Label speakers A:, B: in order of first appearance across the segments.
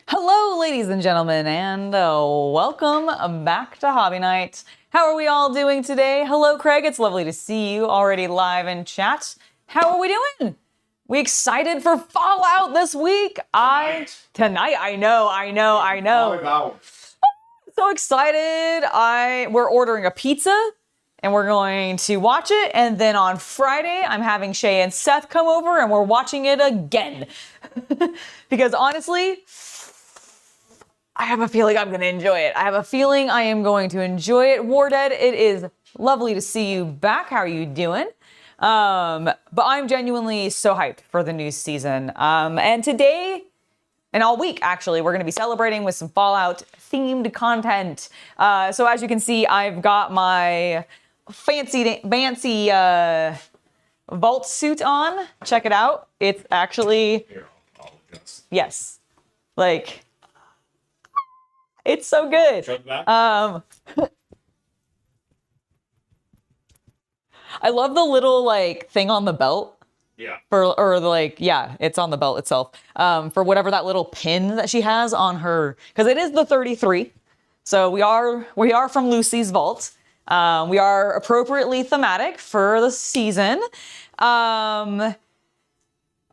A: Hello, ladies and gentlemen, and welcome back to Hobby Night. How are we all doing today? Hello, Craig. It's lovely to see you already live in chat. How are we doing? We excited for Fallout this week? Tonight. I know. So excited. We're ordering a pizza and we're going to watch it. And then on Friday, I'm having Shay and Seth come over and we're watching it again. Because honestly, I have a feeling I'm going to enjoy it. I have a feeling I am going to enjoy it. Wardead, it is lovely to see you back. How are you doing? But I'm genuinely so hyped for the new season. And today, and all week actually, we're going to be celebrating with some Fallout themed content. So as you can see, I've got my fancy vault suit on. Check it out. It's actually, yes, like, it's so good. I love the little like thing on the belt. Yeah. It's on the belt itself. For whatever that little pin that she has on her, because it is the 33. So we are from Lucy's vault. We are appropriately thematic for the season.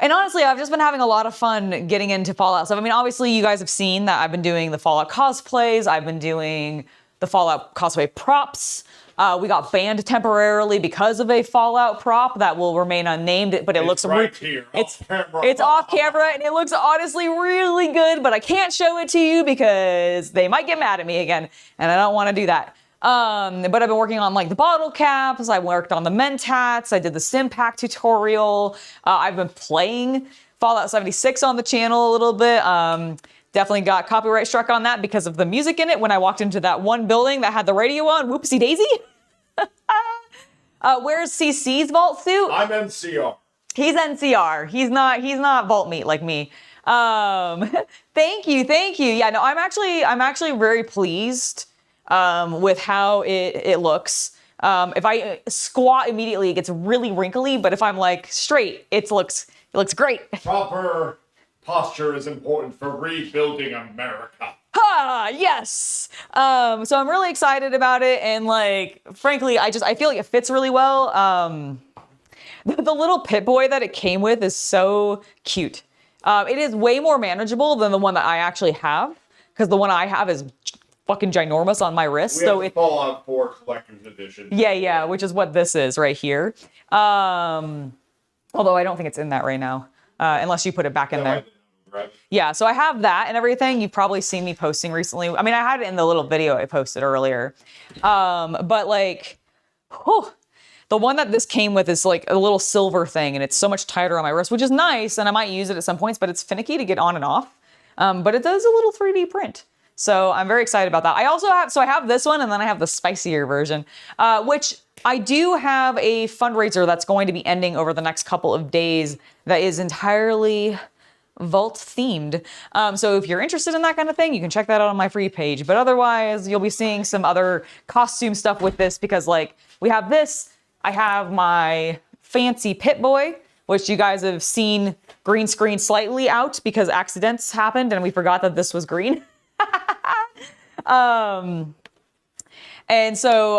A: And honestly, I've just been having a lot of fun getting into Fallout stuff. I mean, obviously, you guys have seen that I've been doing the Fallout cosplays. I've been doing the Fallout cosplay props. We got banned temporarily because of a Fallout prop that will remain unnamed, but it looks
B: right here.
A: It's off camera, and it looks honestly really good, but I can't show it to you because they might get mad at me again, and I don't want to do that. But I've been working on like the bottle caps. I worked on the mentats. I did the sim pack tutorial. I've been playing Fallout 76 on the channel a little bit. Definitely got copyright struck on that because of the music in it when I walked into that one building that had the radio on. Whoopsie daisy. Where's CC's vault suit?
B: I'm NCR.
A: He's NCR. He's not vault meat like me. Thank you. Yeah, no, I'm actually very pleased with how it looks. If I squat immediately, it gets really wrinkly, but if I'm like straight, it looks great.
B: Proper posture is important for rebuilding America.
A: Ha! Yes. So I'm really excited about it, and like, frankly, I feel like it fits really well. The little Pip-Boy that it came with is so cute. It is way more manageable than the one that I actually have, because the one I have is fucking ginormous on my wrist.
B: We have the Fallout 4 Collector's Edition.
A: Yeah, which is what this is right here. Although I don't think it's in that right now, unless you put it back in there.
B: Right.
A: Yeah, so I have that and everything. You've probably seen me posting recently. I mean, I had it in the little video I posted earlier. But like, whew, the one that this came with is like a little silver thing, and it's so much tighter on my wrist, which is nice, and I might use it at some points, but it's finicky to get on and off. But it does a little 3D print. So I'm very excited about that. I also have, so I have this one, and then I have the spicier version, which I do have a fundraiser that's going to be ending over the next couple of days that is entirely vault themed. So if you're interested in that kind of thing, you can check that out on my free page. But otherwise, you'll be seeing some other costume stuff with this, because like we have this, I have my fancy Pip-Boy, which you guys have seen green screen slightly out because accidents happened and we forgot that this was green. And so,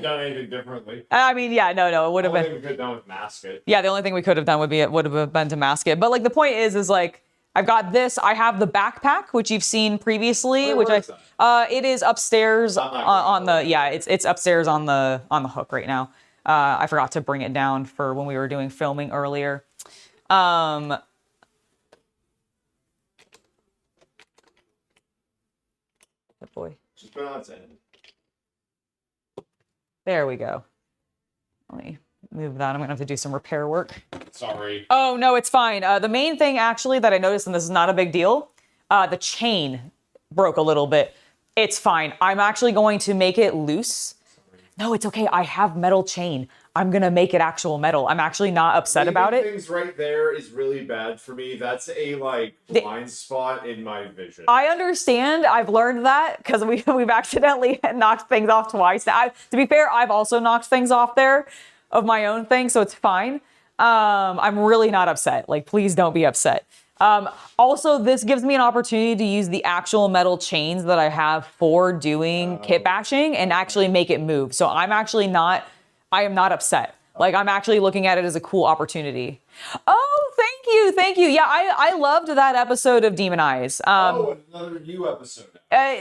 B: done anything differently.
A: I mean, yeah, no, it would have been.
B: The only thing we could have done was mask it.
A: Yeah, the only thing we could have done would have been to mask it. But like the point is like I've got this. I have the backpack, which you've seen previously,
B: Where is that?
A: It is upstairs on the it's upstairs on the hook right now. I forgot to bring it down for when we were doing filming earlier. Good boy.
B: Just put it on its end.
A: There we go. Let me move that. I'm gonna have to do some repair work.
B: Sorry.
A: Oh, no, it's fine. The main thing actually that I noticed, and this is not a big deal, the chain broke a little bit. It's fine. I'm actually going to make it loose. Sorry. No, it's okay. I have metal chain. I'm gonna make it actual metal. I'm actually not upset about it.
B: Things right there is really bad for me. That's a blind spot in my vision.
A: I understand. I've learned that because we've accidentally knocked things off twice. To be fair, I've also knocked things off there of my own thing, so it's fine. I'm really not upset. Like, please don't be upset. Also, this gives me an opportunity to use the actual metal chains that I have for doing kit bashing and actually make it move. So I am not upset. Like, I'm actually looking at it as a cool opportunity. Oh, thank you. Yeah, I loved that episode of Demon Eyes.
B: Another new episode.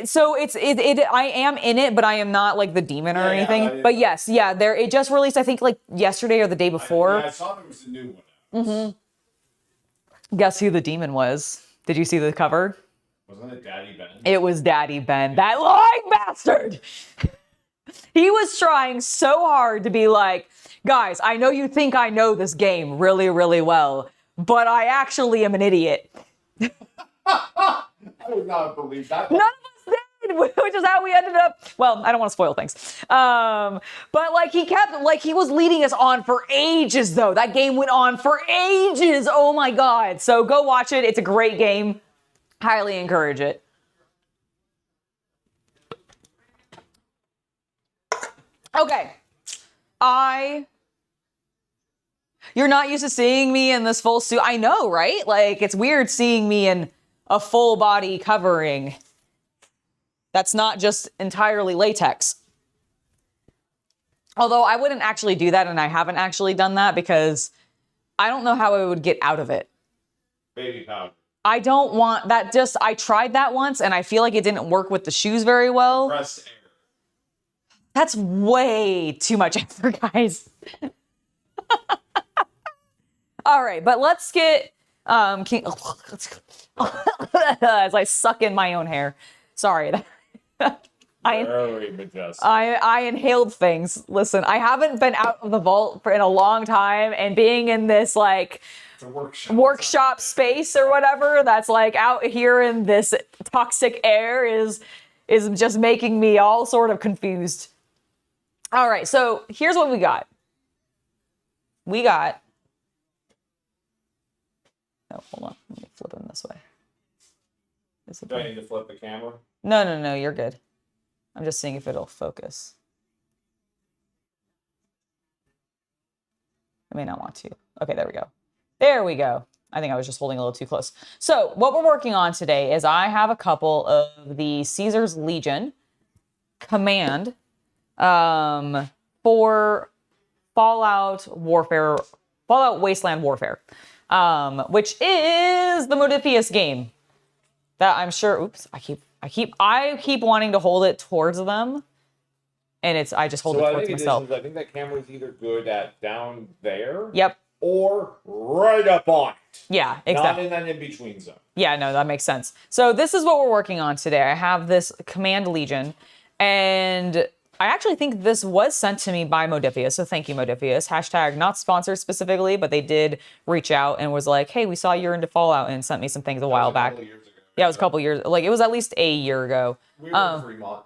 A: So I am in it, but I am not like the demon or anything. But yes, yeah, it just released, I think, like yesterday or the day before.
B: I saw there was a new one.
A: Mm-hmm. Guess who the demon was? Did you see the cover?
B: Wasn't it Daddy Ben?
A: It was Daddy Ben, that lying bastard. He was trying so hard to be like, guys, I know you think I know this game really, really well, but I actually am an idiot.
B: I would not believe that.
A: None of us did, which is how we ended up. Well, I don't want to spoil things. But like he was leading us on for ages though. That game went on for ages. Oh my God. So go watch it. It's a great game. Highly encourage it. Okay. You're not used to seeing me in this full suit. I know, right? Like, it's weird seeing me in a full body covering. That's not just entirely latex. Although I wouldn't actually do that, and I haven't actually done that because I don't know how I would get out of it.
B: Baby powder.
A: I don't want that. I tried that once, and I feel like it didn't work with the shoes very well.
B: Press air.
A: That's way too much effort, guys. All right, but let's get as I suck in my own hair. Sorry. I inhaled things. Listen, I haven't been out of the vault in a long time, and being in this like workshop space or whatever that's like out here in this toxic air is just making me all sort of confused. All right, so here's what we got. Oh, hold on. Let me flip him this way.
B: Do I need to flip the camera?
A: No, you're good. I'm just seeing if it'll focus. may not want to. Okay, there we go. There we go. I think I was just holding a little too close. So what we're working on today is I have a couple of the Caesar's Legion command for Fallout Wasteland Warfare, which is the Modifius game that I'm sure, oops, I keep wanting to hold it towards them. And I just hold it towards myself.
B: I think that camera's either good at down there.
A: Yep.
B: Or right up on it.
A: Yeah, exactly.
B: Not in that in-between zone.
A: Yeah, no, that makes sense. So this is what we're working on today. I have this Command Legion, and I actually think this was sent to me by Modifius, so thank you, Modifius. Hashtag not sponsored specifically, but they did reach out and was like, hey, we saw you're into Fallout, and sent me some things a while back.
B: Years ago.
A: Yeah, it was a couple years, like it was at least a year ago.
B: We were in Fremont.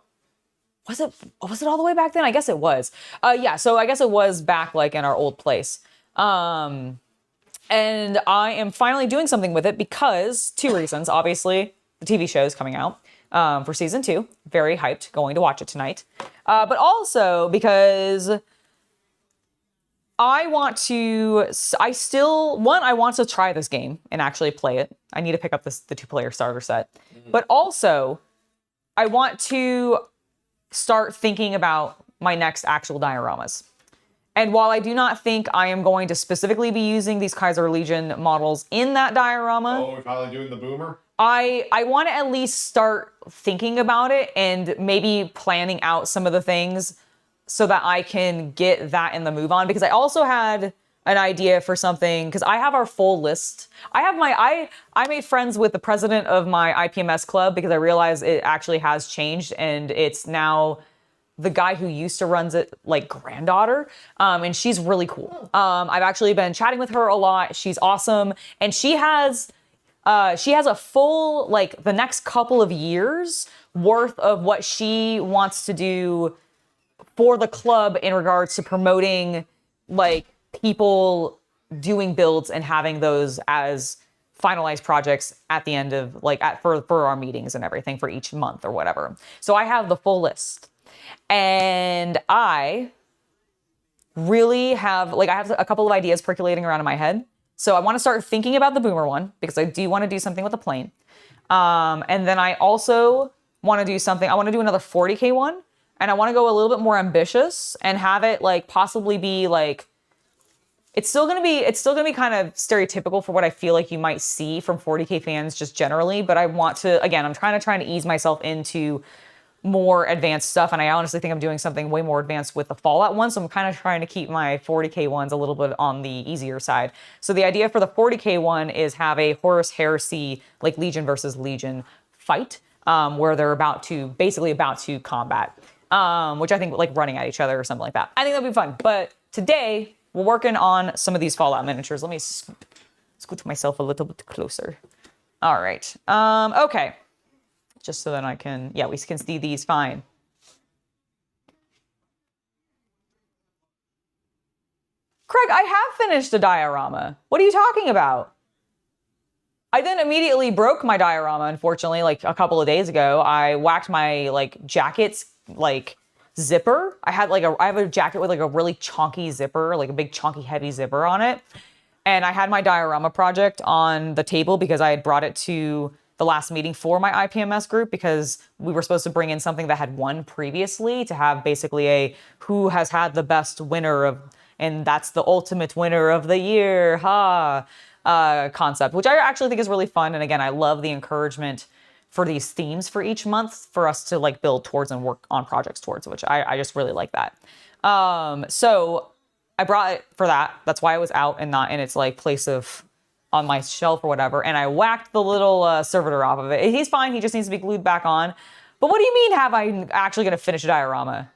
A: Was it all the way back then? I guess it was. Yeah, so I guess it was back like in our old place. And I am finally doing something with it because 2 reasons. Obviously, the TV show is coming out for season 2. Very hyped, going to watch it tonight. But also because I want to try this game and actually play it. I need to pick up the 2-player starter set. But also, I want to start thinking about my next actual dioramas. And while I do not think I am going to specifically be using these Kaiser Legion models in that diorama.
B: Oh, we're finally doing the boomer?
A: I want to at least start thinking about it and maybe planning out some of the things so that I can get that in the move on. Because I also had an idea for something, because I have our full list. I made friends with the president of my IPMS club because I realized it actually has changed and it's now the guy who used to runs it, like, granddaughter, and she's really cool. I've actually been chatting with her a lot. She's awesome, and she has a full, like, the next couple of years worth of what she wants to do for the club in regards to promoting, like, people doing builds and having those as finalized projects at the end of, like, for our meetings and everything for each month or whatever. So I have the full list. And I really have, like, I have a couple of ideas percolating around in my head. So I want to start thinking about the boomer one because I do want to do something with the plane. And then I also want to do something, I want to do another 40K one. And I want to go a little bit more ambitious and have it, like, possibly be like, it's still going to be kind of stereotypical for what I feel like you might see from 40K fans just generally. But I want to, again, I'm trying to ease myself into more advanced stuff, and I honestly think I'm doing something way more advanced with the Fallout one, so I'm kind of trying to keep my 40K ones a little bit on the easier side. So the idea for the 40K one is have a Horus Heresy, like, Legion versus Legion fight, where they're basically about to combat, which I think, like, running at each other or something like that. I think that'd be fun. But today we're working on some of these Fallout miniatures. Let me scoot myself a little bit closer. All right. Okay. Just so that we can see these fine. Craig, I have finished a diorama. What are you talking about? I then immediately broke my diorama, unfortunately, like a couple of days ago. I whacked my, like, jacket's, like, zipper. I have a jacket with, like, a really chunky zipper, like a big chunky heavy zipper on it. And I had my diorama project on the table because I had brought it to the last meeting for my IPMS group because we were supposed to bring in something that had won previously to have basically a who has had the best winner of, and that's the ultimate winner of the year, concept, which I actually think is really fun. And again, I love the encouragement for these themes for each month for us to, like, build towards and work on projects towards, which I just really like that. So I brought it for that. That's why I was out and not in its, like, place of on my shelf or whatever, and I whacked the little servitor off of it. He's fine, he just needs to be glued back on. But what do you mean have I actually gonna finish a diorama?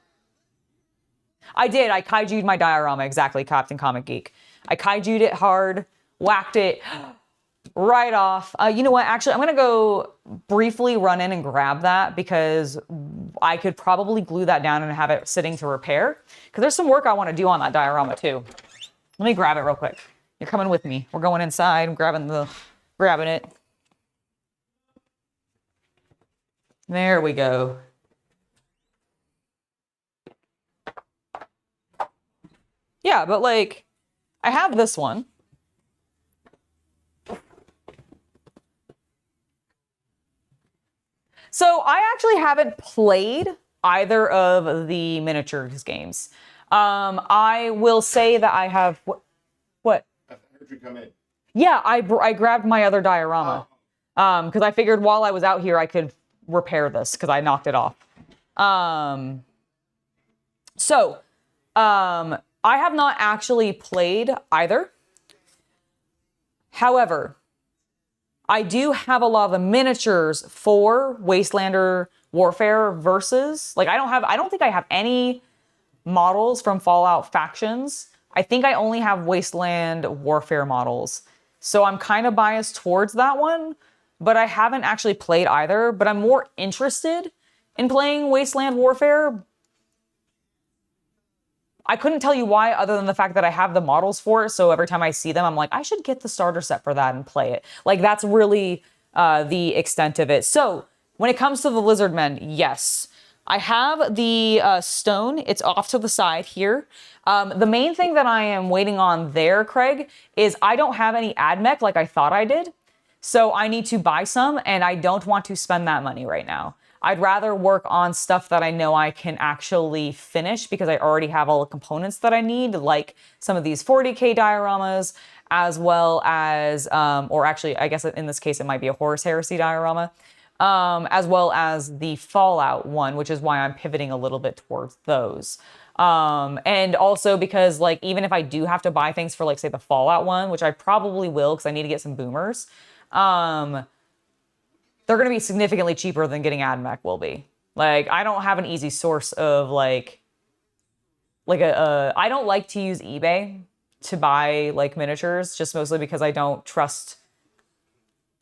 A: I did, I kaiju'd my diorama, exactly, Captain Comic Geek. I kaiju'd it hard, whacked it right off. You know what, actually, I'm gonna go briefly run in and grab that because I could probably glue that down and have it sitting to repair. Because there's some work I wanna do on that diorama too. Let me grab it real quick. You're coming with me. We're going inside. I'm grabbing it. There we go. Yeah, but, like, I have this one. So I actually haven't played either of the miniatures games. I will say that I have what?
B: I heard you come in.
A: Yeah, I grabbed my other diorama because I figured while I was out here I could repair this because I knocked it off. I have not actually played either. However, I do have a lot of the miniatures for Wastelander Warfare versus. Like, I don't think I have any models from Fallout factions. I think I only have Wasteland Warfare models. So I'm kind of biased towards that one, but I haven't actually played either. But I'm more interested in playing Wasteland Warfare. I couldn't tell you why other than the fact that I have the models for it. So every time I see them, I'm like, I should get the starter set for that and play it. Like, that's really the extent of it. So when it comes to the Lizardmen, yes. I have the stone. It's off to the side here. The main thing that I am waiting on there, Craig, is I don't have any AdMech like I thought I did. So I need to buy some, and I don't want to spend that money right now. I'd rather work on stuff that I know I can actually finish because I already have all the components that I need, like some of these 40K dioramas, as well as, or actually, I guess in this case, it might be a Horus Heresy diorama, as well as the Fallout one, which is why I'm pivoting a little bit towards those. And also because, like, even if I do have to buy things for, like, say, the Fallout one, which I probably will because I need to get some boomers, they're going to be significantly cheaper than getting AdMech will be. Like, I don't have an easy source of, I don't like to use eBay to buy, like, miniatures, just mostly because I don't trust.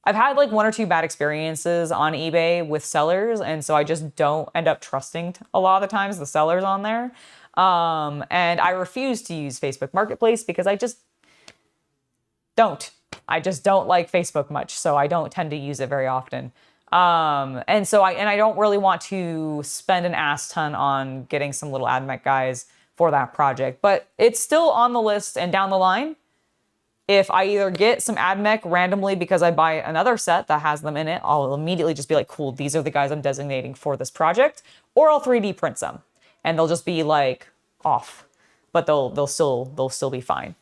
A: I've had, like, 1 or 2 bad experiences on eBay with sellers, and so I just don't end up trusting a lot of the times the sellers on there. And I refuse to use Facebook Marketplace because I just don't. I just don't like Facebook much, so I don't tend to use it very often. And I don't really want to spend an ass ton on getting some little AdMech guys for that project, but it's still on the list. And down the line, if I either get some AdMech randomly because I buy another set that has them in it, I'll immediately just be like, cool, these are the guys I'm designating for this project, or I'll 3D print some, and they'll just be like off, but they'll still be fine.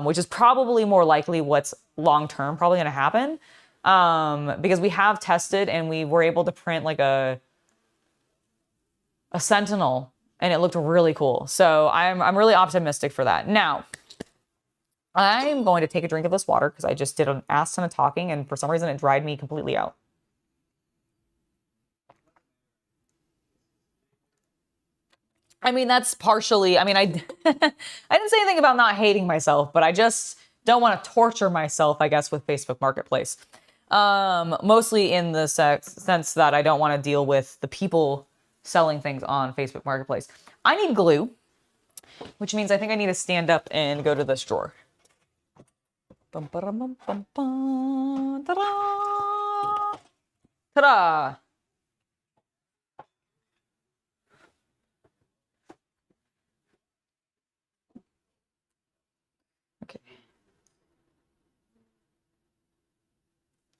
A: Which is probably more likely what's long-term probably going to happen. Because we have tested and we were able to print like a Sentinel and it looked really cool. So I'm really optimistic for that. Now, I'm going to take a drink of this water because I just did an ass ton of talking and for some reason it dried me completely out. I mean, that's partially, I didn't say anything about not hating myself, but I just don't want to torture myself, I guess, with Facebook Marketplace. Mostly in the sense that I don't want to deal with the people selling things on Facebook Marketplace. I need glue, which means I think I need to stand up and go to this drawer. Ta-da! Ta-da! Okay.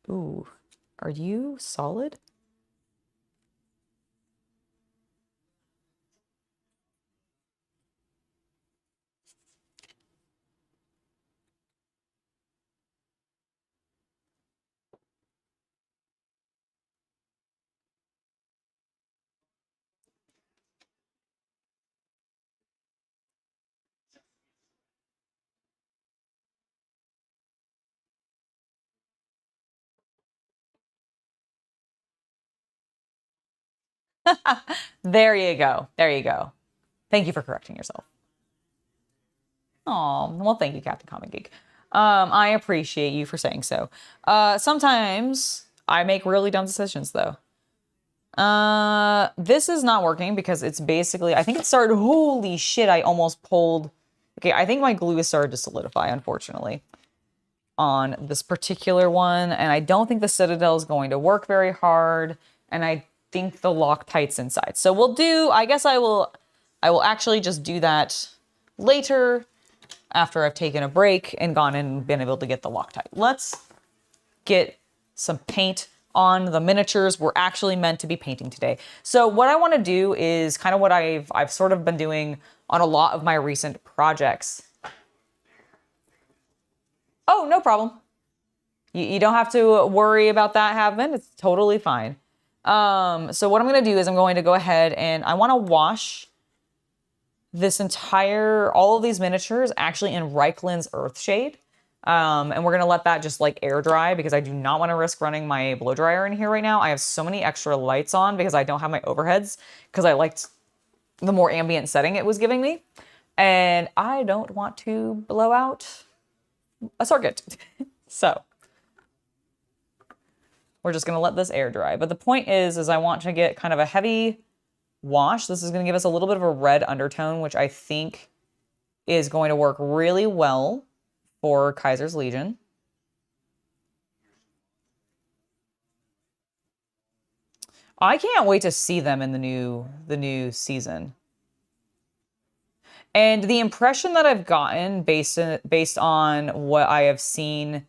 A: Ooh, are you solid? There you go. There you go. Thank you for correcting yourself. Oh, well, thank you, Captain Comic Geek. I appreciate you for saying so. Sometimes I make really dumb decisions, though. This is not working because it's basically, I think it started, holy shit, I almost pulled. Okay, I think my glue has started to solidify, unfortunately, on this particular one. And I don't think the Citadel is going to work very hard. And I think the Loctite's inside. So I guess I will actually just do that later. after I've taken a break and gone in and been able to get the Loctite. Let's get some paint on the miniatures we're actually meant to be painting today. So what I want to do is kind of what I've sort of been doing on a lot of my recent projects. Oh, no problem. You don't have to worry about that happening. It's totally fine. So what I'm going to do is I'm going to go ahead and I want to wash this all of these miniatures actually in Reikland's Earthshade. And we're going to let that just like air dry because I do not want to risk running my blow dryer in here right now. I have so many extra lights on because I don't have my overheads because I liked the more ambient setting it was giving me. And I don't want to blow out a circuit. So we're just going to let this air dry. But the point is I want to get kind of a heavy wash. This is going to give us a little bit of a red undertone, which I think is going to work really well for Kaiser's Legion. I can't wait to see them in the new season. And the impression that I've gotten based on what I have seen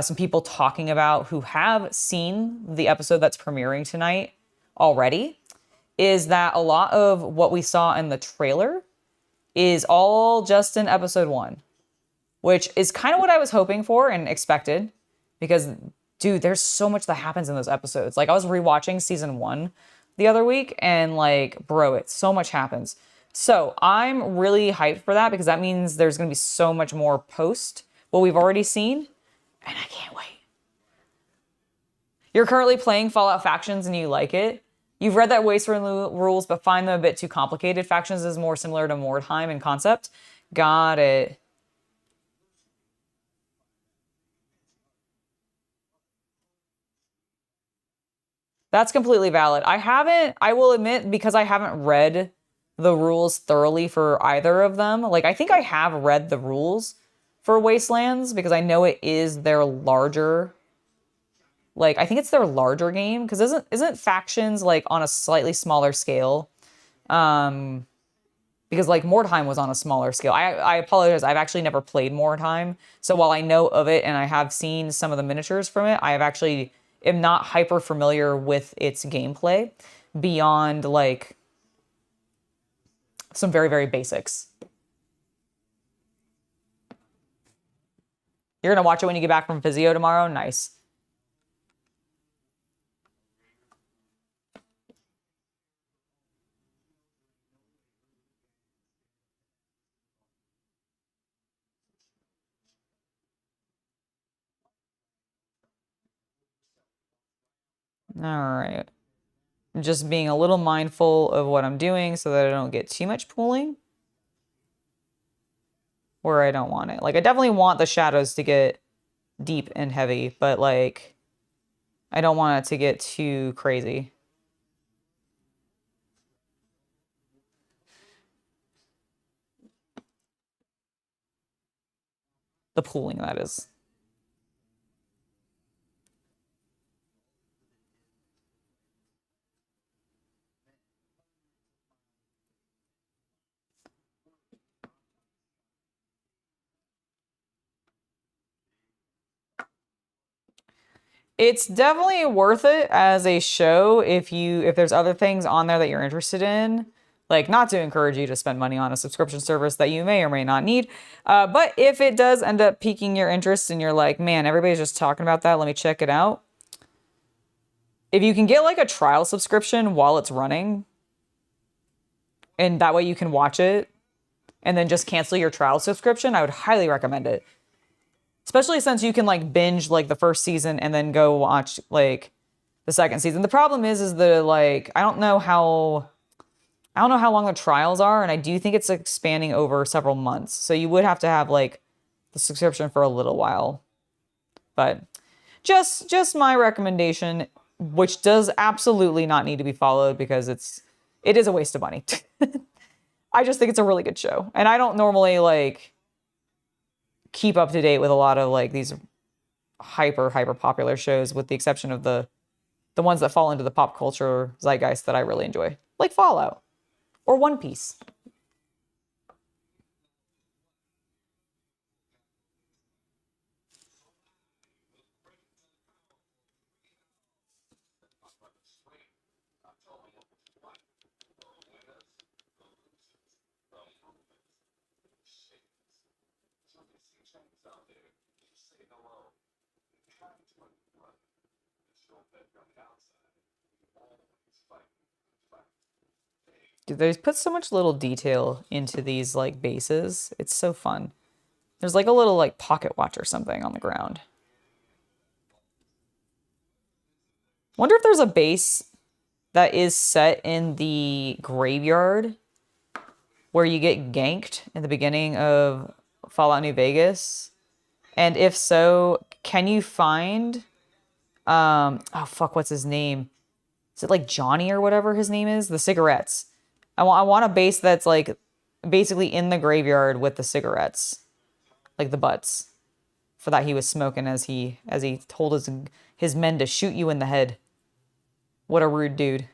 A: some people talking about who have seen the episode that's premiering tonight already is that a lot of what we saw in the trailer is all just in episode 1, which is kind of what I was hoping for and expected because, dude, there's so much that happens in those episodes. Like, I was rewatching season 1 the other week and like, bro, so much happens. So I'm really hyped for that because that means there's going to be so much more post what we've already seen. And I can't wait. You're currently playing Fallout Factions and you like it. You've read that Wasteland rules, but find them a bit too complicated. Factions is more similar to Mordheim in concept. Got it. That's completely valid. I will admit, because I haven't read the rules thoroughly for either of them. Like, I think I have read the rules for Wastelands because I know it is their larger, like, I think it's their larger game because isn't Factions like on a slightly smaller scale? Because like Mordheim was on a smaller scale. I apologize. I've actually never played Mordheim. So while I know of it and I have seen some of the miniatures from it, I have actually am not hyper familiar with its gameplay beyond like some very, very basics. You're going to watch it when you get back from physio tomorrow? Nice. All right. I'm just being a little mindful of what I'm doing so that I don't get too much pooling where I don't want it. Like, I definitely want the shadows to get deep and heavy, but like, I don't want it to get too crazy. The pooling, that is. It's definitely worth it as a show if there's other things on there that you're interested in. Like, not to encourage you to spend money on a subscription service that you may or may not need. But if it does end up piquing your interest and you're like, man, everybody's just talking about that, let me check it out. If you can get like a trial subscription while it's running, and that way you can watch it and then just cancel your trial subscription, I would highly recommend it. Especially since you can like binge like the first season and then go watch like the second season. The problem is the like, I don't know how long the trials are, and I do think it's expanding over several months. So you would have to have like the subscription for a little while. But just my recommendation, which does absolutely not need to be followed because it is a waste of money. I just think it's a really good show. And I don't normally like keep up to date with a lot of like these hyper popular shows, with the exception of the ones that fall into the pop culture zeitgeist that I really enjoy, like Fallout or One Piece. Dude, they put so much little detail into these like bases. It's so fun. There's like a little like pocket watch or something on the ground. Wonder if there's a base that is set in the graveyard where you get ganked in the beginning of Fallout New Vegas. And if so, can you find oh fuck, what's his name? Is it like Johnny or whatever his name is? The cigarettes. I want a base that's like basically in the graveyard with the cigarettes. Like the butts. For that he was smoking as he told his men to shoot you in the head. What a rude dude.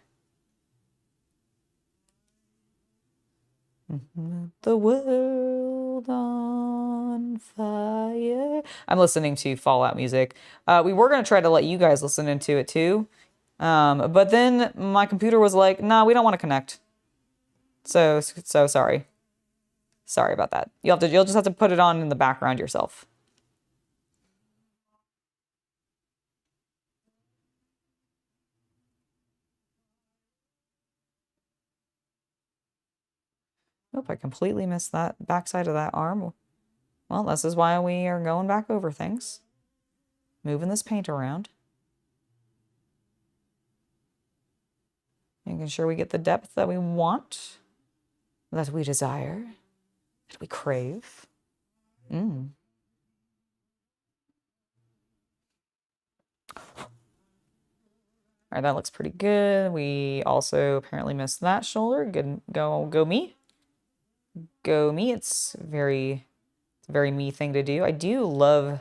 A: The world on fire. I'm listening to Fallout music. We were going to try to let you guys listen into it too. But then my computer was like, nah, we don't want to connect. So sorry. Sorry about that. You'll just have to put it on in the background yourself. Nope, I completely missed that backside of that arm. Well, this is why we are going back over things. Moving this paint around. Making sure we get the depth that we want. That we desire. That we crave. All right, that looks pretty good. We also apparently missed that shoulder. Good, go me. Go me. It's a very me thing to do. I do love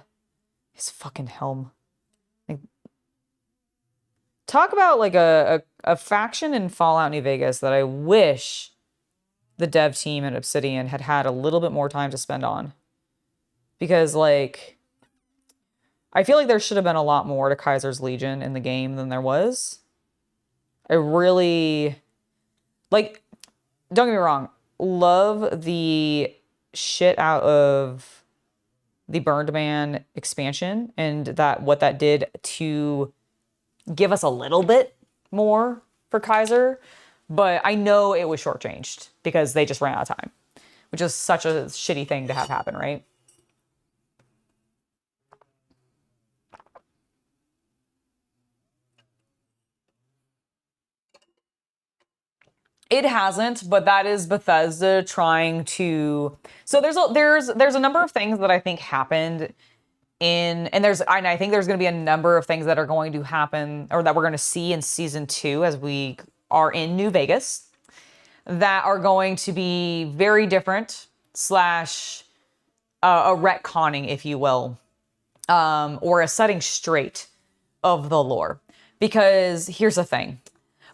A: his fucking helm. Like, talk about like a faction in Fallout New Vegas that I wish the dev team at Obsidian had a little bit more time to spend on. Because like, I feel like there should have been a lot more to Kaiser's Legion in the game than there was. I really, like, don't get me wrong, love the shit out of the Burned Man expansion and what that did to give us a little bit more for Kaiser, but I know it was shortchanged because they just ran out of time, which is such a shitty thing to have happen, right? It hasn't, but that is Bethesda trying to. So there's a number of things that I think happened and I think there's going to be a number of things that are going to happen or that we're going to see in season 2 as we are in New Vegas that are going to be very different / a retconning, if you will, or a setting straight of the lore. Because here's the thing,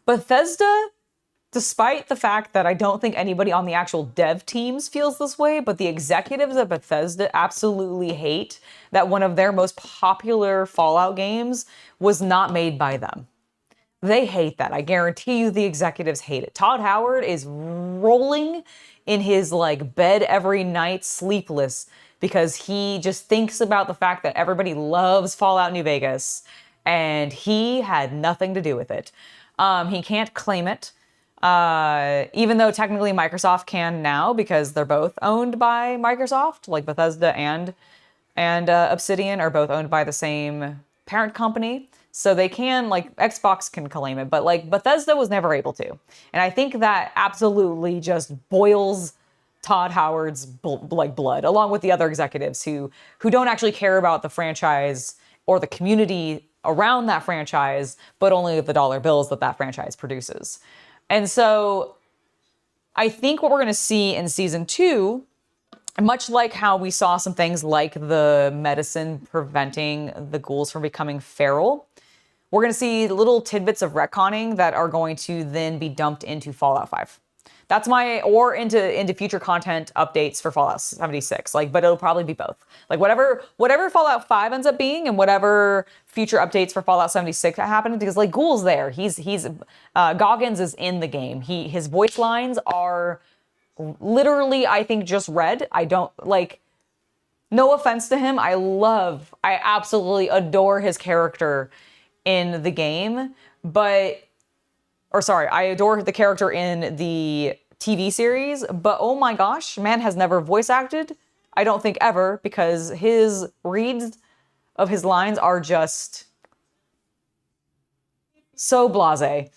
A: Bethesda, despite the fact that I don't think anybody on the actual dev teams feels this way, but the executives at Bethesda absolutely hate that one of their most popular Fallout games was not made by them. They hate that. I guarantee you the executives hate it. Todd Howard is rolling in his like bed every night sleepless because he just thinks about the fact that everybody loves Fallout New Vegas and he had nothing to do with it. He can't claim it. Even though technically Microsoft can now because they're both owned by Microsoft, like Bethesda and Obsidian are both owned by the same parent company. So they can, like, Xbox can claim it, but like Bethesda was never able to. And I think that absolutely just boils Todd Howard's blood, along with the other executives who don't actually care about the franchise or the community around that franchise, but only the dollar bills that franchise produces. And so I think what we're going to see in season 2, much like how we saw some things like the medicine preventing the ghouls from becoming feral, we're going to see little tidbits of retconning that are going to then be dumped into Fallout 5. That's or into future content updates for Fallout 76. Like, but it'll probably be both. Like whatever Fallout 5 ends up being and whatever future updates for Fallout 76 happen, because like Ghoul's there. He's Goggins is in the game. His voice lines are literally, I think, just read. I don't like No offense to him, I absolutely adore his character in the game, I adore the character in the TV series, but oh my gosh, man has never voice acted. I don't think ever, because his reads of his lines are just so blasé.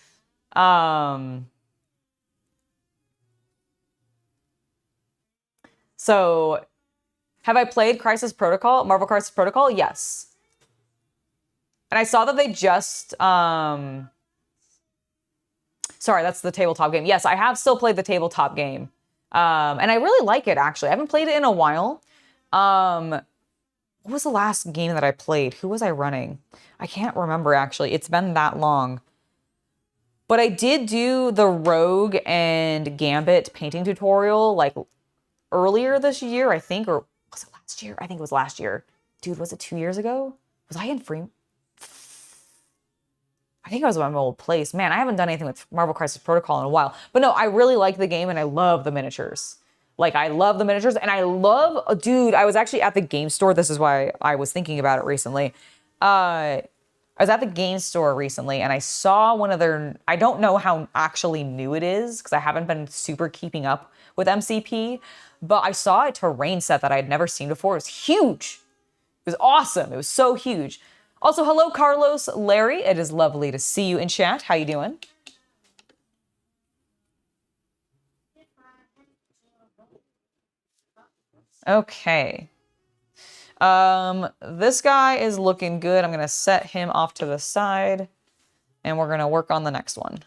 A: So have I played Marvel Crisis Protocol? Yes. And I saw that they just, sorry, that's the tabletop game. Yes, I have still played the tabletop game. And I really like it, actually. I haven't played it in a while. What was the last game that I played? Who was I running? I can't remember, actually. It's been that long. But I did do the Rogue and Gambit painting tutorial, like, earlier this year, I think, or was it last year? I think it was last year. Dude, was it 2 years ago? Was I in free? I think I was at my old place. Man, I haven't done anything with Marvel Crisis Protocol in a while. But no, I really like the game and I love the miniatures. Like, I love the miniatures and I love, dude, I was actually at the game store. This is why I was thinking about it recently. I was at the game store recently and I saw one of their, I don't know how actually new it is because I haven't been super keeping up with MCP, but I saw a terrain set that I had never seen before. It was huge. It was awesome. It was so huge. Also, hello, Carlos, Larry. It is lovely to see you in chat. How you doing? Okay. This guy is looking good. I'm going to set him off to the side, and we're going to work on the next one.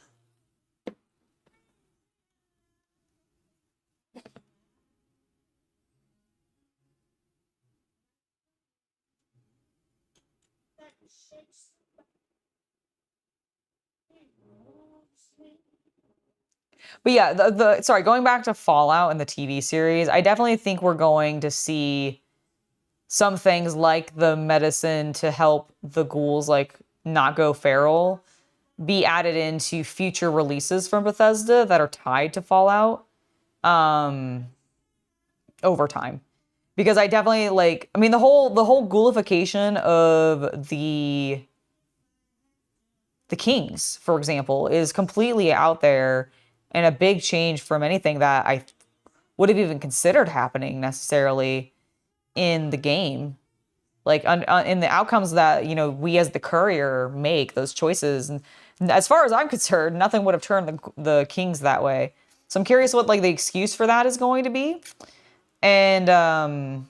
A: But yeah, sorry, going back to Fallout and the TV series, I definitely think we're going to see some things like the medicine to help the ghouls like not go feral be added into future releases from Bethesda that are tied to Fallout over time. Because I definitely like, I mean, the whole ghoulification of the Kings, for example, is completely out there and a big change from anything that I would have even considered happening necessarily in the game. Like in the outcomes that, you know, we as the courier make those choices. And as far as I'm concerned, nothing would have turned the Kings that way. So I'm curious what like the excuse for that is going to be. And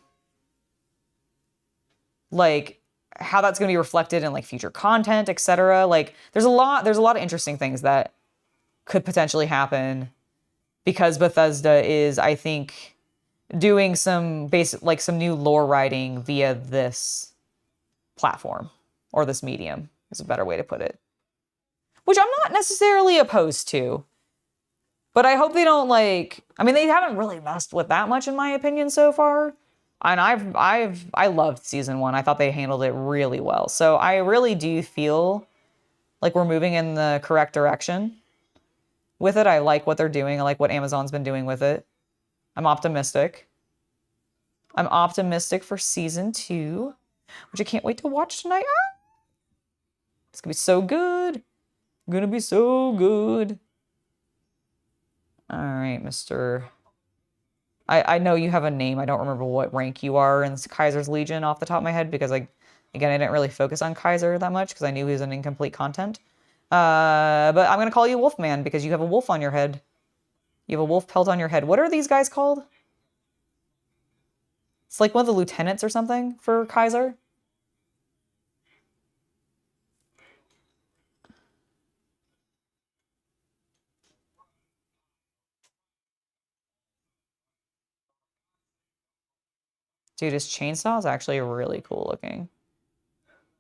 A: like how that's going to be reflected in like future content, etc. Like there's a lot of interesting things that could potentially happen because Bethesda is, I think, doing some some new lore writing via this platform or this medium is a better way to put it, which I'm not necessarily opposed to, but I hope they don't I mean, they haven't really messed with that much in my opinion so far. And I loved season 1. I thought they handled it really well. So I really do feel like we're moving in the correct direction with it. I like what they're doing. I like what Amazon's been doing with it. I'm optimistic. I'm optimistic for season 2, which I can't wait to watch tonight. Ah! It's gonna be so good. Gonna be so good. All right, Mr. I know you have a name. I don't remember what rank you are in Kaiser's Legion off the top of my head because again, I didn't really focus on Kaiser that much because I knew he was an incomplete content. But I'm gonna call you Wolfman because you have a wolf on your head. You have a wolf pelt on your head. What are these guys called? It's like one of the lieutenants or something for Kaiser. Dude, his chainsaw is actually really cool looking.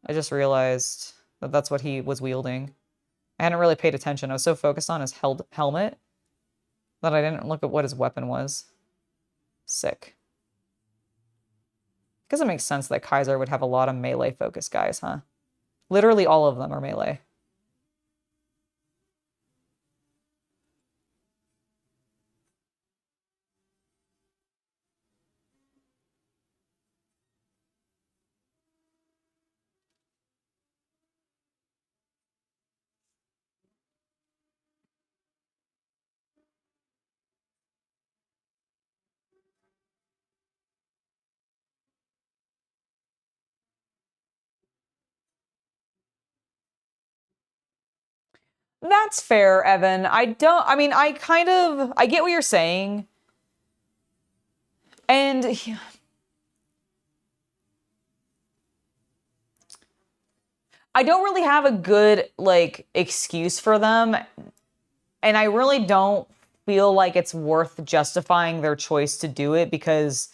A: I just realized that that's what he was wielding. I hadn't really paid attention. I was so focused on his helmet that I didn't look at what his weapon was. Sick. Guess it makes sense that Kaiser would have a lot of melee focused guys, huh? Literally all of them are melee. That's fair, Evan. I get what you're saying. And I don't really have a good, like, excuse for them. And I really don't feel like it's worth justifying their choice to do it, because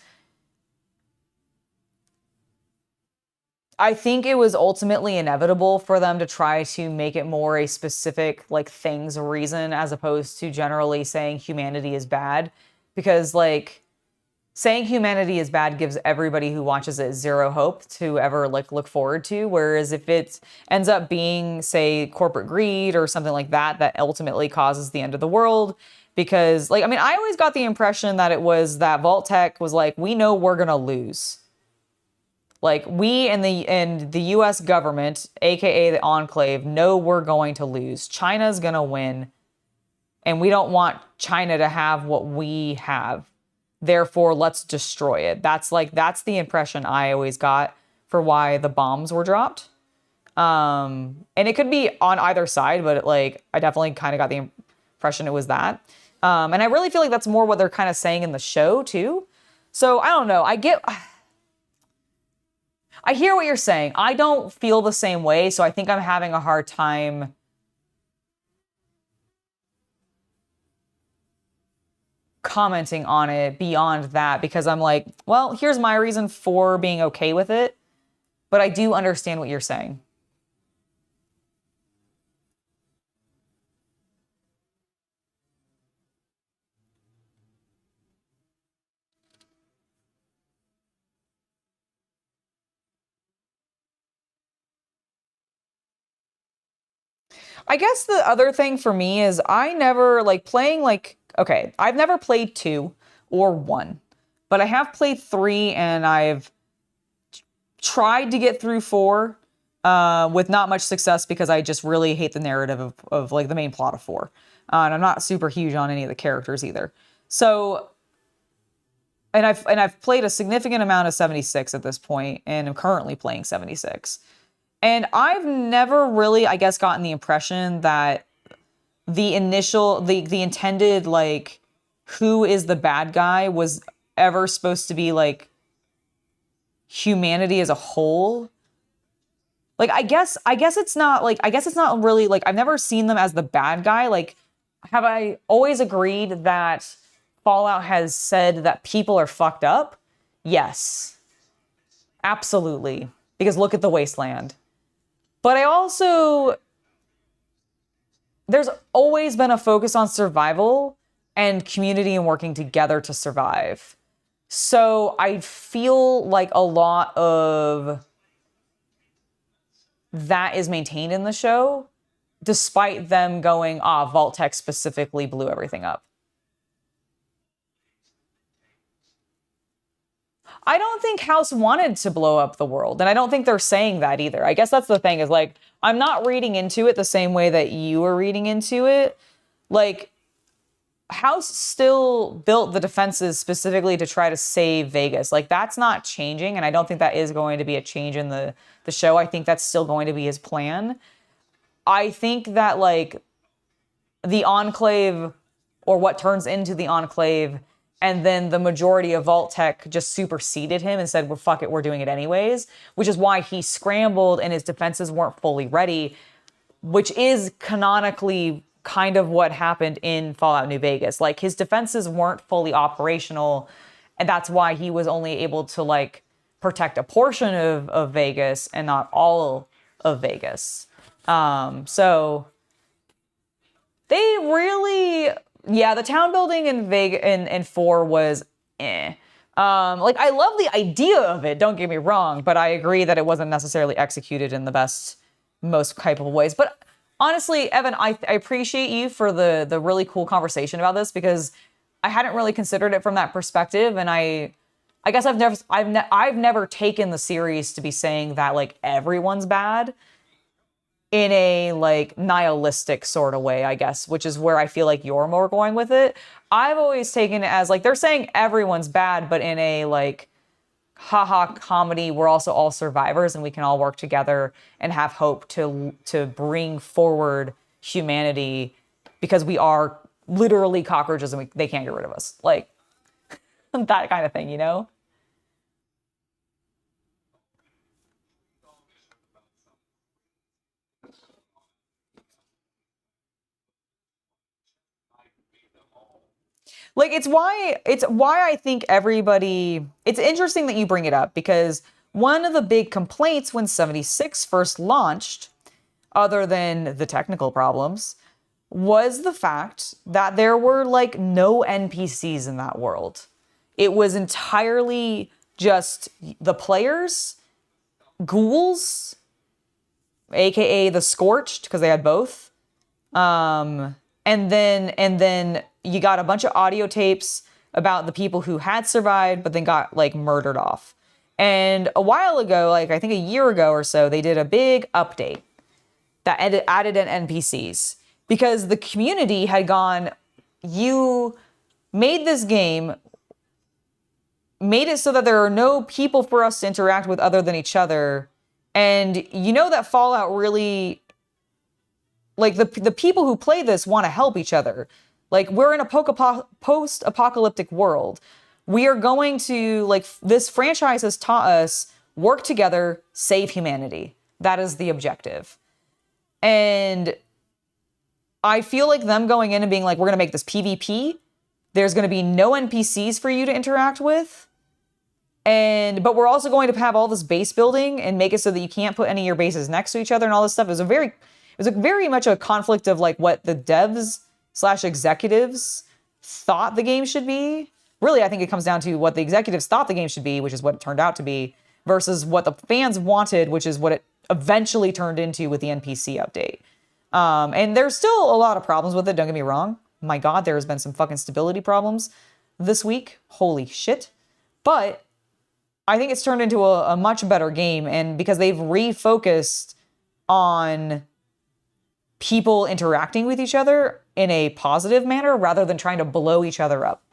A: I think it was ultimately inevitable for them to try to make it more a specific, like, things reason, as opposed to generally saying humanity is bad. Because, like, saying humanity is bad gives everybody who watches it zero hope to ever, like, look forward to. Whereas if it ends up being, say, corporate greed or something like that, that ultimately causes the end of the world. Because, like, I mean, I always got the impression that it was that Vault-Tec was like, we know we're gonna lose. Like, we and the US government, aka the Enclave, know we're going to lose. China's gonna win. And we don't want China to have what we have. Therefore, let's destroy it. That's the impression I always got for why the bombs were dropped. And it could be on either side, but I definitely kind of got the impression it was that. And I really feel like that's more what they're kind of saying in the show too. So I don't know. I hear what you're saying. I don't feel the same way, so I think I'm having a hard time commenting on it beyond that, because I'm like, well, here's my reason for being okay with it, but I do understand what you're saying. I guess the other thing for me is I never okay, I've never played 2 or 1, but I have played 3, and I've tried to get through 4 with not much success, because I just really hate the narrative of like the main plot of 4. And I'm not super huge on any of the characters either. So, and I've played a significant amount of 76 at this point, and I'm currently playing 76. And I've never really, I guess, gotten the impression that the intended, like, who is the bad guy was ever supposed to be, like, humanity as a whole. Like, I guess it's not really, like, I've never seen them as the bad guy. Like, have I always agreed that Fallout has said that people are fucked up? Yes. Absolutely. Because look at the Wasteland. But there's always been a focus on survival and community and working together to survive. So I feel like a lot of that is maintained in the show, despite them going, Vault-Tec specifically blew everything up. I don't think House wanted to blow up the world, and I don't think they're saying that either. I guess that's the thing, is like, I'm not reading into it the same way that you are reading into it. Like, House still built the defenses specifically to try to save Vegas. Like, that's not changing, and I don't think that is going to be a change in the show. I think that's still going to be his plan. I think that, like, the Enclave, or what turns into the Enclave, and then the majority of Vault-Tec just superseded him and said, well, fuck it, we're doing it anyways, which is why he scrambled and his defenses weren't fully ready, which is canonically kind of what happened in Fallout New Vegas. Like, his defenses weren't fully operational, and that's why he was only able to, like, protect a portion of Vegas and not all of Vegas. So they really... Yeah, the town building in Vegas in 4 was eh. Like, I love the idea of it, don't get me wrong, but I agree that it wasn't necessarily executed in the best, most capable ways. But honestly, Evan, I appreciate you for the really cool conversation about this, because I hadn't really considered it from that perspective, and I guess I've never taken the series to be saying that, like, everyone's bad in a, like, nihilistic sort of way, I guess, which is where I feel like you're more going with it. I've always taken it as, like, they're saying everyone's bad, but in a, like, haha comedy, we're also all survivors and we can all work together and have hope to bring forward humanity because we are literally cockroaches and they can't get rid of us. Like, that kind of thing, you know? Like it's why I think everybody it's interesting that you bring it up because one of the big complaints when 76 first launched, other than the technical problems, was the fact that there were like no NPCs in that world. It was entirely just the players, ghouls, aka the Scorched, because they had both. And then you got a bunch of audio tapes about the people who had survived but then got like murdered off. And a while ago, like I think a year ago or so, they did a big update that added in NPCs because the community had gone, you made this game, made it so that there are no people for us to interact with other than each other. And you know that Fallout really, like the people who play this want to help each other. Like we're in a post-apocalyptic world. We are going to, like, this franchise has taught us, work together, save humanity. That is the objective. And I feel like them going in and being like, we're going to make this PvP. There's going to be no NPCs for you to interact with. But we're also going to have all this base building and make it so that you can't put any of your bases next to each other and all this stuff. It was very much a conflict of like what the devs / executives thought the game should be. Really, I think it comes down to what the executives thought the game should be, which is what it turned out to be, versus what the fans wanted, which is what it eventually turned into with the NPC update. And there's still a lot of problems with it, don't get me wrong. My God, there has been some fucking stability problems this week. Holy shit. But I think it's turned into a much better game, and because they've refocused on people interacting with each other in a positive manner rather than trying to blow each other up.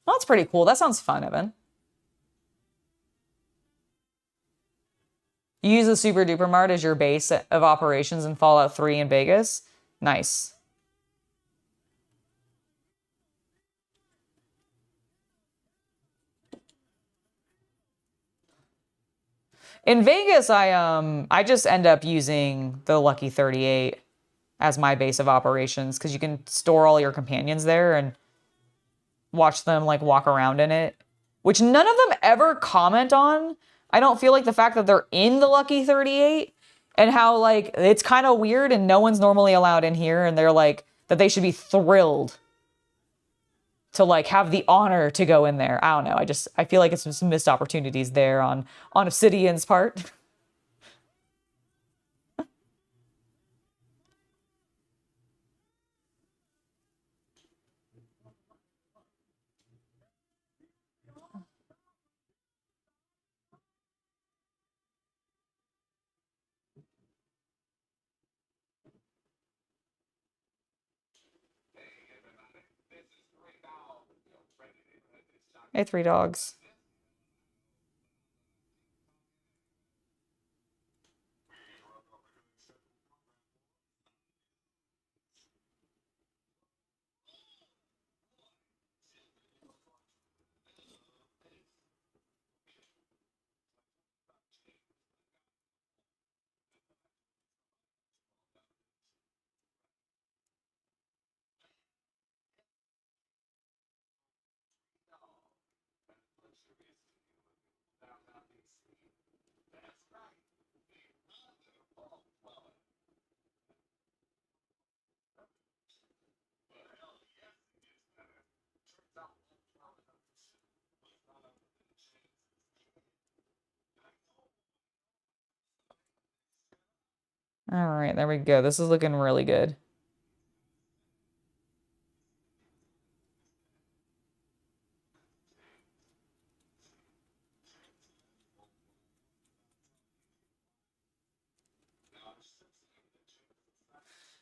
A: Well, that's pretty cool. That sounds fun, Evan. You use the Super Duper Mart as your base of operations in Fallout 3 in Vegas? Nice. In Vegas, I just end up using the Lucky 38 as my base of operations because you can store all your companions there and watch them like walk around in it, which none of them ever comment on. I don't feel like the fact that they're in the Lucky 38 and how like it's kind of weird and no one's normally allowed in here and they're like that they should be thrilled to like have the honor to go in there. I don't know. I feel like it's some missed opportunities there on Obsidian's part. Hey, three dogs. All right, there we go. This is looking really good.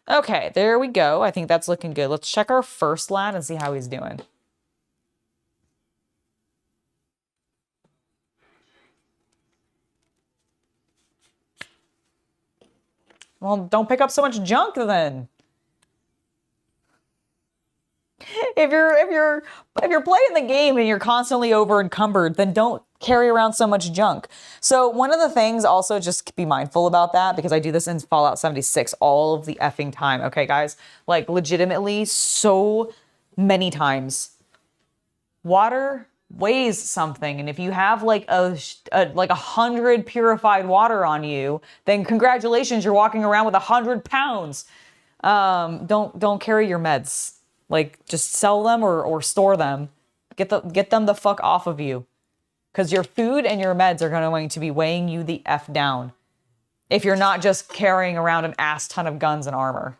A: Okay, there we go. I think that's looking good. Let's check our first lad and see how he's doing. Well, don't pick up so much junk then. If you're playing the game and you're constantly over encumbered, then don't carry around so much junk. So one of the things also, just be mindful about that, because I do this in Fallout 76 all of the effing time. Okay, guys, like legitimately so many times. Water weighs something, and if you have like like 100 purified water on you, then congratulations, you're walking around with 100 pounds. Don't carry your meds. Like, just sell them or store them. Get them the fuck off of you. Because your food and your meds are going to be weighing you the F down. If you're not just carrying around an ass ton of guns and armor.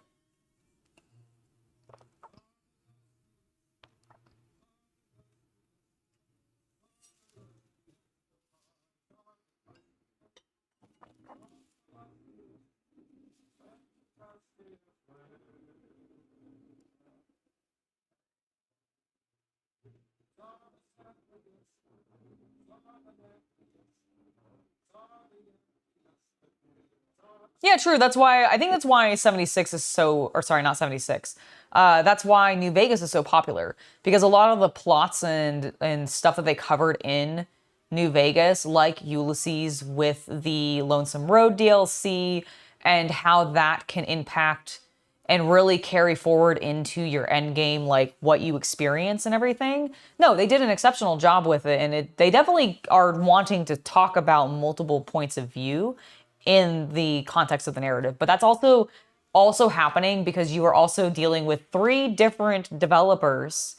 A: Yeah, true. I think that's why 76 is so, or sorry, not 76. That's why New Vegas is so popular, because a lot of the plots and stuff that they covered in New Vegas, like Ulysses with the Lonesome Road DLC, and how that can impact and really carry forward into your end game, like what you experience and everything. No, they did an exceptional job with it, and they definitely are wanting to talk about multiple points of view in the context of the narrative. But that's also happening because you are also dealing with 3 different developers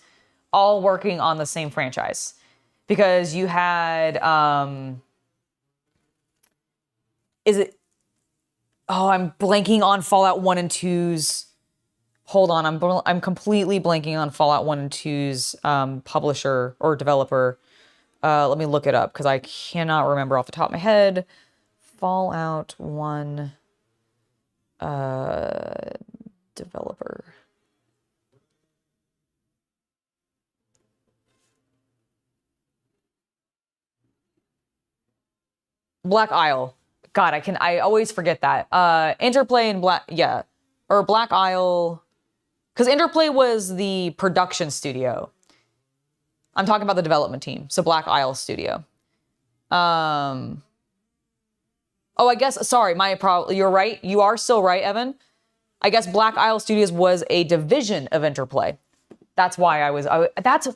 A: all working on the same franchise. Because you had I'm blanking on Fallout 1 and 2's. Hold on, I'm completely blanking on Fallout 1 and 2's publisher or developer. Let me look it up because I cannot remember off the top of my head. Fallout 1 developer. Black Isle. God, I always forget that. Interplay and Black Isle, because Interplay was the production studio. I'm talking about the development team. So Black Isle Studio. Oh, I guess, sorry, you're right. You are still right, Evan. I guess Black Isle Studios was a division of Interplay. That's why that's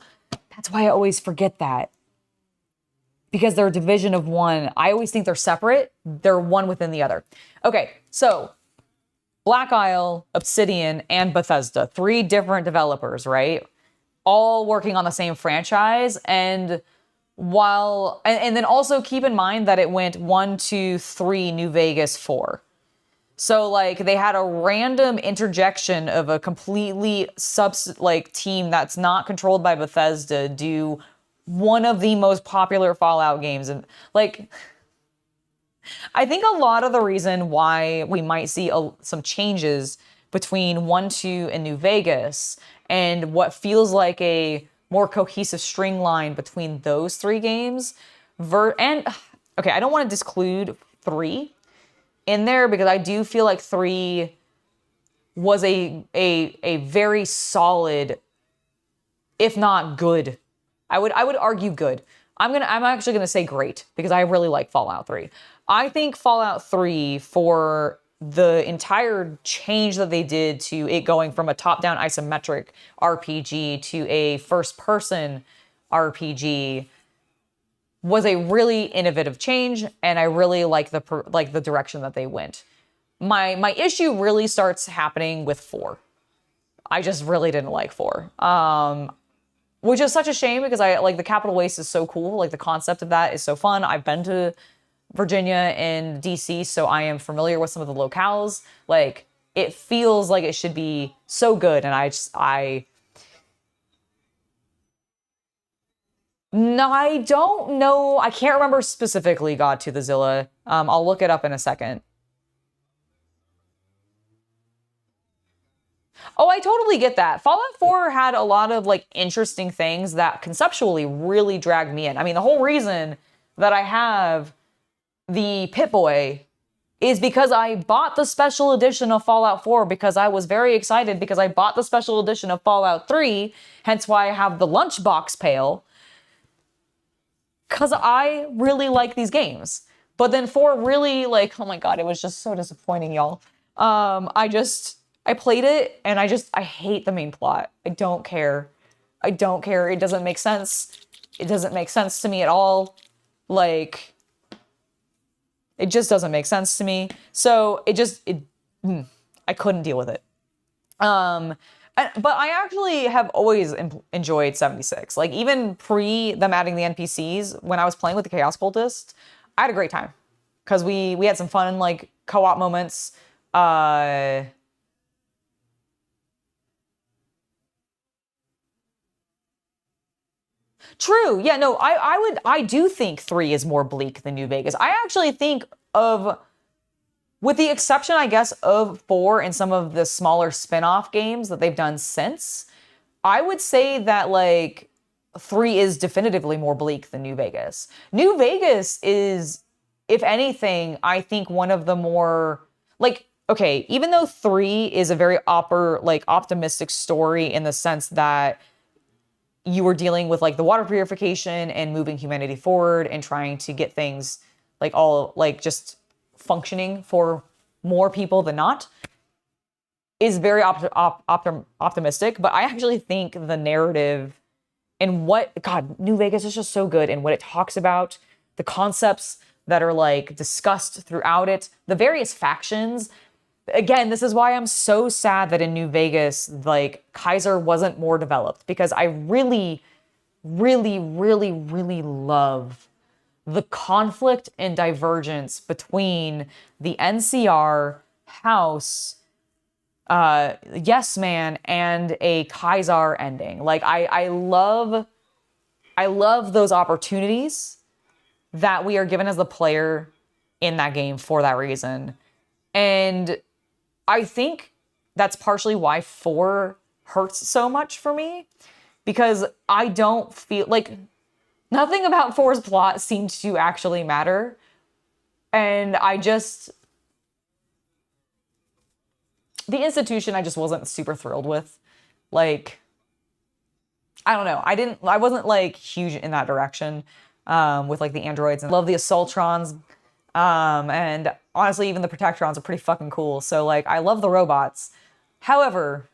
A: why I always forget that. Because they're a division of one. I always think they're separate. They're one within the other. Okay, so Black Isle, Obsidian, and Bethesda. 3 different developers, right? All working on the same franchise, and then also keep in mind that it went 1, 2, 3, New Vegas, 4. So like they had a random interjection of a completely team that's not controlled by Bethesda do one of the most popular Fallout games. And like, I think a lot of the reason why we might see some changes between 1, 2, and New Vegas, and what feels like a more cohesive string line between those 3 games. Okay, I don't want to disclude 3 in there, because I do feel like 3 was a very solid, if not good. I would argue good. I'm actually gonna say great, because I really like Fallout 3. I think Fallout 3, for the entire change that they did to it going from a top-down isometric RPG to a first-person RPG, was a really innovative change, and I really like the direction that they went. My issue really starts happening with 4. I just really didn't like 4. Which is such a shame, because I like the Capitol Waste is so cool. Like the concept of that is so fun. I've been to Virginia and DC, so I am familiar with some of the locales. Like, it feels like it should be so good, and no, I don't know. I can't remember specifically God to the Zilla. I'll look it up in a second. Oh, I totally get that. Fallout 4 had a lot of like interesting things that conceptually really dragged me in. I mean, the whole reason that I have the Pip-Boy is because I bought the special edition of Fallout 4 because I was very excited because I bought the special edition of Fallout 3, hence why I have the lunchbox pail, because I really like these games. But then 4 really, like, oh my god, it was just so disappointing, y'all. I played it and I hate the main plot. I don't care. It doesn't make sense. It doesn't make sense to me at all. Like, it just doesn't make sense to me. So I couldn't deal with it. But I actually have always enjoyed 76. Like, even pre them adding the NPCs, when I was playing with the Chaos Cultist, I had a great time. Because we had some fun, like, co-op moments. True. Yeah, no, I do think 3 is more bleak than New Vegas. I actually think with the exception, I guess, of 4 and some of the smaller spin-off games that they've done since, I would say that, like, 3 is definitively more bleak than New Vegas. New Vegas is, if anything, I think one of the more, like, okay, even though 3 is a very optimistic story in the sense that you were dealing with like the water purification and moving humanity forward and trying to get things like all like just functioning for more people than not, is very optimistic. But I actually think the narrative and New Vegas is just so good, and what it talks about, the concepts that are like discussed throughout it, the various factions. Again, this is why I'm so sad that in New Vegas, like, Kaiser wasn't more developed, because I really, really, really, really love the conflict and divergence between the NCR, House, Yes Man, and a Kaiser ending. Like, I love those opportunities that we are given as the player in that game for that reason. And I think that's partially why 4 hurts so much for me, because I don't feel like nothing about 4's plot seemed to actually matter. And the institution I just wasn't super thrilled with. Like, I don't know. I wasn't like huge in that direction with like the androids, and love the Assaultrons. And honestly, even the Protectrons are pretty fucking cool. So, like, I love the robots. However,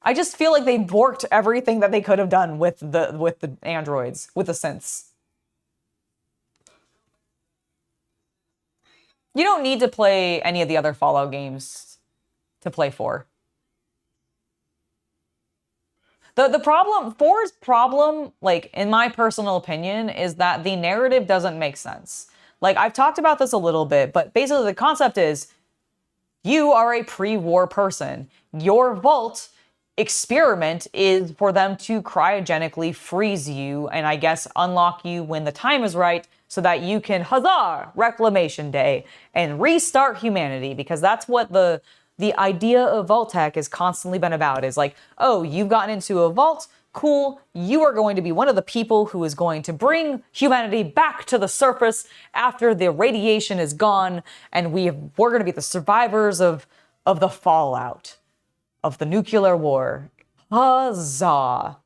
A: I just feel like they borked everything that they could have done with the androids, with the synths. You don't need to play any of the other Fallout games to play 4. The problem, 4's problem, like, in my personal opinion, is that the narrative doesn't make sense. Like, I've talked about this a little bit, but basically the concept is you are a pre-war person. Your vault experiment is for them to cryogenically freeze you and I guess unlock you when the time is right so that you can, huzzah, Reclamation Day, and restart humanity, because that's what the idea of Vault-Tec has constantly been about, is like, oh, you've gotten into a vault, cool, you are going to be one of the people who is going to bring humanity back to the surface after the radiation is gone, and we're going to be the survivors of the fallout of the nuclear war. Huzzah.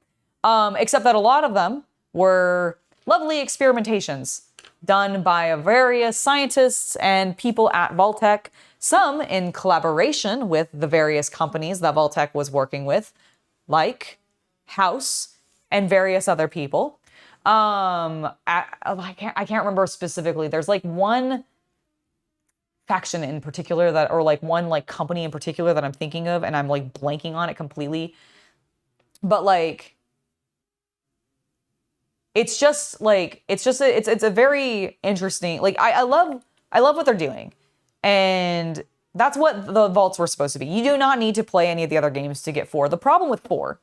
A: Except that a lot of them were lovely experimentations done by various scientists and people at Vault-Tec, some in collaboration with the various companies that Vault-Tec was working with, like House and various other people. I can't remember specifically. There's like one faction in particular that, or like one like company in particular that I'm thinking of, and I'm like blanking on it completely. But like, it's a very interesting, like, I love what they're doing. And that's what the vaults were supposed to be. You do not need to play any of the other games to get 4. The problem with 4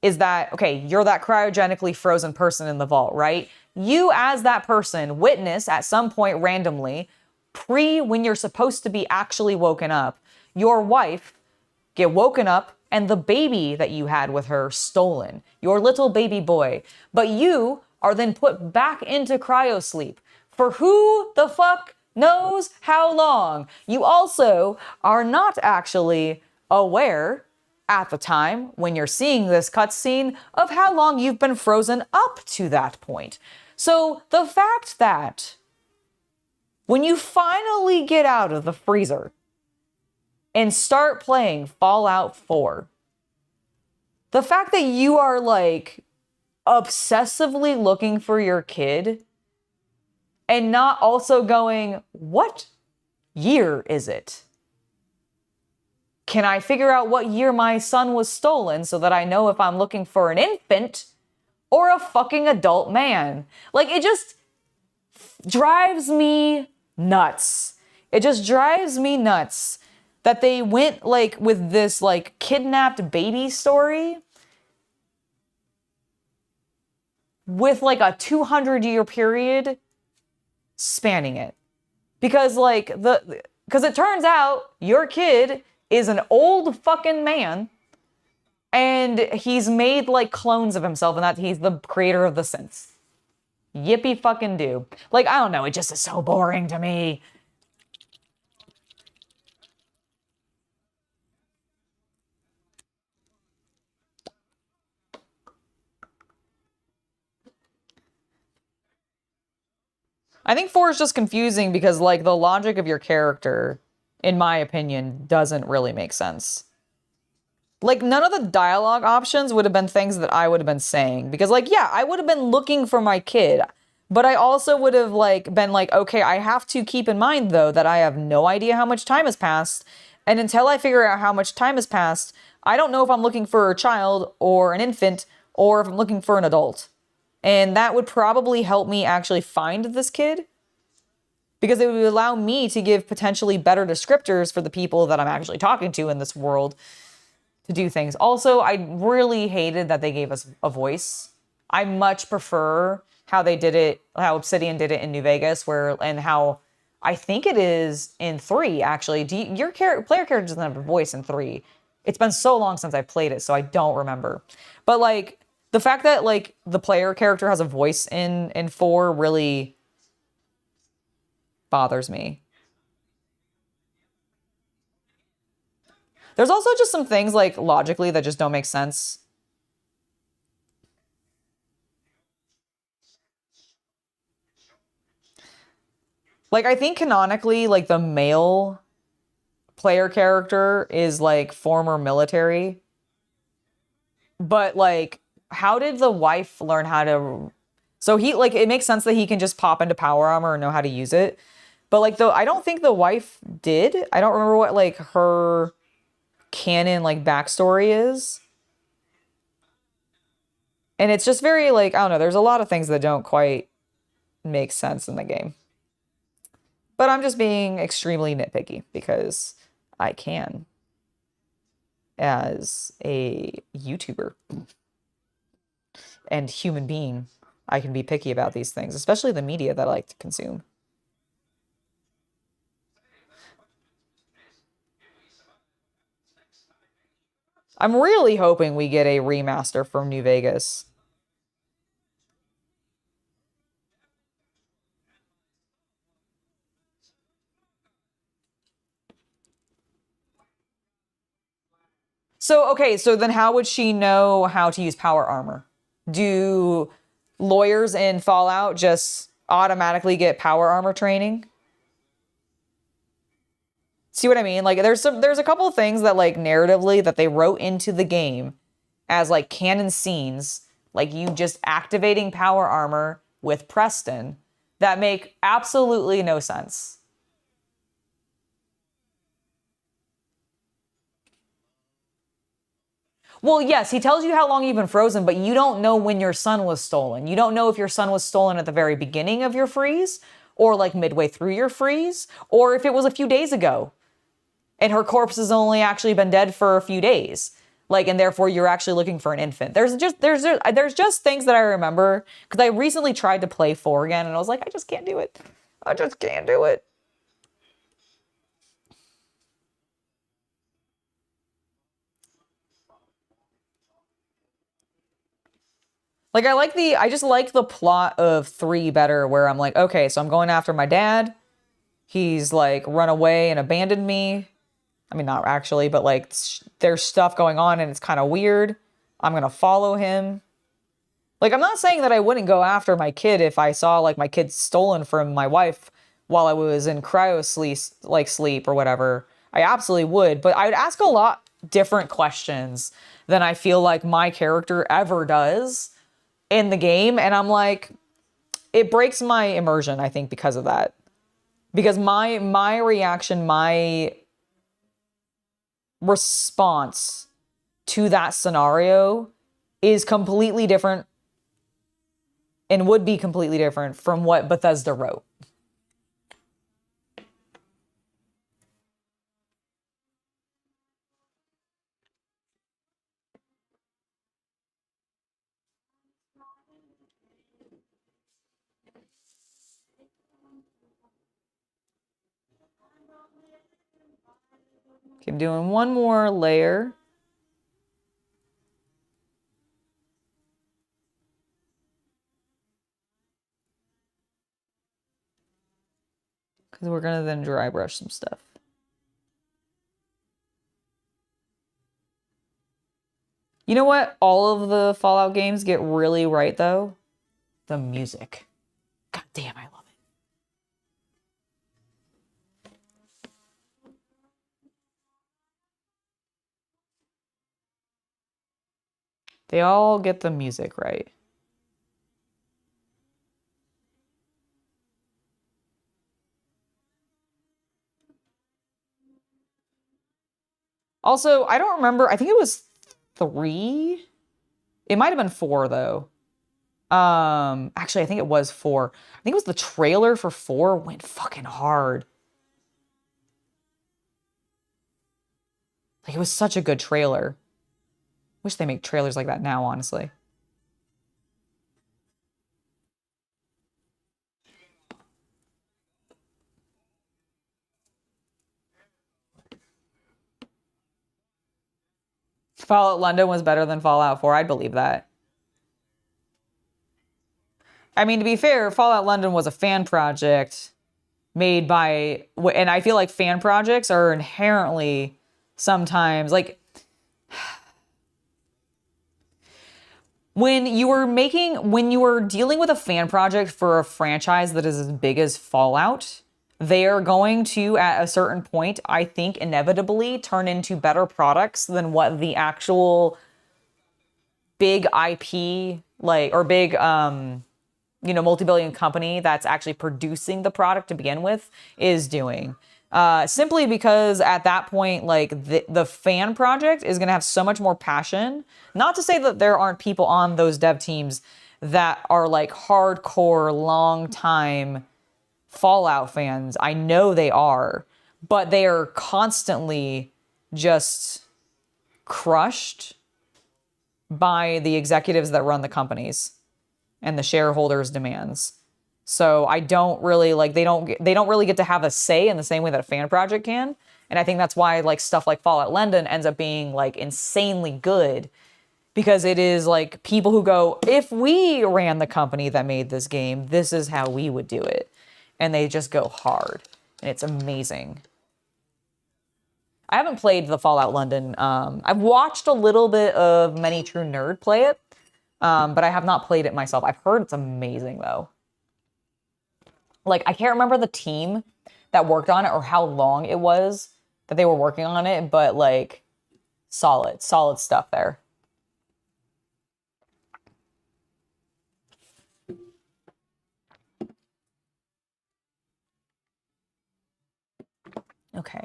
A: is that, okay, you're that cryogenically frozen person in the vault, right? You, as that person, witness at some point randomly, when you're supposed to be actually woken up, your wife get woken up and the baby that you had with her stolen, your little baby boy. But you are then put back into cryosleep for who the fuck knows how long. You also are not actually aware at the time when you're seeing this cutscene of how long you've been frozen up to that point. So the fact that when you finally get out of the freezer and start playing Fallout 4, the fact that you are like obsessively looking for your kid and not also going, what year is it? Can I figure out what year my son was stolen so that I know if I'm looking for an infant or a fucking adult man? Like, it just drives me nuts. It just drives me nuts that they went like with this like kidnapped baby story with like a 200-year period spanning it. Because because it turns out your kid is an old fucking man and he's made like clones of himself and that he's the creator of the synths. Yippee fucking do. Like, I don't know, it just is so boring to me. I think 4 is just confusing because, like, the logic of your character, in my opinion, doesn't really make sense. Like, none of the dialogue options would have been things that I would have been saying. Because, like, yeah, I would have been looking for my kid. But I also would have, like, been like, okay, I have to keep in mind, though, that I have no idea how much time has passed. And until I figure out how much time has passed, I don't know if I'm looking for a child or an infant or if I'm looking for an adult. And that would probably help me actually find this kid because it would allow me to give potentially better descriptors for the people that I'm actually talking to in this world to do things. Also, I really hated that they gave us a voice. I much prefer how they did it, how Obsidian did it in New Vegas, and how I think it is in 3, actually. Your player character doesn't have a voice in 3. It's been so long since I played it, so I don't remember. But, like, the fact that, like, the player character has a voice in 4 really bothers me. There's also just some things, like, logically that just don't make sense. Like, I think canonically, like, the male player character is, like, former military. But, like, how did the wife learn how to... So he, like, it makes sense that he can just pop into power armor and know how to use it. But, like, I don't think the wife did. I don't remember what, like, her canon, like, backstory is. And it's just very, like, I don't know, there's a lot of things that don't quite make sense in the game. But I'm just being extremely nitpicky because I can as a YouTuber and human being. I can be picky about these things, especially the media that I like to consume. I'm really hoping we get a remaster from New Vegas. So, okay, so then how would she know how to use power armor? Do lawyers in Fallout just automatically get power armor training? See what I mean? Like, there's a couple of things that, like, narratively that they wrote into the game as, like, canon scenes, like you just activating power armor with Preston, that make absolutely no sense. Well, yes, he tells you how long you've been frozen, but you don't know when your son was stolen. You don't know if your son was stolen at the very beginning of your freeze, or like midway through your freeze, or if it was a few days ago and her corpse has only actually been dead for a few days. Like, and therefore you're actually looking for an infant. There's just things that I remember because I recently tried to play 4 again and I was like, I just can't do it. I just can't do it. Like I just like the plot of 3 better, where I'm like, okay, so I'm going after my dad. He's like run away and abandoned me. I mean, not actually, but like there's stuff going on and it's kind of weird. I'm going to follow him. Like, I'm not saying that I wouldn't go after my kid if I saw like my kid stolen from my wife while I was in cryo sleep or whatever. I absolutely would, but I would ask a lot different questions than I feel like my character ever does in the game. And I'm like, it breaks my immersion, I think, because of that. Because my reaction, my response to that scenario is completely different and would be completely different from what Bethesda wrote. Okay, I'm doing one more layer. Because we're going to then dry brush some stuff. You know what all of the Fallout games get really right, though? The music. God damn, I love it. They all get the music right. Also, I don't remember. I think it was 3. It might have been 4, though. Actually, I think it was 4. I think it was the trailer for 4 went fucking hard. Like, it was such a good trailer. Wish they make trailers like that now, honestly. Fallout London was better than Fallout 4. I'd believe that. I mean, to be fair, Fallout London was a fan project made by, and I feel like fan projects are inherently sometimes like when you were dealing with a fan project for a franchise that is as big as Fallout, they are going to, at a certain point, I think, inevitably turn into better products than what the actual big IP, like, or big, multi-billion company that's actually producing the product to begin with is doing. Simply because at that point, like, the fan project is going to have so much more passion. Not to say that there aren't people on those dev teams that are like hardcore, long time Fallout fans. I know they are, but they are constantly just crushed by the executives that run the companies and the shareholders' demands. So I don't really like they don't really get to have a say in the same way that a fan project can. And I think that's why like stuff like Fallout London ends up being like insanely good, because it is like people who go, if we ran the company that made this game, this is how we would do it. And they just go hard. And it's amazing. I haven't played the Fallout London. I've watched a little bit of Many True Nerd play it, but I have not played it myself. I've heard it's amazing, though. Like, I can't remember the team that worked on it or how long it was that they were working on it, but, like, solid stuff there. Okay.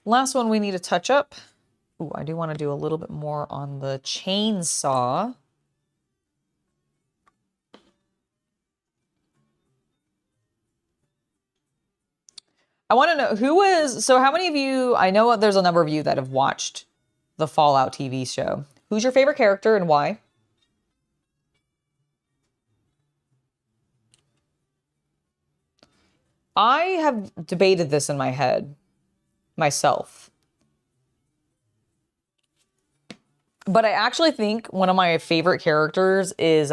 A: Last one we need to touch up. Ooh, I do want to do a little bit more on the chainsaw. I want to know so how many of you, I know there's a number of you that have watched the Fallout TV show. Who's your favorite character and why? I have debated this in my head myself. But I actually think one of my favorite characters is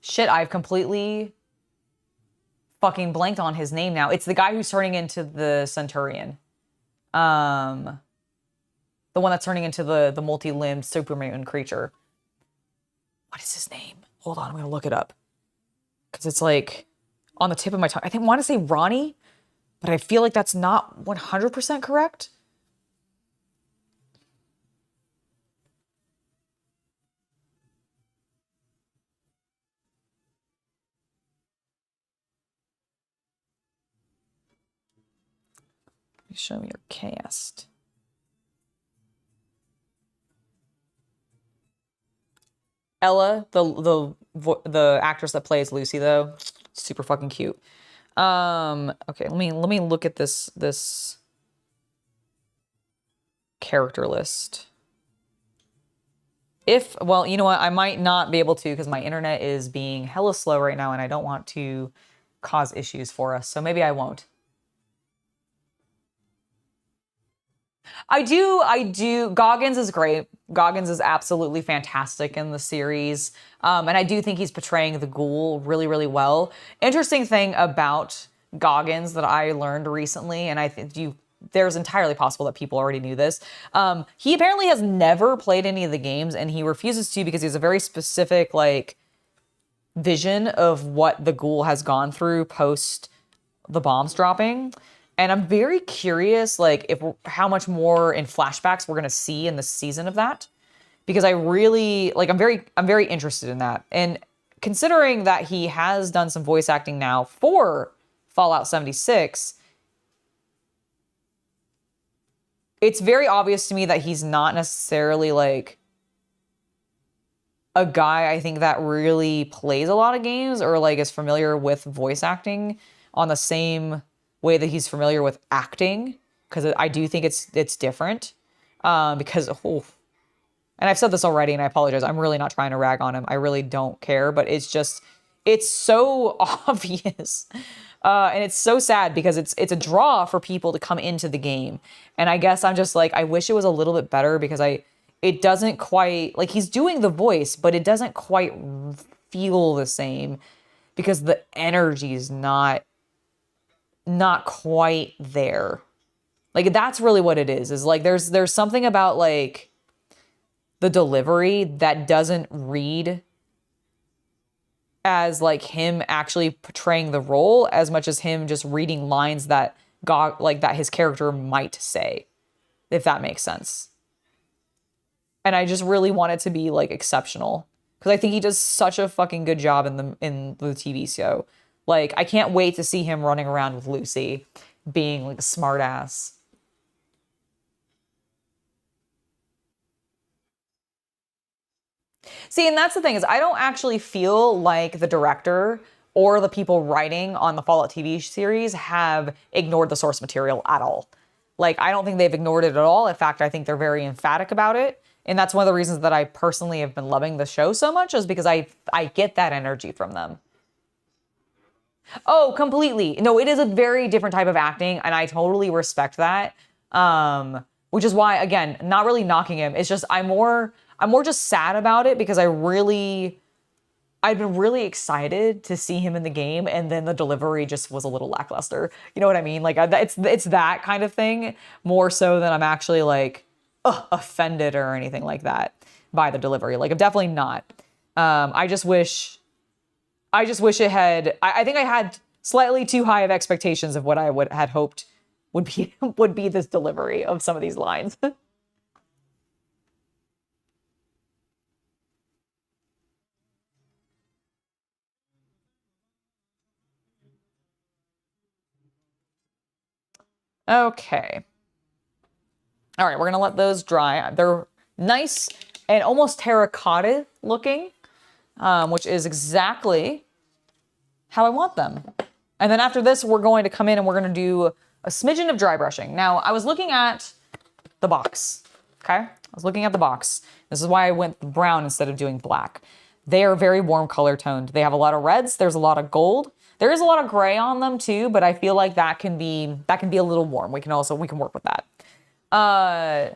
A: shit, I've completely fucking blanked on his name now. It's the guy who's turning into the Centurion. The one that's turning into the multi-limbed Superman creature. What is his name? Hold on, I'm gonna look it up. Because it's like on the tip of my tongue. I want to say Ronnie, but I feel like that's not 100% correct. Show me your cast. Ella, the actress that plays Lucy, though, super fucking cute. Okay, let me look at this character list. Well, you know what? I might not be able to because my internet is being hella slow right now, and I don't want to cause issues for us. So maybe I won't. I do. Goggins is great. Goggins is absolutely fantastic in the series. And I do think he's portraying the ghoul really, really well. Interesting thing about Goggins that I learned recently, and I think there's entirely possible that people already knew this. He apparently has never played any of the games, and he refuses to because he has a very specific, like, vision of what the ghoul has gone through post the bombs dropping. And I'm very curious, like, how much more in flashbacks we're gonna see in the season of that, because I really like. I'm very interested in that. And considering that he has done some voice acting now for Fallout 76, it's very obvious to me that he's not necessarily like a guy I think that really plays a lot of games or like is familiar with voice acting on the same way that he's familiar with acting, because I do think it's different. Because and I've said this already, and I apologize. I'm really not trying to rag on him. I really don't care, but it's so obvious, and it's so sad because it's a draw for people to come into the game. And I guess I'm just like, I wish it was a little bit better because it doesn't quite, like, he's doing the voice, but it doesn't quite feel the same because the energy is not quite there. Like, that's really what it is like there's something about like the delivery that doesn't read as like him actually portraying the role as much as him just reading lines that that his character might say, if that makes sense. And I just really want it to be like exceptional because I think he does such a fucking good job in the TV show. Like, I can't wait to see him running around with Lucy being like a smart ass. See, and that's the thing is I don't actually feel like the director or the people writing on the Fallout TV series have ignored the source material at all. Like, I don't think they've ignored it at all. In fact, I think they're very emphatic about it. And that's one of the reasons that I personally have been loving the show so much is because I get that energy from them. Oh, completely. No, it is a very different type of acting, and I totally respect that. Which is why, again, not really knocking him. It's just I'm more just sad about it because I've been really excited to see him in the game, and then the delivery just was a little lackluster. You know what I mean? Like, it's that kind of thing more so than I'm actually like offended or anything like that by the delivery. Like, I'm definitely not. I just wish it had. I think I had slightly too high of expectations of what I had hoped would be this delivery of some of these lines. Okay. All right, we're gonna let those dry. They're nice and almost terracotta looking, which is exactly how I want them. And then after this, we're going to come in and we're going to do a smidgen of dry brushing. Now, I was looking at the box, okay? I was looking at the box. This is why I went brown instead of doing black. They are very warm color toned. They have a lot of reds. There's a lot of gold. There is a lot of gray on them too, but I feel like that can be a little warm. We can work with that. Very,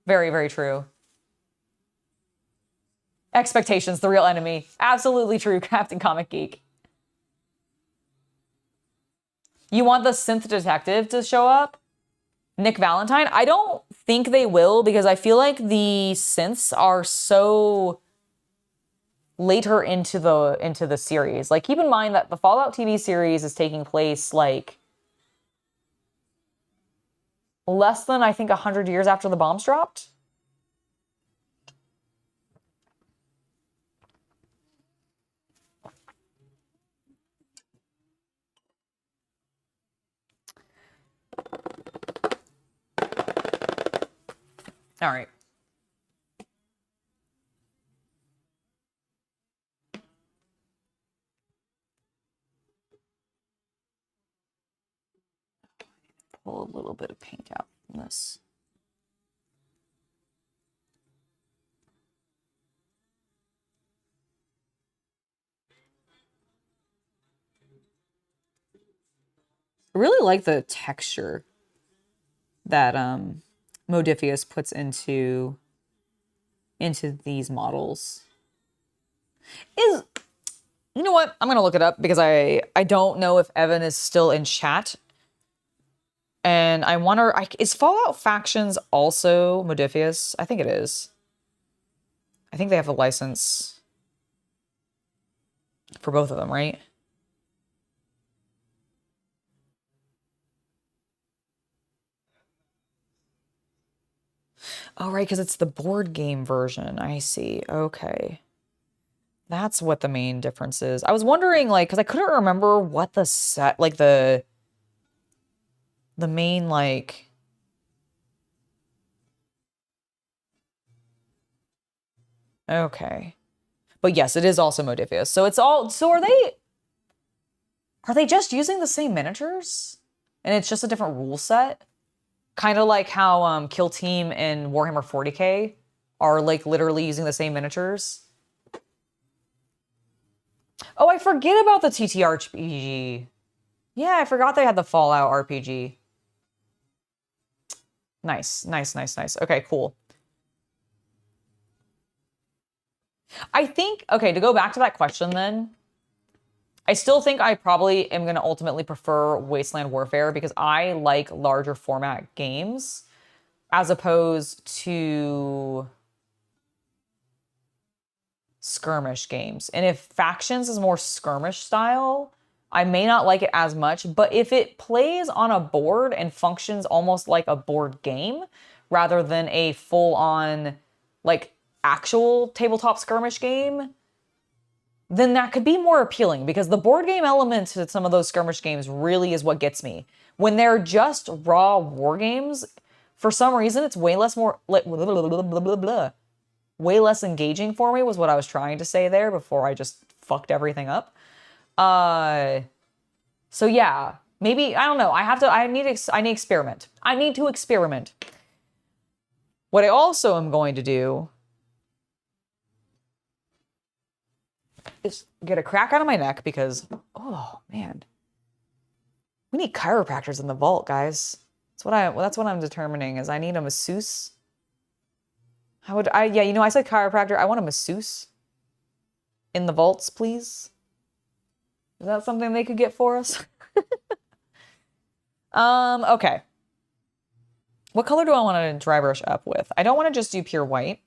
A: very true. Expectations, the real enemy. Absolutely true, Captain Comic Geek. You want the synth detective to show up? Nick Valentine? I don't think they will because I feel like the synths are so later into the series. Like, keep in mind that the Fallout TV series is taking place like less than, I think, 100 years after the bombs dropped. All right. Pull a little bit of paint out from this. I really like the texture that Modifius puts into these models. You know what? I'm gonna look it up because I don't know if Evan is still in chat. And I wonder, is Fallout Factions also Modifius? I think it is. I think they have a license for both of them, right? Oh, right, because it's the board game version. I see. Okay. That's what the main difference is. I was wondering, like, because I couldn't remember what the set, like, the main, like... Okay. But yes, it is also Modifius. So it's all... So are they just using the same miniatures? And it's just a different rule set? Kind of like how Kill Team and Warhammer 40k are, like, literally using the same miniatures. Oh, I forget about the TTRPG. Yeah, I forgot they had the Fallout RPG. Nice, nice, nice, nice. Okay, cool. I think, okay, to go back to that question then, I still think I probably am going to ultimately prefer Wasteland Warfare because I like larger format games as opposed to skirmish games. And if Factions is more skirmish style, I may not like it as much, but if it plays on a board and functions almost like a board game rather than a full-on, like, actual tabletop skirmish game, then that could be more appealing because the board game element to some of those skirmish games really is what gets me. When they're just raw war games, for some reason, it's way less way less engaging for me was what I was trying to say there before I just fucked everything up. So yeah, maybe, I don't know. I need to experiment. I need to experiment. What I also am going to do is get a crack out of my neck because, oh man, we need chiropractors in the vault, guys. That's what I'm determining is I need a masseuse. Yeah, you know, I said chiropractor. I want a masseuse in the vaults, please. Is that something they could get for us? Okay. What color do I want to dry brush up with? I don't want to just do pure white.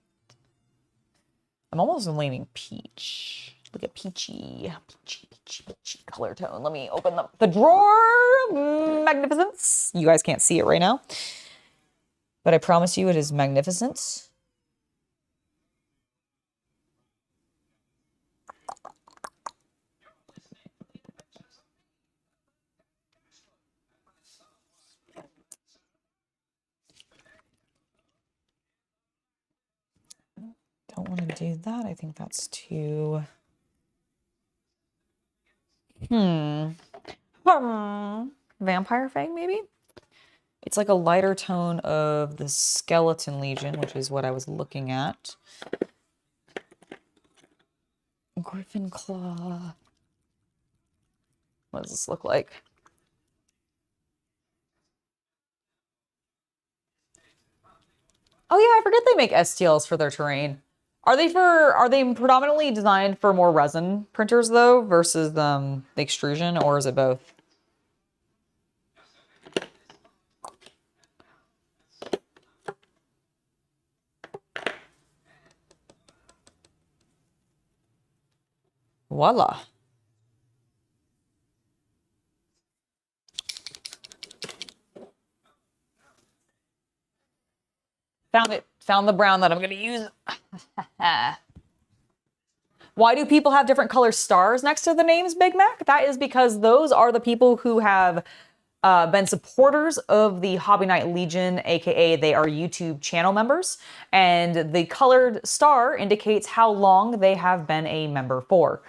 A: I'm almost leaning peach. Look at peachy color tone. Let me open the drawer. Magnificence. You guys can't see it right now, but I promise you it is magnificent. Don't want to do that. I think that's too... Vampire Fang, maybe? It's like a lighter tone of the Skeleton Legion, which is what I was looking at. Griffin Claw. What does this look like? Oh yeah, I forget they make STLs for their terrain. Are they predominantly designed for more resin printers though versus the extrusion, or is it both? Voila. Found it. Found the brown that I'm going to use. Why do people have different color stars next to the names, Big Mac? That is because those are the people who have been supporters of the Hobby Night Legion, aka they are YouTube channel members, and the colored star indicates how long they have been a member for.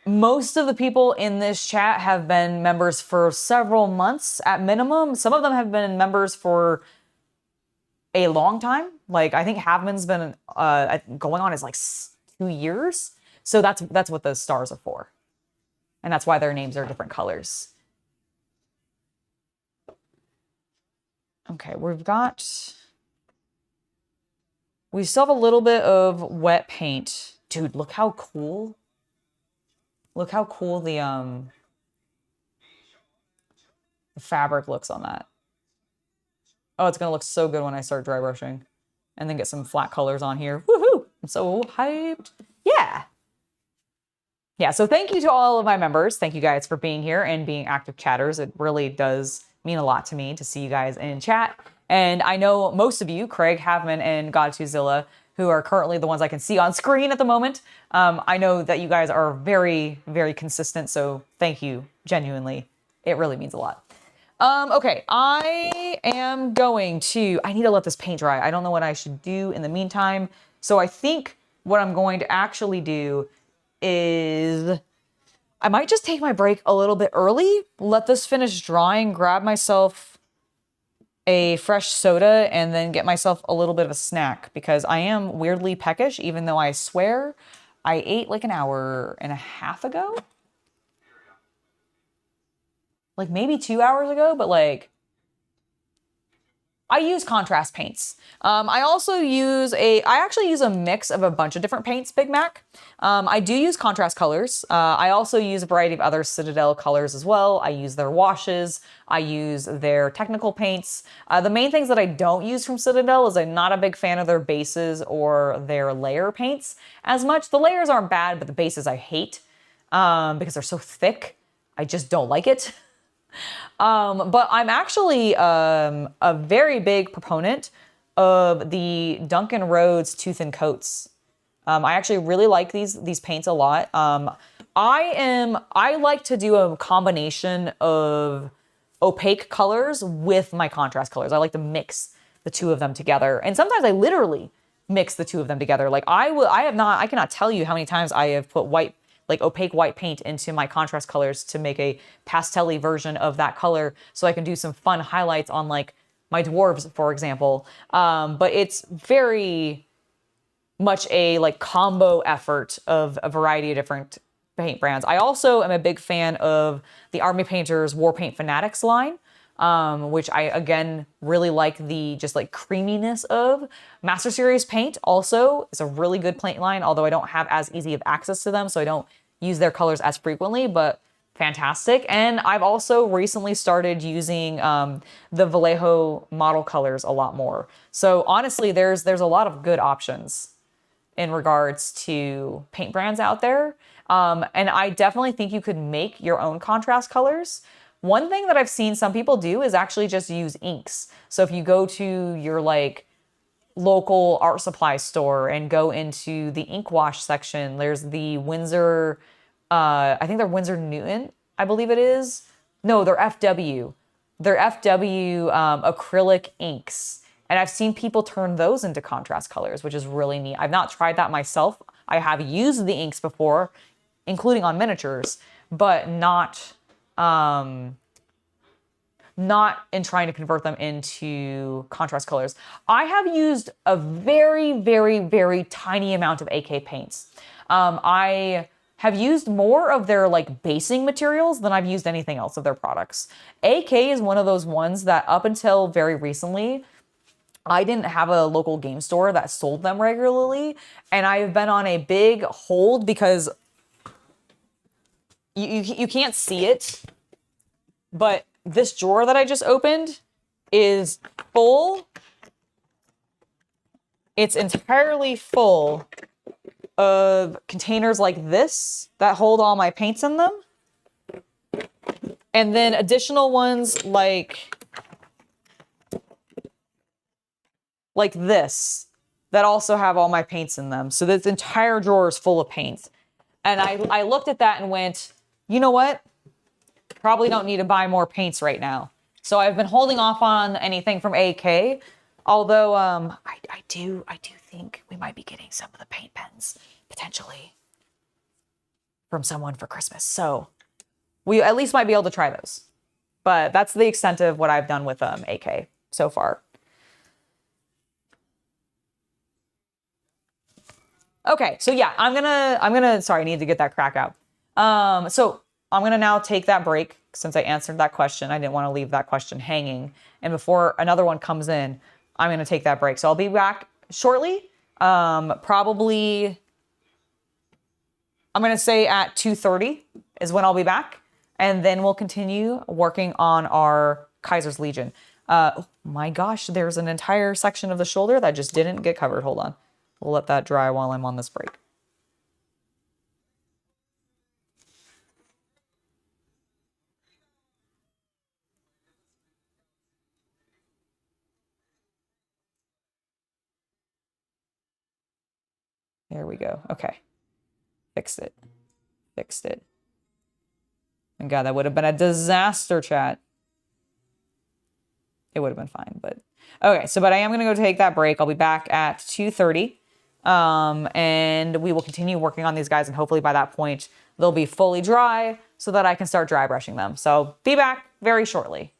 A: Most of the people in this chat have been members for several months at minimum. Some of them have been members for a long time. Like I think Havman's been going on is like 2 years. So that's what those stars are for. And that's why their names are different colors. Okay, we still have a little bit of wet paint. Dude, look how cool. Look how cool the fabric looks on that. Oh, it's gonna look so good when I start dry brushing. And then get some flat colors on here. Woohoo! I'm so hyped. Yeah. Yeah, so thank you to all of my members. Thank you guys for being here and being active chatters. It really does mean a lot to me to see you guys in chat. And I know most of you, Craig, Havman, and God2Zilla, who are currently the ones I can see on screen at the moment. I know that you guys are very, very consistent, so thank you, genuinely. It really means a lot. Okay, I need to let this paint dry. I don't know what I should do in the meantime. So I think what I'm going to actually do is I might just take my break a little bit early, let this finish drying, grab myself a fresh soda, and then get myself a little bit of a snack because I am weirdly peckish, even though I swear I ate like an hour and a half ago. Like maybe 2 hours ago, but like I use contrast paints. I actually use a mix of a bunch of different paints, Big Mac. I do use contrast colors. I also use a variety of other Citadel colors as well. I use their washes. I use their technical paints. The main things that I don't use from Citadel is I'm not a big fan of their bases or their layer paints as much. The layers aren't bad, but the bases I hate because they're so thick. I just don't like it. But I'm actually a very big proponent of the Duncan Rhodes Tooth and Coats. I actually really like these paints a lot. I like to do a combination of opaque colors with my contrast colors. I like to mix the two of them together. And sometimes I literally mix the two of them together. Like I cannot tell you how many times I have put opaque white paint into my contrast colors to make a pastel-y version of that color so I can do some fun highlights on like my dwarves, for example. But it's very much a like combo effort of a variety of different paint brands. I also am a big fan of the Army Painters War Paint Fanatics line, which I, again, really like the just like creaminess of. Master Series paint also is a really good paint line, although I don't have as easy of access to them, so I don't use their colors as frequently, but fantastic. And I've also recently started using the Vallejo model colors a lot more. So honestly, there's a lot of good options in regards to paint brands out there. And I definitely think you could make your own contrast colors. One thing that I've seen some people do is actually just use inks. So if you go to your like local art supply store and go into the ink wash section, there's the Winsor, I think they're Winsor Newton, I believe it is. No, they're FW. They're FW acrylic inks. And I've seen people turn those into contrast colors, which is really neat. I've not tried that myself. I have used the inks before, including on miniatures, but not in trying to convert them into contrast colors. I have used a very, very, very tiny amount of AK paints. I have used more of their like basing materials than I've used anything else of their products. AK is one of those ones that up until very recently I didn't have a local game store that sold them regularly, and I've been on a big hold because you can't see it, but this drawer that I just opened is full. It's entirely full of containers like this that hold all my paints in them. And then additional ones like this that also have all my paints in them. So this entire drawer is full of paints. And I looked at that and went, you know what? Probably don't need to buy more paints right now. So I've been holding off on anything from AK. Although I do think we might be getting some of the paint pens potentially from someone for Christmas. So we at least might be able to try those. But that's the extent of what I've done with AK so far. Okay, so yeah, I'm gonna sorry, I need to get that crack out. So I'm gonna now take that break since I answered that question. I didn't want to leave that question hanging. And before another one comes in, I'm gonna take that break. So I'll be back shortly. Probably I'm gonna say at 2:30 is when I'll be back. And then we'll continue working on our Kaiser's Legion. Oh my gosh, there's an entire section of the shoulder that just didn't get covered. Hold on. We'll let that dry while I'm on this break. There we go. Okay. Fixed it. Fixed it. And God, that would have been a disaster, chat. It would have been fine, but okay. So, but I am going to go take that break. I'll be back at 2:30. And we will continue working on these guys. And hopefully by that point, they'll be fully dry so that I can start dry brushing them. So be back very shortly.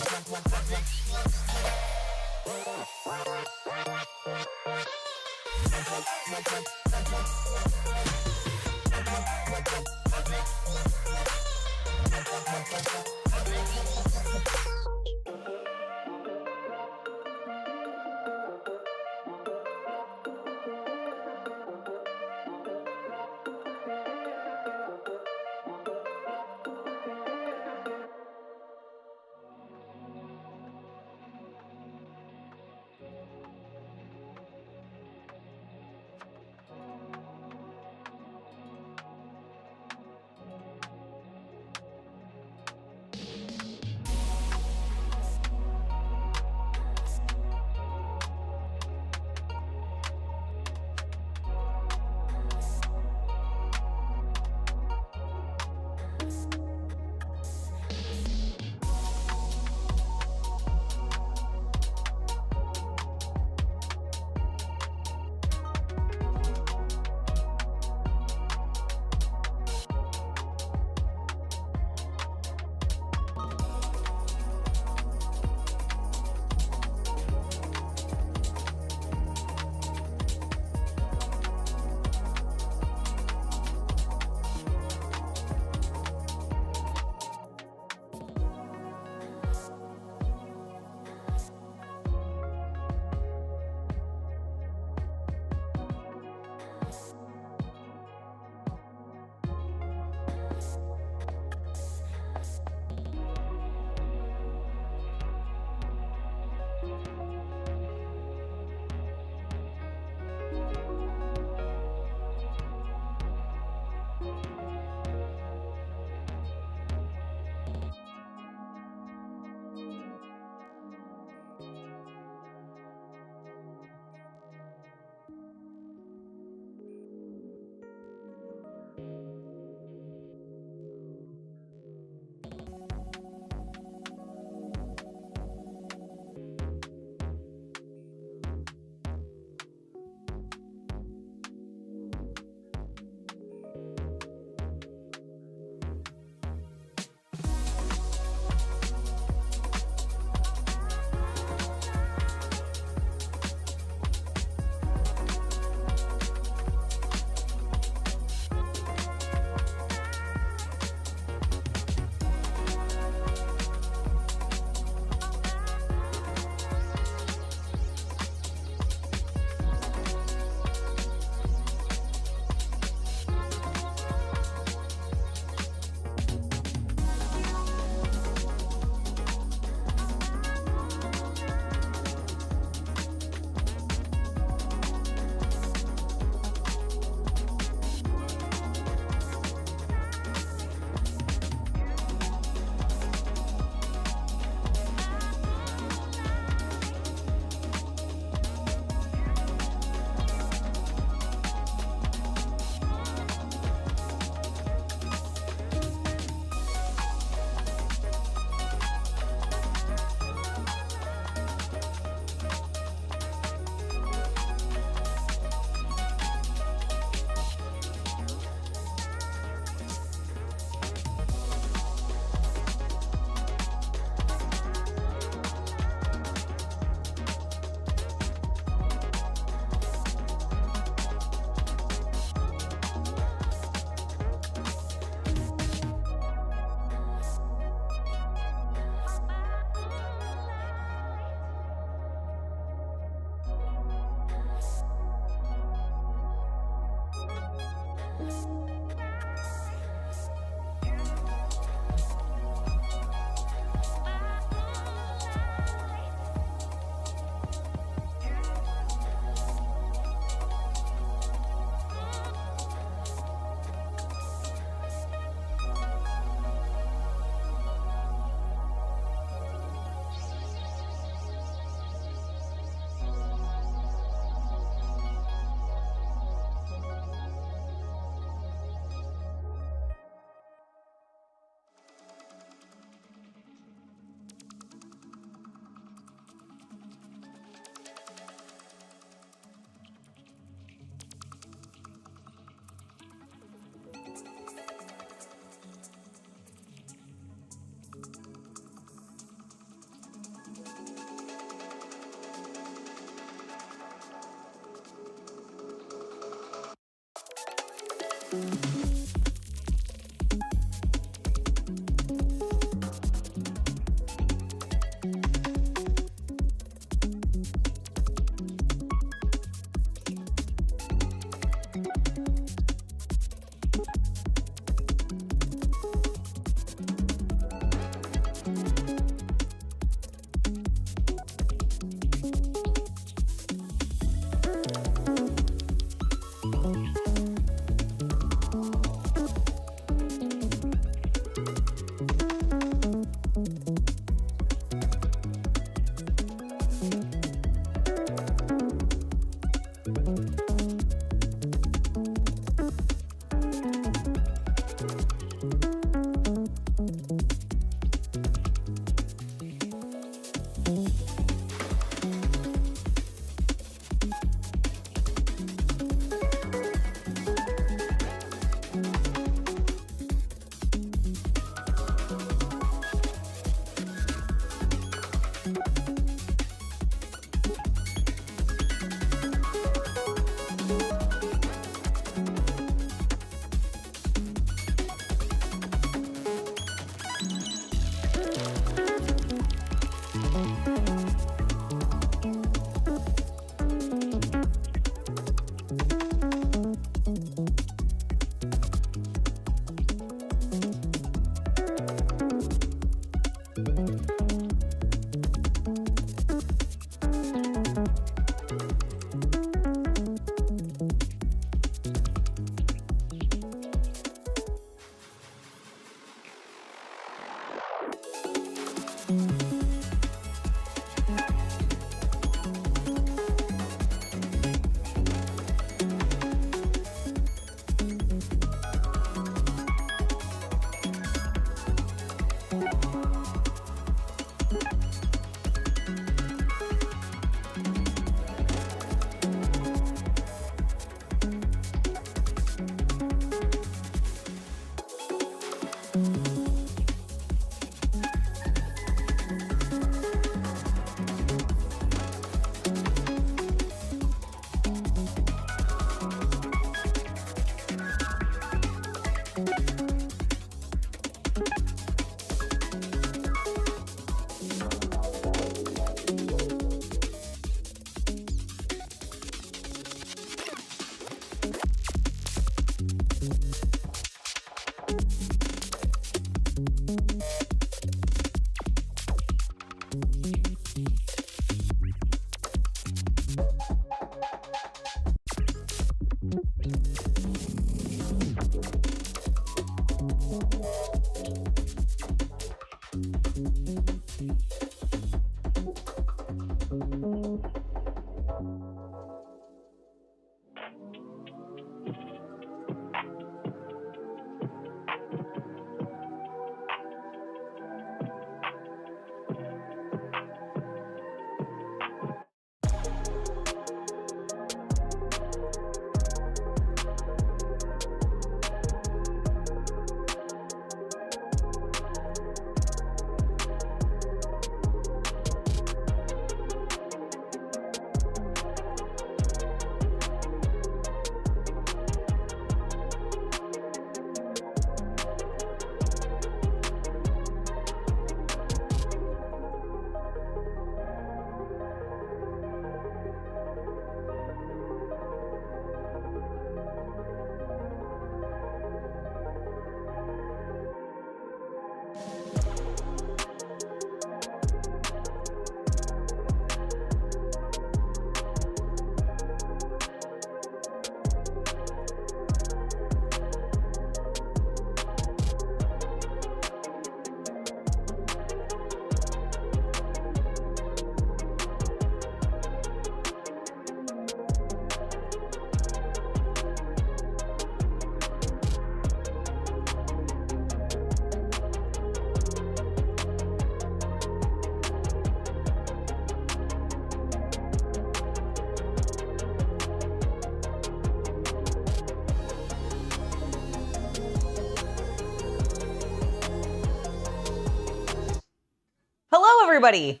A: Hello, everybody.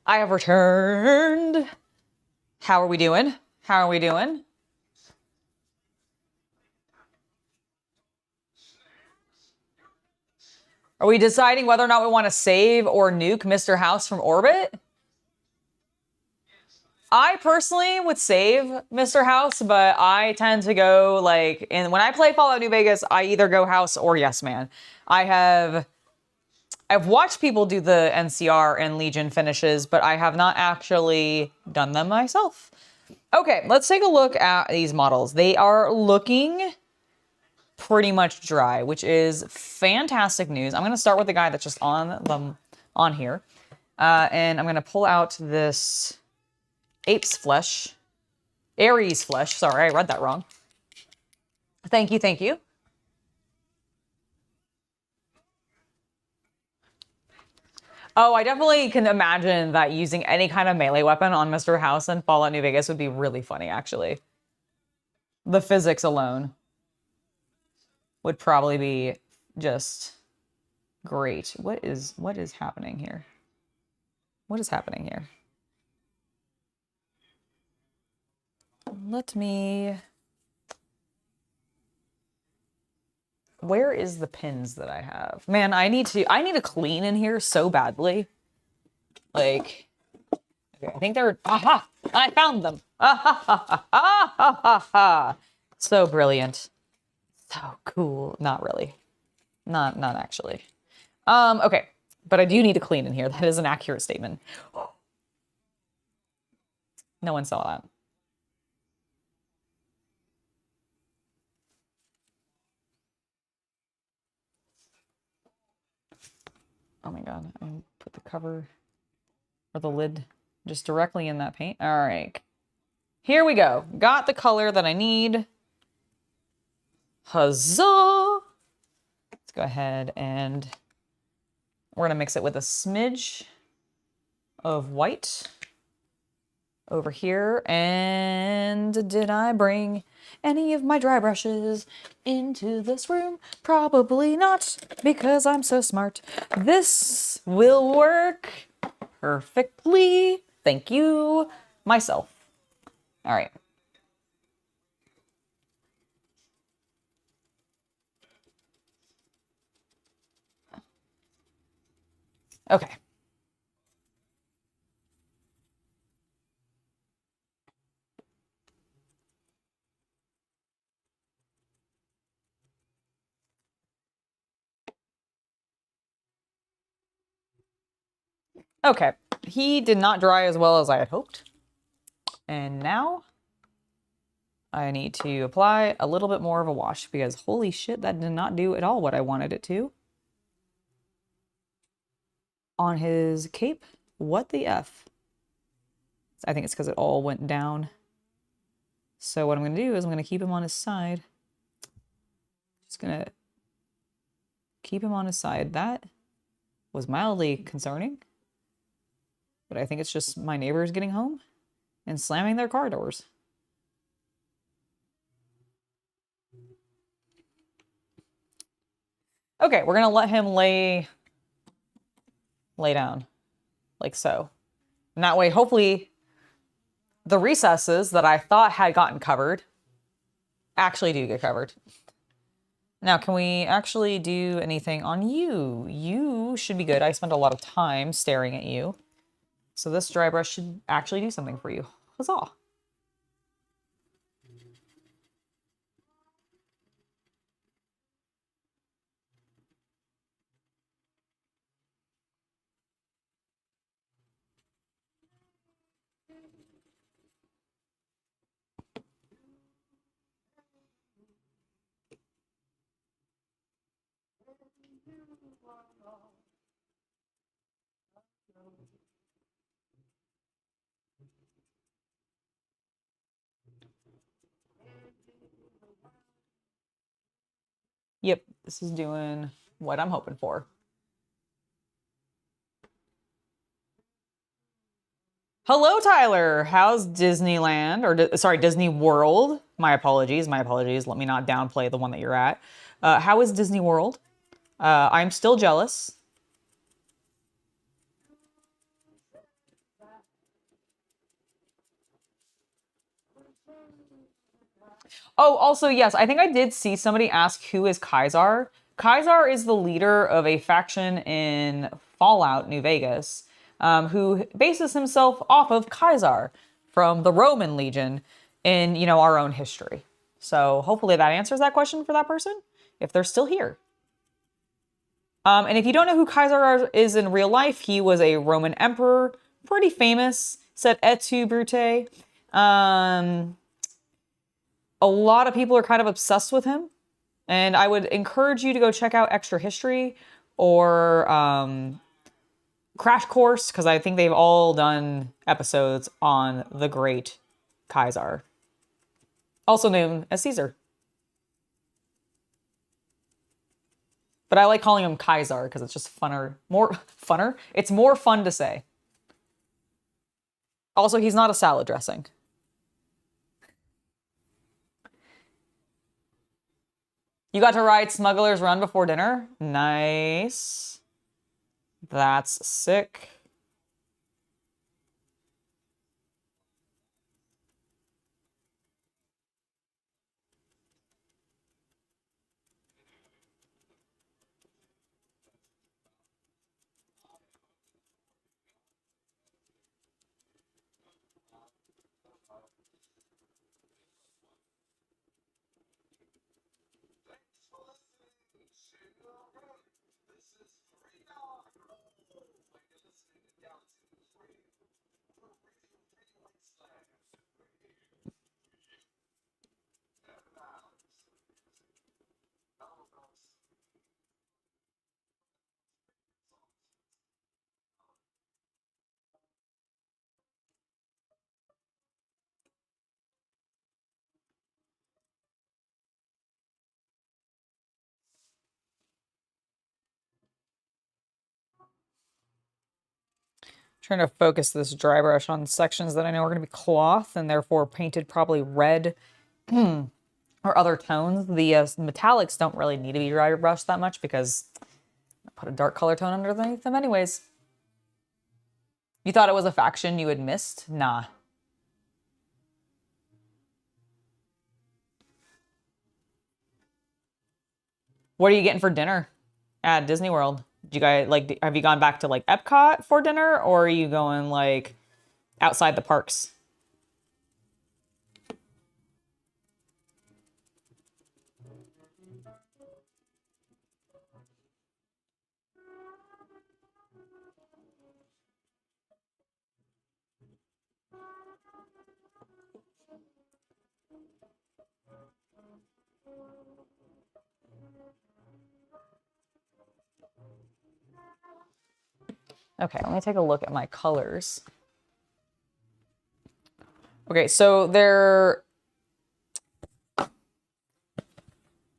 A: I have returned. How are we doing? How are we doing? Are we deciding whether or not we want to save or nuke Mr. House from orbit? I personally would save Mr. House, but I tend to go like, and when I play Fallout New Vegas, I either go House or Yes Man. I've watched people do the NCR and Legion finishes, but I have not actually done them myself. Okay, let's take a look at these models. They are looking pretty much dry, which is fantastic news. I'm going to start with the guy that's just on here. And I'm going to pull out this Ares flesh. Sorry, I read that wrong. Thank you, thank you. Oh, I definitely can imagine that using any kind of melee weapon on Mr. House in Fallout New Vegas would be really funny, actually. The physics alone would probably be just great. What is happening here? What is happening here? Let me... Where is the pins that I have? Man, I need to clean in here so badly. Like, okay, I think they're, aha! I found them! Ah ha ha ha ha ha ha! So brilliant. So cool. Not really. Not actually. Okay. But I do need to clean in here. That is an accurate statement. No one saw that. Oh my god, I put the cover or the lid just directly in that paint. All right. Here we go. Got the color that I need. Huzzah! Let's go ahead and we're gonna mix it with a smidge of white over here. And did I bring any of my dry brushes into this room? Probably not, because I'm so smart. This will work perfectly. Thank you, myself. All right. Okay. Okay, he did not dry as well as I had hoped. And now I need to apply a little bit more of a wash because holy shit, that did not do at all what I wanted it to. On his cape, what the F? I think it's because it all went down. So what I'm going to do is I'm going to keep him on his side. Just going to keep him on his side. That was mildly concerning. But I think it's just my neighbors getting home and slamming their car doors. Okay, we're gonna let him lay down, like so. And that way, hopefully, the recesses that I thought had gotten covered actually do get covered. Now, can we actually do anything on you? You should be good. I spent a lot of time staring at you. So this dry brush should actually do something for you. Huzzah! Yep, this is doing what I'm hoping for. Hello, Tyler. How's Disneyland? Or sorry, Disney World. My apologies. Let me not downplay the one that you're at. How is Disney World? I'm still jealous. Oh, also, yes, I think I did see somebody ask who is Kaisar, Kaisar is the leader of a faction in Fallout New Vegas, who bases himself off of Kaisar from the Roman Legion in, our own history. So hopefully that answers that question for that person, if they're still here. And if you don't know who Kaisar is in real life, he was a Roman emperor, pretty famous, said et tu, Brute. A lot of people are kind of obsessed with him. And I would encourage you to go check out Extra History or Crash Course, because I think they've all done episodes on the great Kaisar, also known as Caesar. But I like calling him Kaisar because it's just funner. Funner? It's more fun to say. Also, he's not a salad dressing. You got to ride Smuggler's Run before dinner? Nice. That's sick. Trying to focus this dry brush on sections that I know are going to be cloth and therefore painted probably red or other tones. The metallics don't really need to be dry brushed that much because I put a dark color tone underneath them anyways. You thought it was a faction you had missed? Nah. What are you getting for dinner at Disney World? Do you guys have you gone back to like Epcot for dinner, or are you going like outside the parks? Okay, let me take a look at my colors. Okay, so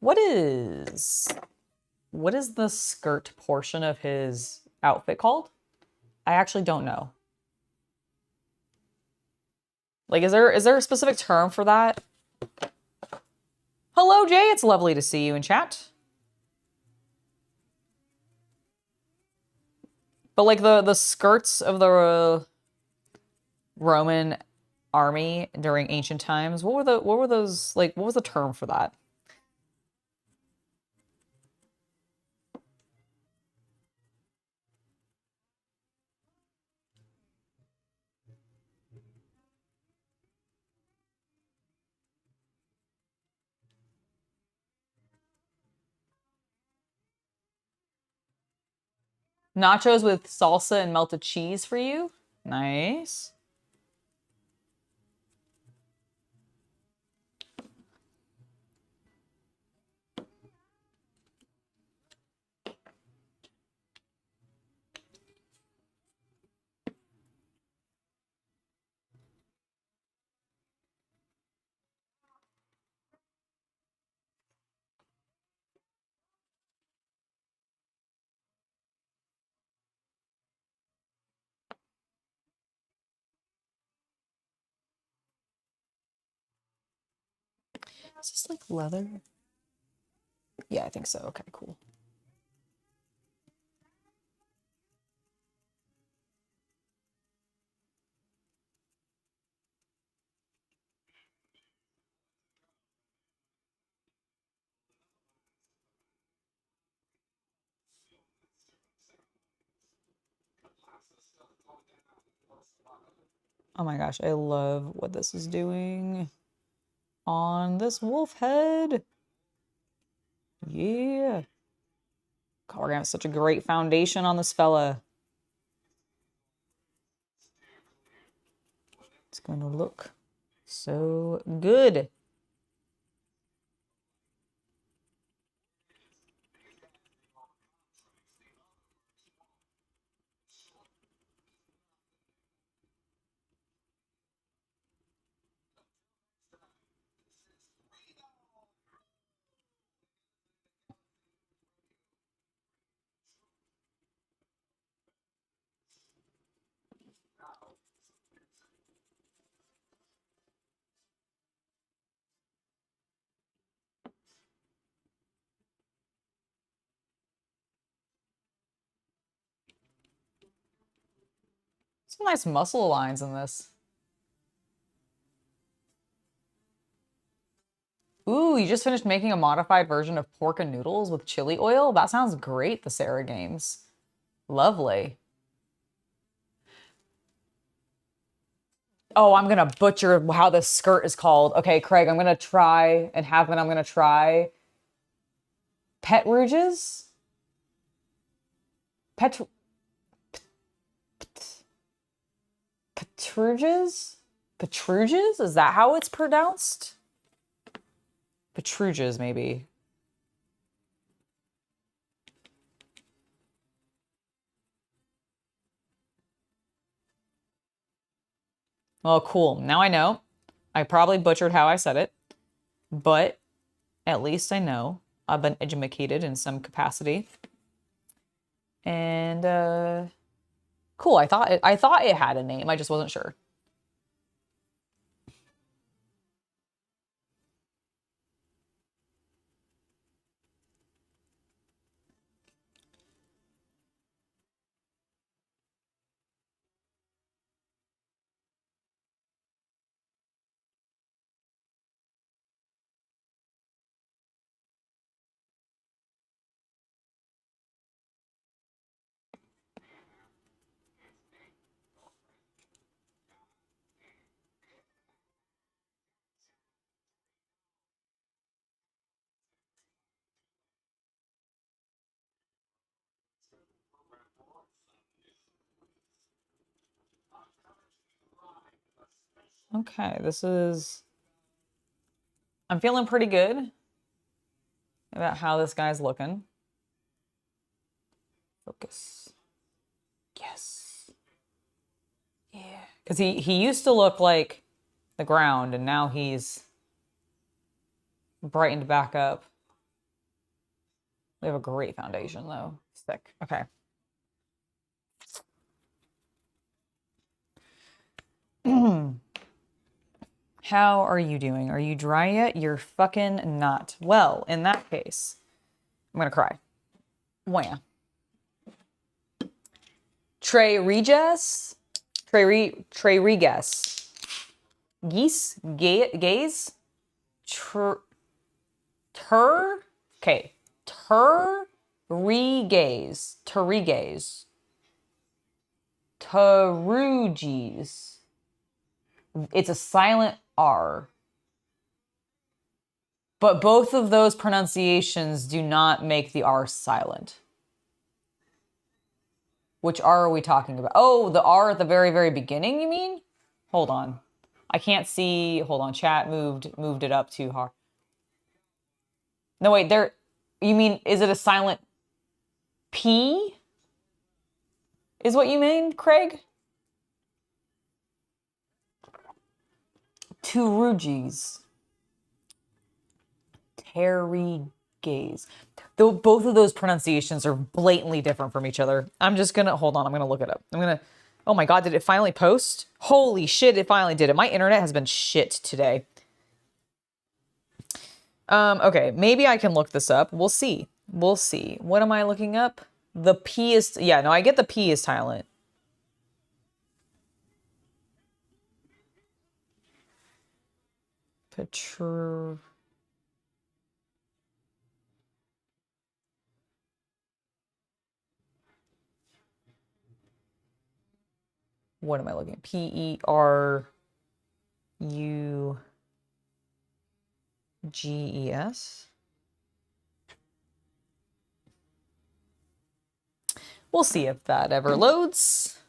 A: what is the skirt portion of his outfit called? I actually don't know. Like, is there a specific term for that? Hello, Jay. It's lovely to see you in chat. But like the skirts of the Roman army during ancient times, what were those like? What was the term for that? Nachos with salsa and melted cheese for you. Nice. Is this like leather? Yeah, I think so. Okay, cool. Oh my gosh, I love what this is doing on this wolf head. Yeah. God, we're gonna have such a great foundation on this fella. It's gonna look so good. Some nice muscle lines in this. Ooh, you just finished making a modified version of pork and noodles with chili oil? That sounds great, the Sarah Games. Lovely. Oh, I'm gonna butcher how this skirt is called. Okay, Craig, I'm gonna try, and Havman, I'm gonna try. Pet rouges? Pet... Petruges? Petruges? Is that how it's pronounced? Petruges, maybe. Well, cool. Now I know. I probably butchered how I said it, but at least I know. I've been educated in some capacity. And cool. I thought it had a name. I just wasn't sure. Okay, I'm feeling pretty good about how this guy's looking. Focus. Yes. Yeah. Because he used to look like the ground, and now he's brightened back up. We have a great foundation, though. Sick. Okay. How are you doing? Are you dry yet? You're fucking not. Well, in that case, I'm gonna cry. Wham. Trey Regas? Trey Regas. Geese? Gaze? Okay. Regaze. Terregaze. Taruges. It's a silent R. But both of those pronunciations do not make the R silent. Which R are we talking about? Oh, the R at the very, very beginning, you mean? Hold on. I can't see. Hold on. Chat moved it up too hard. No, wait, you mean, is it a silent P? Is what you mean, Craig? Turugis. Terry gaze. Though both of those pronunciations are blatantly different from each other. I'm just gonna hold on. I'm gonna look it up. Oh my god, did it finally post? Holy shit, it finally did it. My internet has been shit today. Okay, maybe I can look this up. We'll see. We'll see. What am I looking up? The P is, yeah, no, I get the P is silent. Petru. what am I looking at? P-E-R-U-G-E-S. We'll see if that ever loads.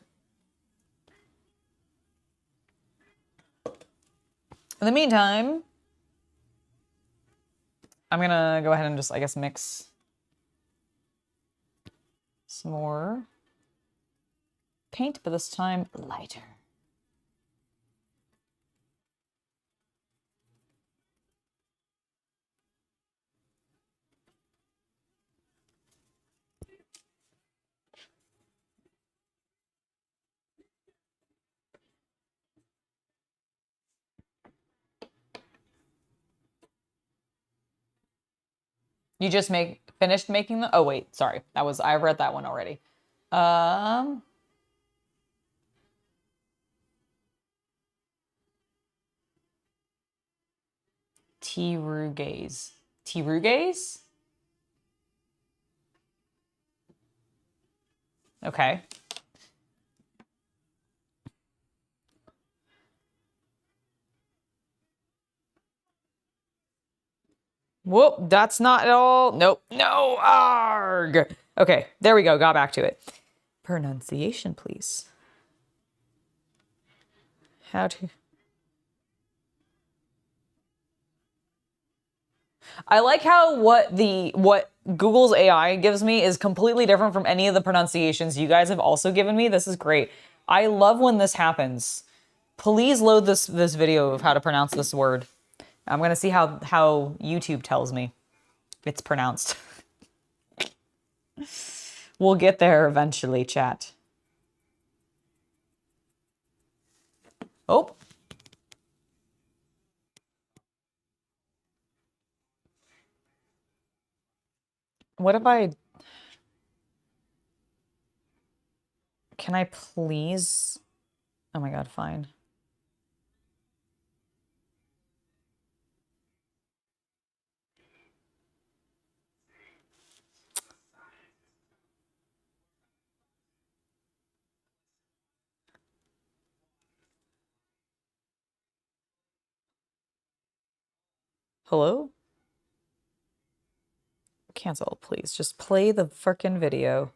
A: In the meantime, I'm gonna go ahead and just, I guess, mix some more paint, but this time lighter. You just finished making the, oh wait, sorry. I read that one already. Terugaze. Terugaze? Okay. Whoop, that's not at all. Nope. No, arg. Okay, there we go. Got back to it. Pronunciation, please. How to... I like how what Google's AI gives me is completely different from any of the pronunciations you guys have also given me. This is great. I love when this happens. Please load this video of how to pronounce this word. I'm gonna see how YouTube tells me it's pronounced. We'll get there eventually, chat. Oh. What if I... Can I please... Oh my god, fine. Hello? Cancel, please. Just play the frickin' video.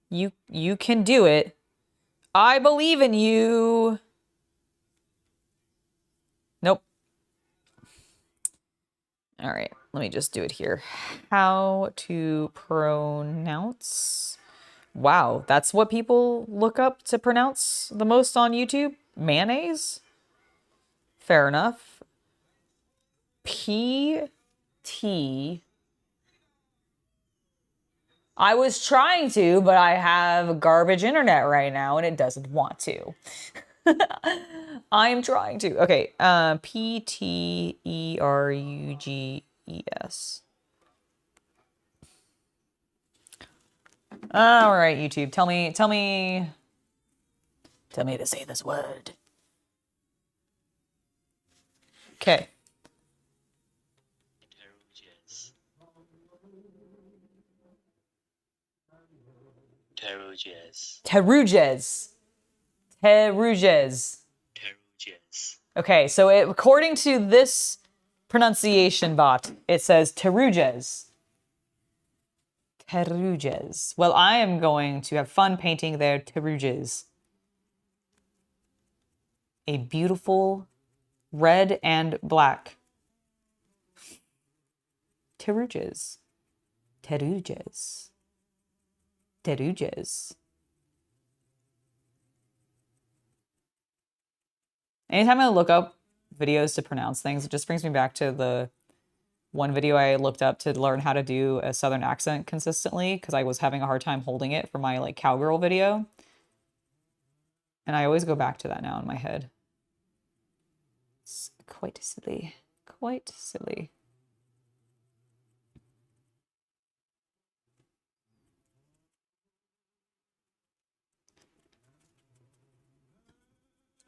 A: You can do it. I believe in you. Nope. All right, let me just do it here. How to pronounce... Wow, that's what people look up to pronounce the most on YouTube? Mayonnaise? Fair enough. P-T... I was trying to, but I have garbage internet right now and it doesn't want to. I am trying to. Okay, P-T-E-R-U-G-E-S. All right, YouTube, tell me to say this word. Okay.
C: Teruges.
A: Teruges. Teruges.
C: Teruges.
A: Okay, so according to this pronunciation bot, it says Teruges. Teruges. Well, I am going to have fun painting their Teruges. A beautiful red and black. Teruges. Teruges. Teruges. Anytime I look up videos to pronounce things, it just brings me back to the one video I looked up to learn how to do a Southern accent consistently because I was having a hard time holding it for my cowgirl video. And I always go back to that now in my head. It's quite silly. Quite silly.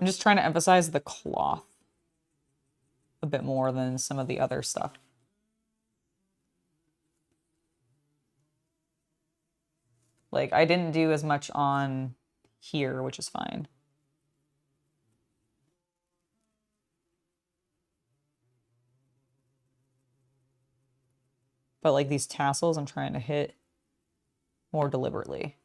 A: I'm just trying to emphasize the cloth a bit more than some of the other stuff. Like, I didn't do as much on here, which is fine. But like these tassels, I'm trying to hit more deliberately.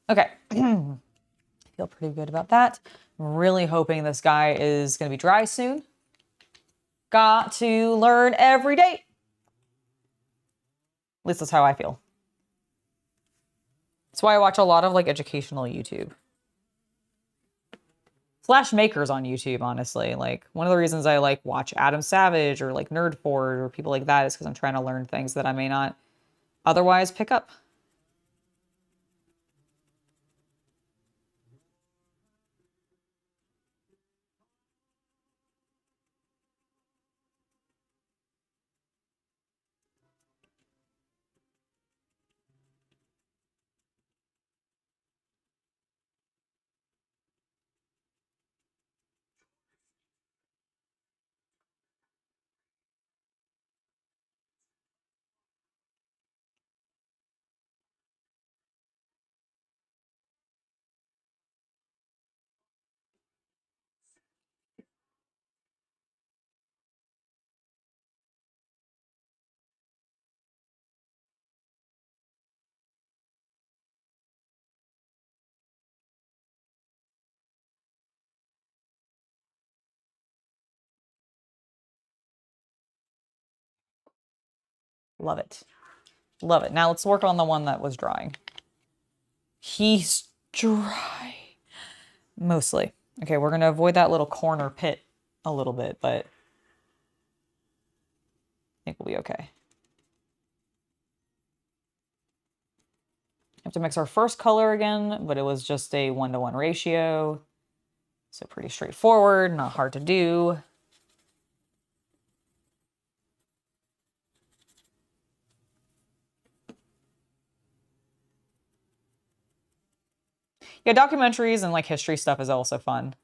A: Okay. Feel pretty good about that. I'm really hoping this guy is going to be dry soon. Got to learn every day. At least that's how I feel. That's why I watch a lot of like educational YouTube. Slash makers on YouTube, honestly. Like one of the reasons I like watch Adam Savage or like Nerdford or people like that is because I'm trying to learn things that I may not otherwise pick up. Love it. Love it. Now let's work on the one that was drying. He's dry. Mostly. Okay, we're going to avoid that little corner pit a little bit, but I think we'll be okay. Have to mix our first color again, but it was just a 1-to-1 ratio. So pretty straightforward, not hard to do. Yeah, documentaries and like history stuff is also fun.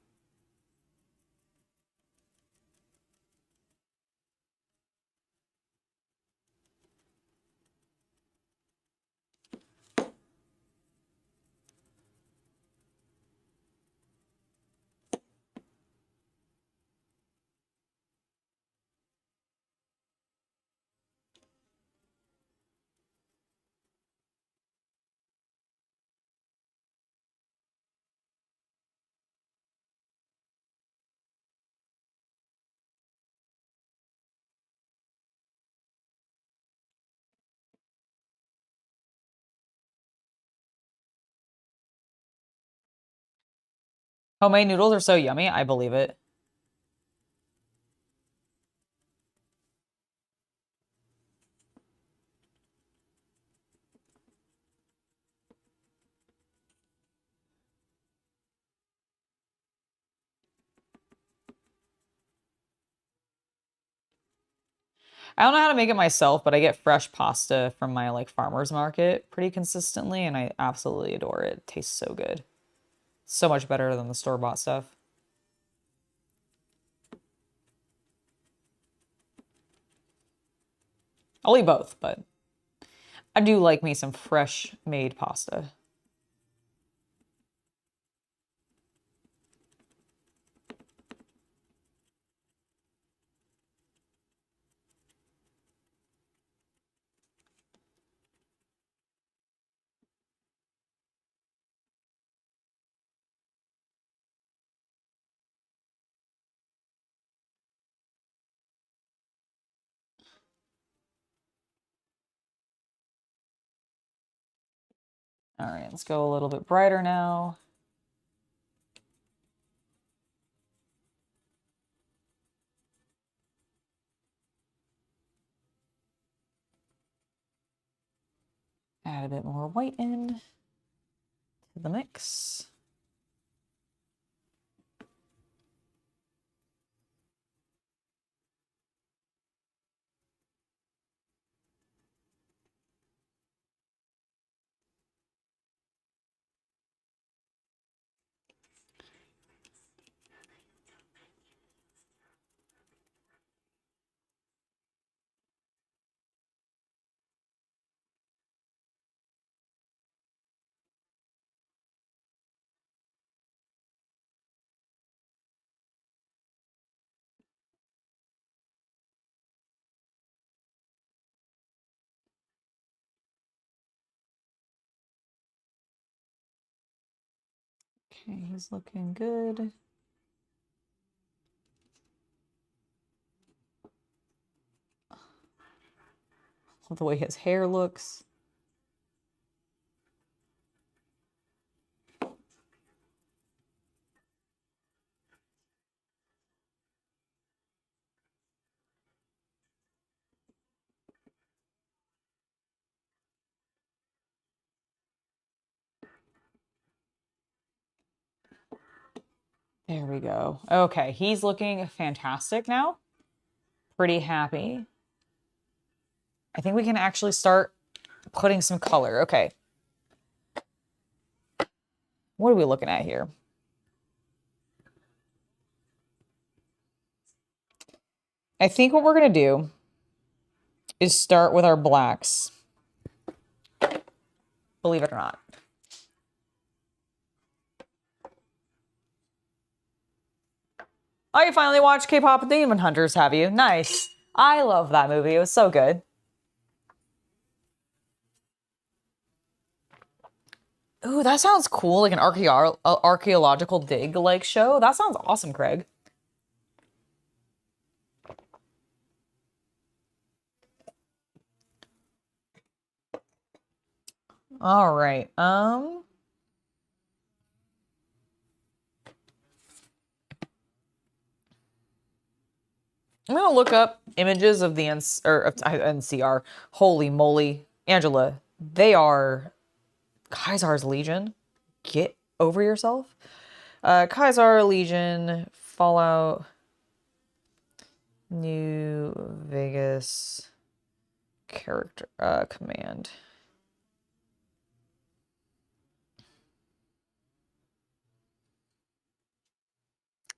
A: Homemade noodles are so yummy. I believe it. I don't know how to make it myself, but I get fresh pasta from my like farmer's market pretty consistently, and I absolutely adore it. It tastes so good. So much better than the store-bought stuff. I'll eat both, but I do like me some fresh made pasta. All right, let's go a little bit brighter now. Add a bit more white in to the mix. Okay, he's looking good. Love the way his hair looks. There we go. Okay, he's looking fantastic now. Pretty happy. I think we can actually start putting some color. Okay. What are we looking at here? I think what we're going to do is start with our blacks. Believe it or not. Oh, you finally watched K-Pop Demon Hunters, have you? Nice. I love that movie. It was so good. Ooh, that sounds cool. Like an archaeological dig like show. That sounds awesome, Craig. All right. I'm gonna look up images of the NCR. Holy moly, Angela, they are Kaisar's Legion. Get over yourself. Kaisar Legion, Fallout, New Vegas character command.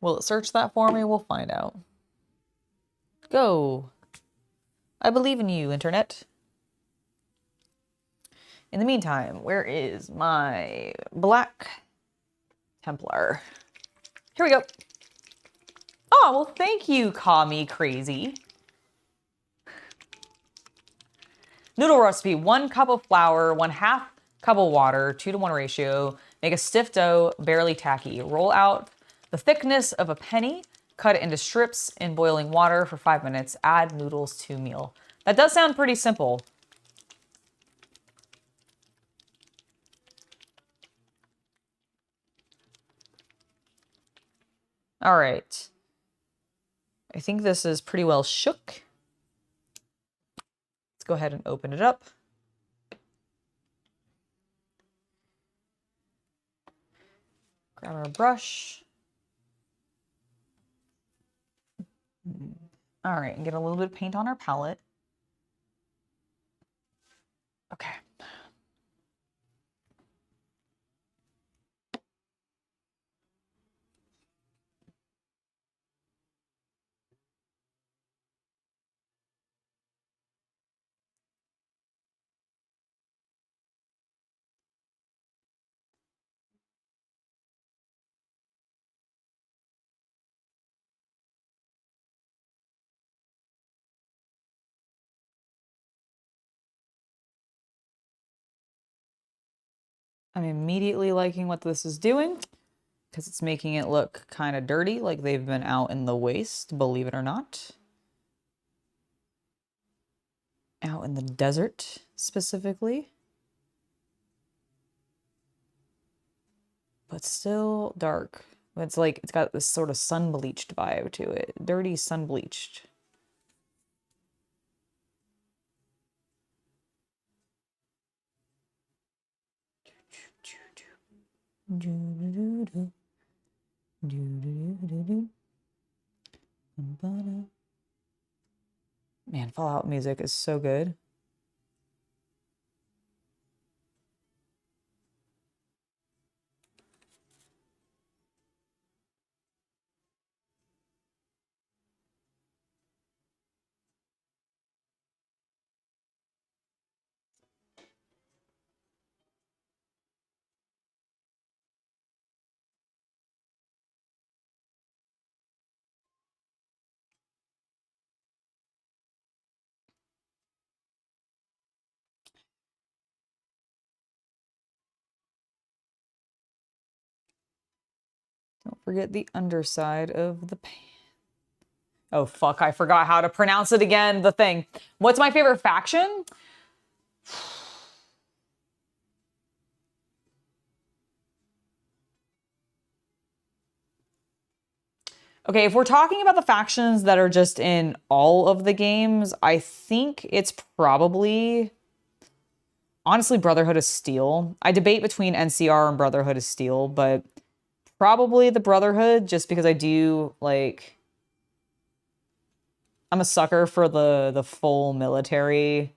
A: Will it search that for me? We'll find out. Go. I believe in you, Internet. In the meantime, where is my Black Templar? Here we go. Oh, well, thank you, Call Me Crazy. Noodle recipe: 1 cup of flour, 1/2 cup of water, 2-to-1 ratio. Make a stiff dough, barely tacky. Roll out the thickness of a penny. Cut it into strips in boiling water for 5 minutes. Add noodles to meal. That does sound pretty simple. All right. I think this is pretty well shook. Let's go ahead and open it up. Grab our brush. All right, and get a little bit of paint on our palette. Okay. I'm immediately liking what this is doing because it's making it look kind of dirty, like they've been out in the waste, believe it or not. Out in the desert, specifically. But still dark. It's like, it's got this sort of sun-bleached vibe to it. Dirty sun-bleached. Man, Fallout music is so good. Forget the underside of the pan. Oh, fuck, I forgot how to pronounce it again, the thing. What's my favorite faction? Okay, if we're talking about the factions that are just in all of the games, I think it's probably, honestly, Brotherhood of Steel. I debate between NCR and Brotherhood of Steel, but probably the Brotherhood, just because I do, like, I'm a sucker for the full military,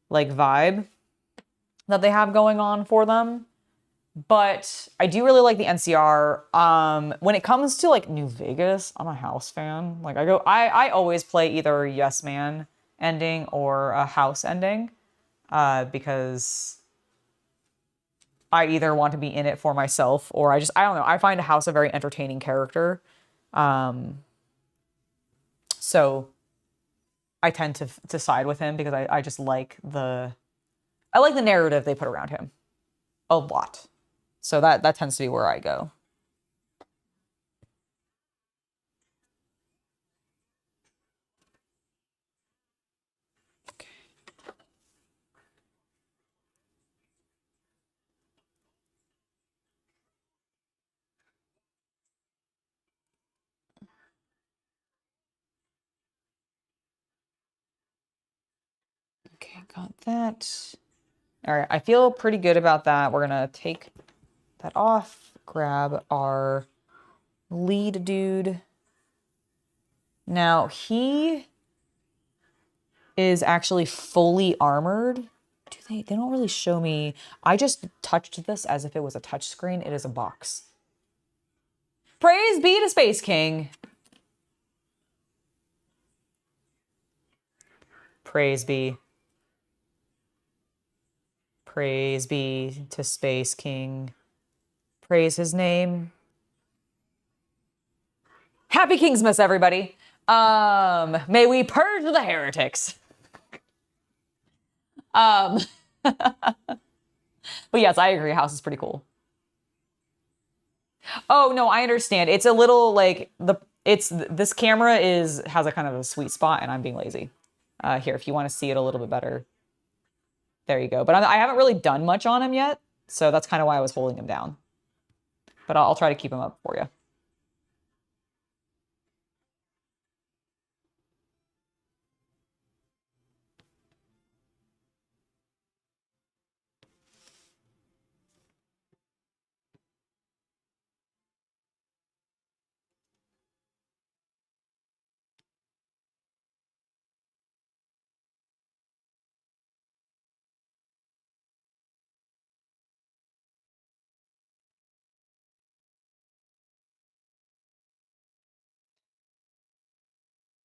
A: like, vibe that they have going on for them. But I do really like the NCR. When it comes to like New Vegas, I'm a House fan. Like I always play either a Yes Man ending or a House ending, because I either want to be in it for myself or I don't know. I find a House a very entertaining character. So I tend to side with him because I just like the narrative they put around him a lot. So that tends to be where I go. Okay, got that. All right, I feel pretty good about that. We're gonna take that off, grab our lead dude. Now, he is actually fully armored. They don't really show me. I just touched this as if it was a touch screen. It is a box. Praise be to Space King. Praise be. Praise be to Space King. Praise his name. Happy Kingsmas, everybody. May we purge the heretics. But yes, I agree. House is pretty cool. Oh no, I understand. It's a little like this camera has a kind of a sweet spot, and I'm being lazy. Here, if you want to see it a little bit better, there you go. But I haven't really done much on him yet, so that's kind of why I was holding him down. But I'll try to keep him up for you.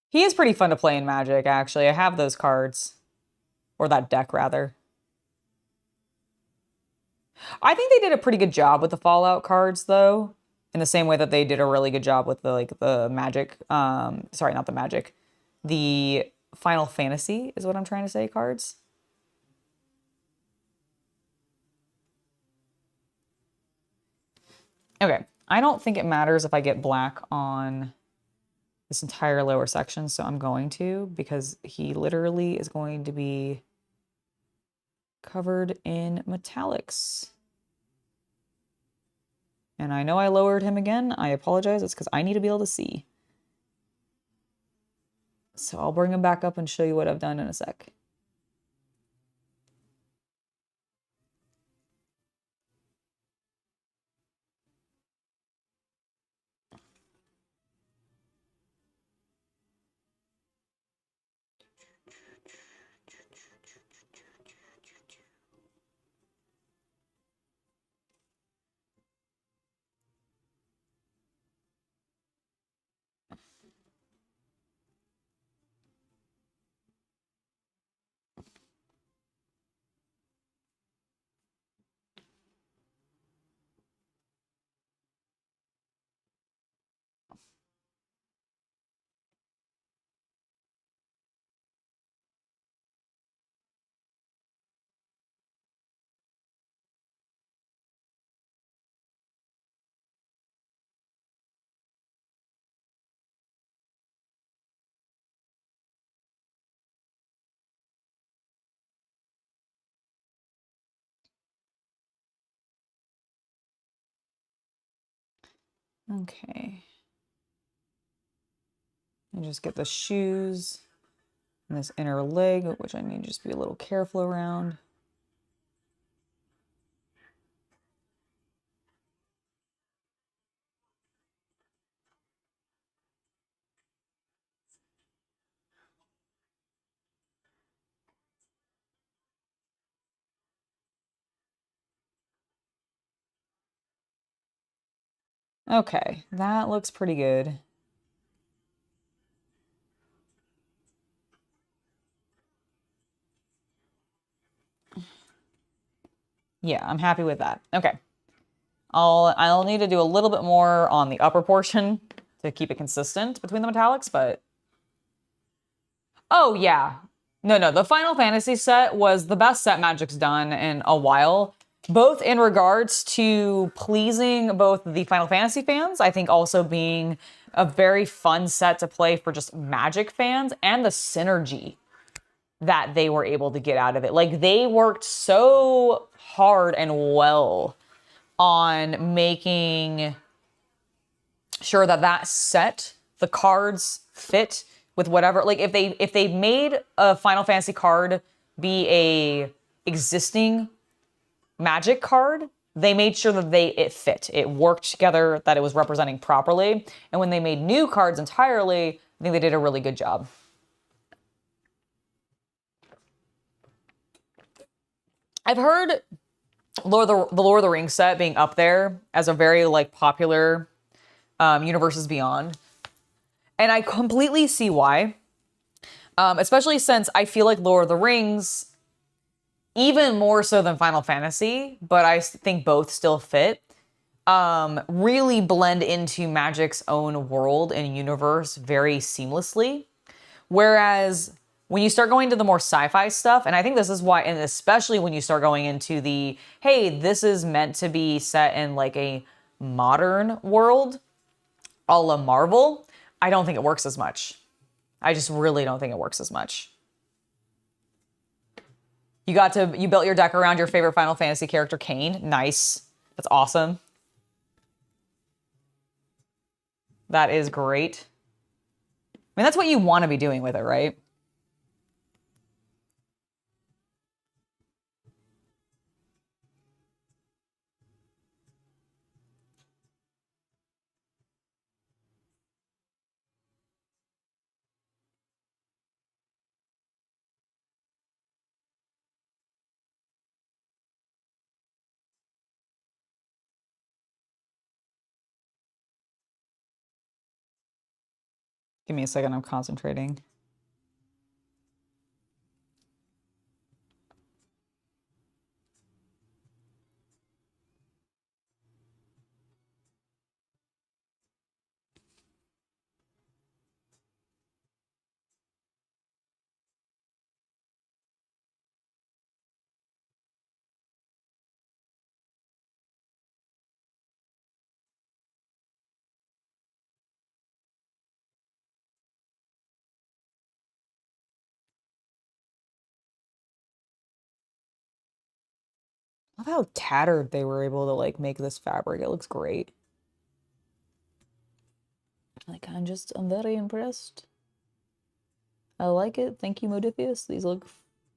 A: He is pretty fun to play in Magic, actually. I have those cards. Or that deck, rather. I think they did a pretty good job with the Fallout cards, though. In the same way that they did a really good job with the Magic. Sorry, not the Magic. The Final Fantasy is what I'm trying to say, cards. Okay, I don't think it matters if I get black on this entire lower section, so I'm going to, because he literally is going to be covered in metallics. And I know I lowered him again. I apologize. It's because I need to be able to see. So I'll bring him back up and show you what I've done in a sec. Okay. And just get the shoes and this inner leg, which I need to just be a little careful around. Okay, that looks pretty good. Yeah, I'm happy with that. Okay. I'll need to do a little bit more on the upper portion to keep it consistent between the metallics, but oh yeah. No, the Final Fantasy set was the best set Magic's done in a while, both in regards to pleasing both the Final Fantasy fans, I think also being a very fun set to play for just Magic fans, and the synergy that they were able to get out of it. Like, they worked so hard and well on making sure that that set, the cards fit with whatever. Like, if they made a Final Fantasy card be a existing Magic card, they made sure that it fit. It worked together, that it was representing properly. And when they made new cards entirely, I think they did a really good job. I've heard the Lord of the Rings set being up there as a very like popular Universes Beyond, and I completely see why. Especially since I feel like Lord of the Rings, even more so than Final Fantasy, but I think both still fit, really blend into Magic's own world and universe very seamlessly. Whereas when you start going to the more sci-fi stuff, and I think this is why, and especially when you start going into the, hey, this is meant to be set in like a modern world, a la Marvel, I don't think it works as much. I just really don't think it works as much. You built your deck around your favorite Final Fantasy character, Kain. Nice. That's awesome. That is great. I mean, that's what you want to be doing with it, right? Give me a second, I'm concentrating. I love how tattered they were able to like make this fabric. It looks great. Like, I'm very impressed. I like it. Thank you, Modifius. These look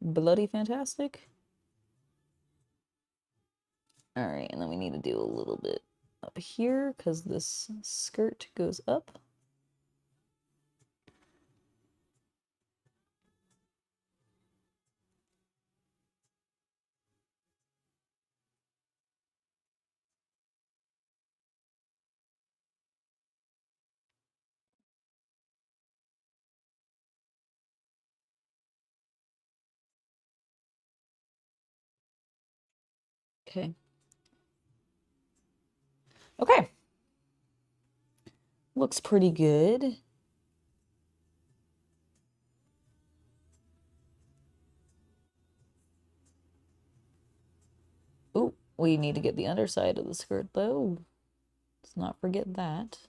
A: bloody fantastic. All right, and then we need to do a little bit up here because this skirt goes up. Okay. Okay. Looks pretty good. Oh, we need to get the underside of the skirt though. Let's not forget that.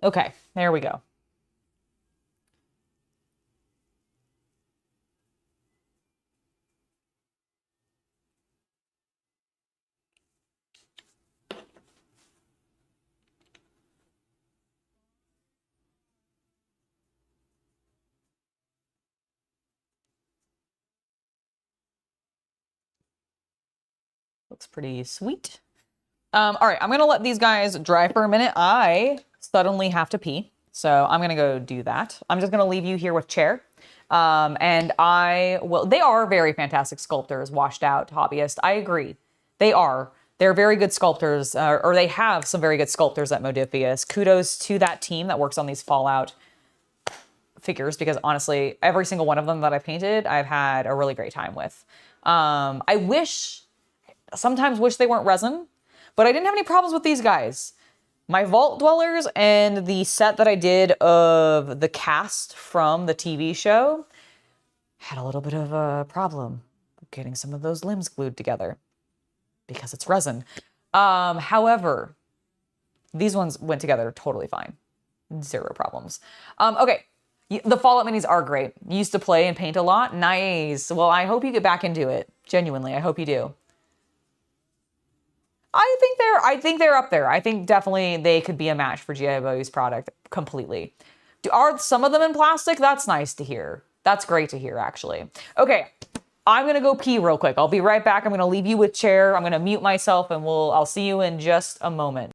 A: Okay, there we go. Looks pretty sweet. All right, I'm gonna let these guys dry for a minute. I suddenly have to pee, so I'm gonna go do that. I'm just gonna leave you here with Chair. And I will, they are very fantastic sculptors, washed out hobbyists. I agree. They are. They're very good sculptors, or they have some very good sculptors at Modifius. Kudos to that team that works on these Fallout figures, because honestly, every single one of them that I've painted, I've had a really great time with. Sometimes wish they weren't resin, but I didn't have any problems with these guys. My Vault Dwellers and the set that I did of the cast from the TV show had a little bit of a problem getting some of those limbs glued together because it's resin. However, these ones went together totally fine. Zero problems. Okay, the Fallout minis are great. You used to play and paint a lot. Nice. Well, I hope you get back into it. Genuinely, I hope you do. I think they're up there. I think definitely they could be a match for G.I. Joe's product completely. Are some of them in plastic? That's nice to hear. That's great to hear, actually. Okay, I'm gonna go pee real quick. I'll be right back. I'm gonna leave you with Chair. I'm gonna mute myself, and I'll see you in just a moment.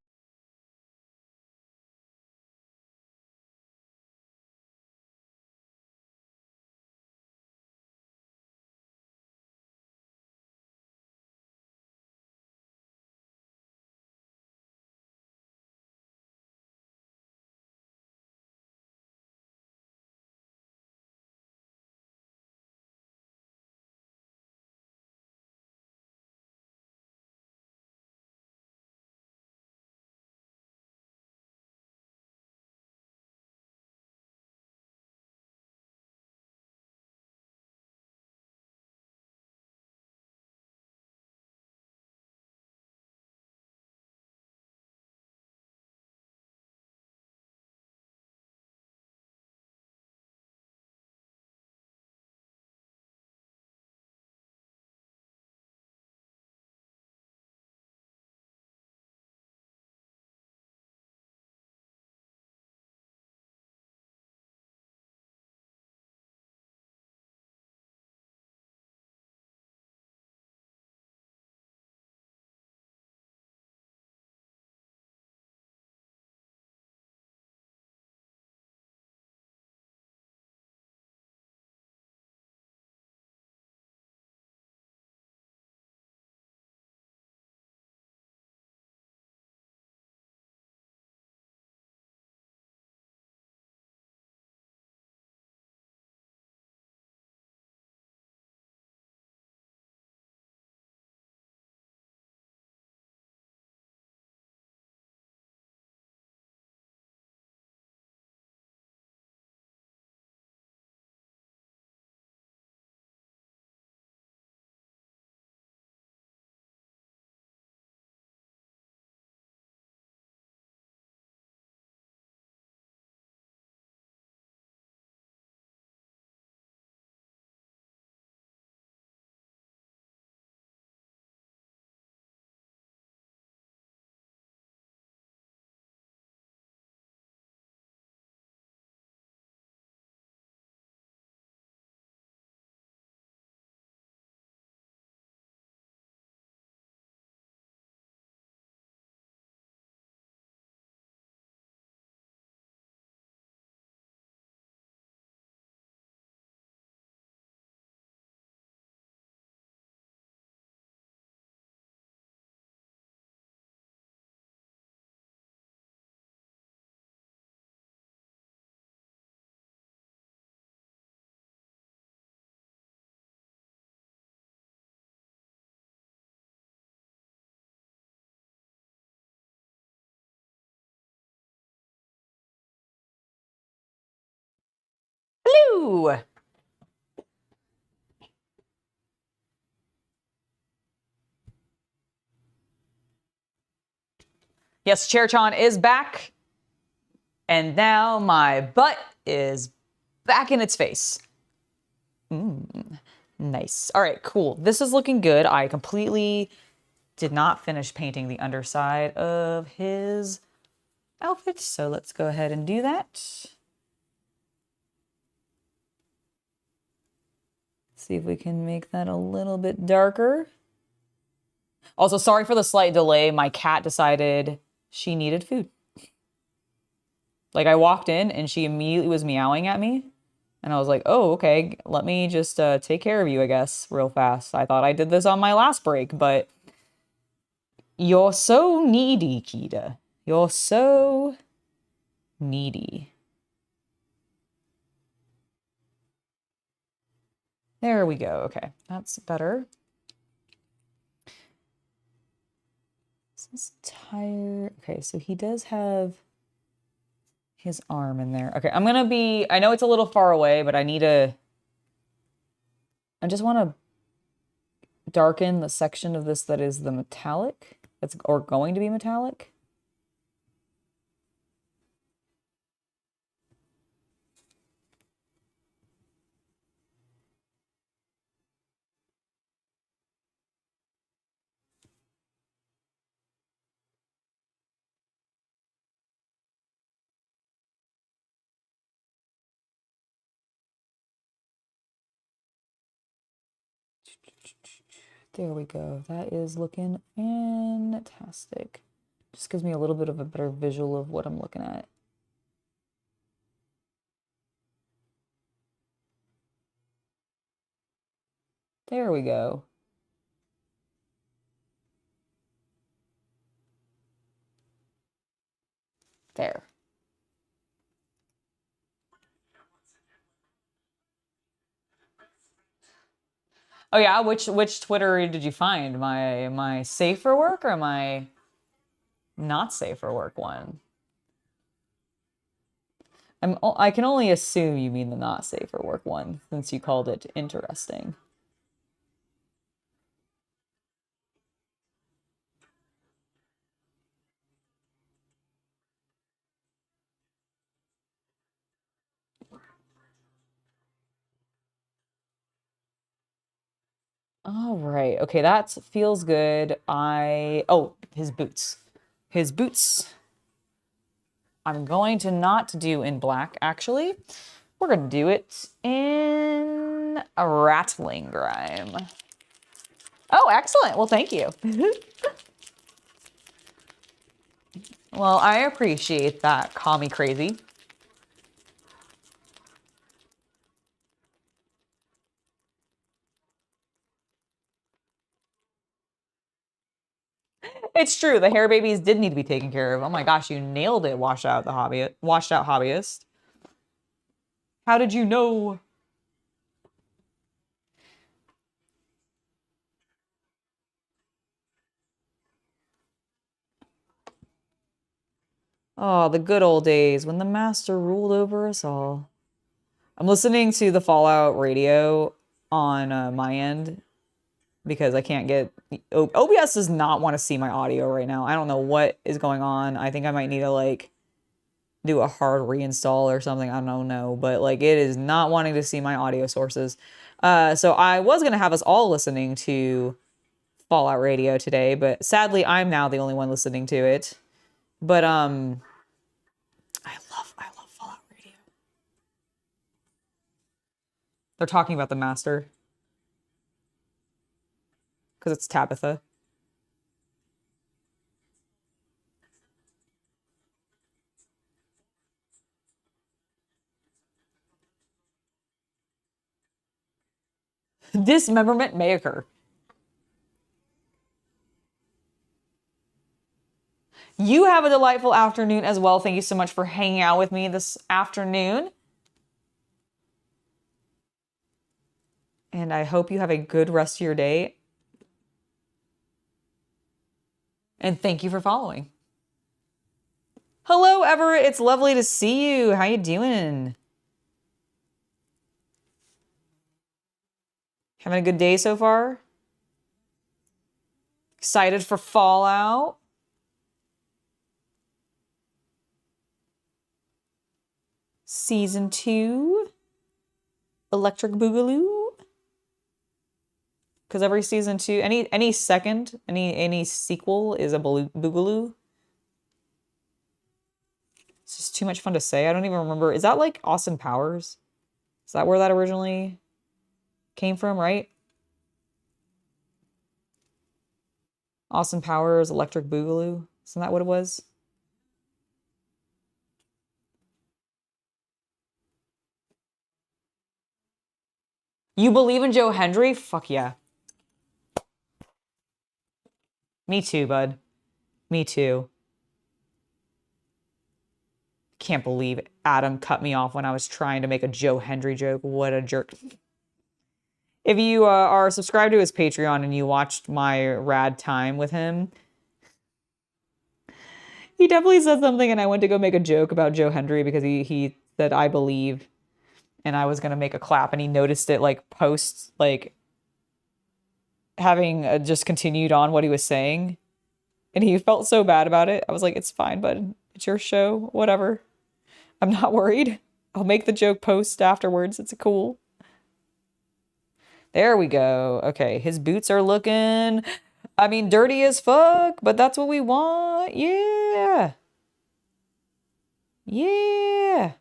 A: Hello. Yes, Chair Chan is back. And now my butt is back in its face. Nice. All right, cool. This is looking good. I completely did not finish painting the underside of his outfit, so let's go ahead and do that. See if we can make that a little bit darker. Also, sorry for the slight delay. My cat decided she needed food. Like, I walked in and she immediately was meowing at me. And I was like, oh, okay, let me just take care of you, I guess, real fast. I thought I did this on my last break, but you're so needy, Kita. You're so needy. There we go. Okay, that's better. This is tired. Okay, so he does have his arm in there. Okay, I'm gonna be, I know it's a little far away, but I just want to darken the section of this that is the metallic, or going to be metallic. There we go. That is looking fantastic. Just gives me a little bit of a better visual of what I'm looking at. There we go. There. Oh yeah, which Twitter did you find? My safe for work or my not safe for work one? I can only assume you mean the not safe for work one since you called it interesting. All right. Okay, that feels good. Oh, his boots. His boots. I'm going to not do in black, actually. We're going to do it in a rattling grime. Oh, excellent. Well, thank you. Well, I appreciate that. Call me crazy. It's true. The hair babies did need to be taken care of. Oh my gosh, you nailed it, washed out hobbyist. How did you know? Oh, the good old days when the master ruled over us all. I'm listening to the Fallout radio on my end because I can't get... OBS does not want to see my audio right now. I don't know what is going on. I think I might need to, like, do a hard reinstall or something. I don't know. But, like, it is not wanting to see my audio sources. So I was going to have us all listening to Fallout radio today, but sadly, I'm now the only one listening to it. But, I love Fallout radio. They're talking about the master. Because it's Tabitha. Dismemberment may occur. You have a delightful afternoon as well. Thank you so much for hanging out with me this afternoon. And I hope you have a good rest of your day. And thank you for following. Hello, Everett. It's lovely to see you. How you doing? Having a good day so far? Excited for Fallout? Season 2, Electric Boogaloo. Because every season 2, any sequel is a Boogaloo. It's just too much fun to say. I don't even remember. Is that like Austin Powers? Is that where that originally came from, right? Austin Powers, Electric Boogaloo. Isn't that what it was? You believe in Joe Hendry? Fuck yeah. Me too, bud. Me too. Can't believe Adam cut me off when I was trying to make a Joe Hendry joke. What a jerk. If you are subscribed to his Patreon and you watched my rad time with him, he definitely said something and I went to go make a joke about Joe Hendry because he said, I believe, and I was going to make a clap and he noticed it like post, like having just continued on what he was saying. And he felt so bad about it. I was like, it's fine, bud. It's your show. Whatever. I'm not worried. I'll make the joke post afterwards. It's cool. There we go. Okay, his boots are looking, I mean, dirty as fuck, but that's what we want. Yeah. Yeah.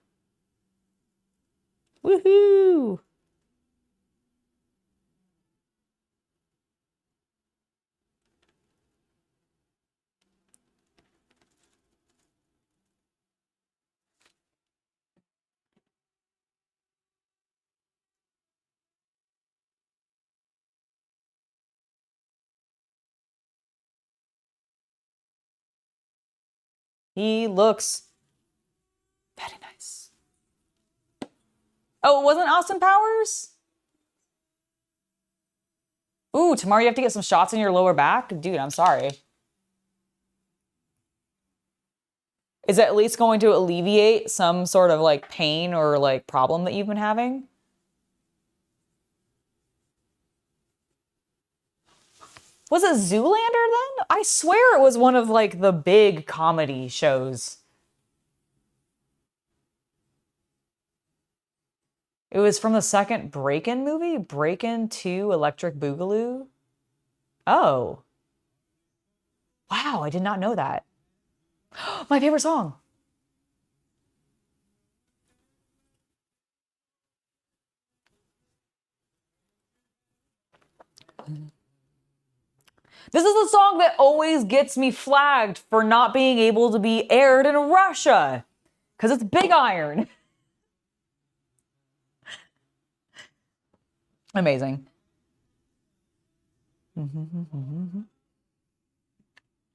A: Woohoo. He looks very nice. Oh, it wasn't Austin Powers? Ooh, tomorrow you have to get some shots in your lower back? Dude, I'm sorry. Is it at least going to alleviate some sort of like pain or like problem that you've been having? Was it Zoolander then? I swear it was one of like the big comedy shows. It was from the second Break-In movie? Break-In 2 Electric Boogaloo? Oh. Wow, I did not know that. My favorite song. This is the song that always gets me flagged for not being able to be aired in Russia. Because it's Big Iron. Amazing.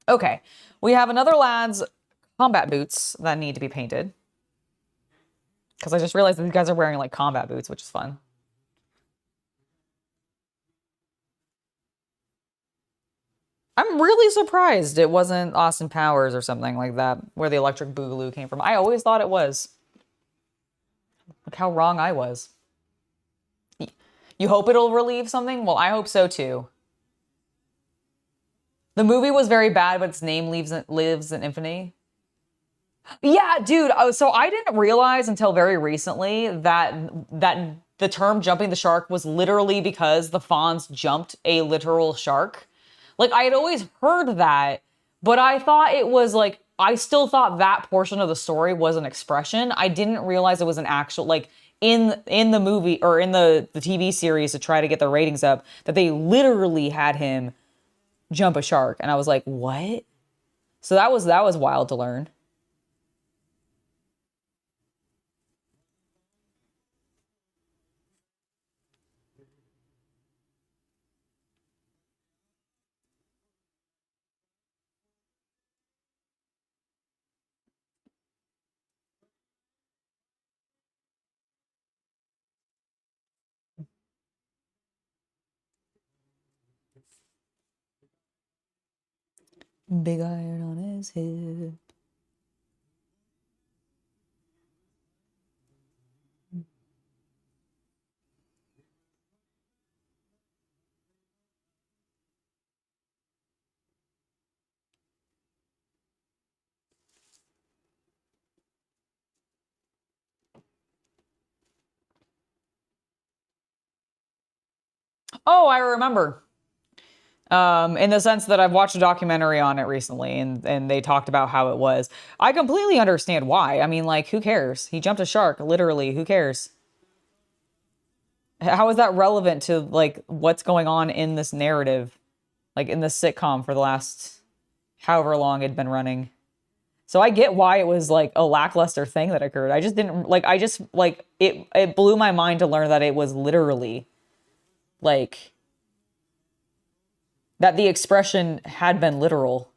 A: Okay, we have another lad's combat boots that need to be painted. Because I just realized that these guys are wearing like combat boots, which is fun. I'm really surprised it wasn't Austin Powers or something like that, where the Electric Boogaloo came from. I always thought it was. Look how wrong I was. You hope it'll relieve something? Well, I hope so too. The movie was very bad, but its name lives in infamy. Yeah, dude. So I didn't realize until very recently that the term jumping the shark was literally because the Fonz jumped a literal shark. Like, I had always heard that, but I thought it was like, I still thought that portion of the story was an expression. I didn't realize it was an actual, like, in the movie or in the TV series to try to get the ratings up, that they literally had him jump a shark. And I was like, what? So that was wild to learn. Big iron on his hip. Oh, I remember. In the sense that I've watched a documentary on it recently, and they talked about how it was. I completely understand why. I mean, like, who cares? He jumped a shark, literally. Who cares? How is that relevant to, like, what's going on in this narrative? Like, in this sitcom for the last however long it'd been running. So I get why it was, like, a lackluster thing that occurred. I just didn't, like, it blew my mind to learn that it was literally, like, that the expression had been literal.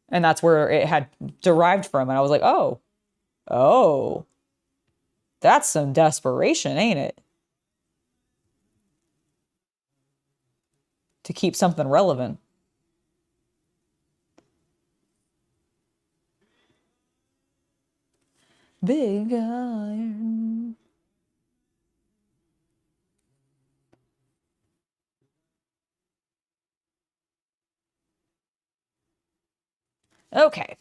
A: And that's where it had derived from. And I was like, oh, that's some desperation, ain't it? To keep something relevant. Big iron. Okay.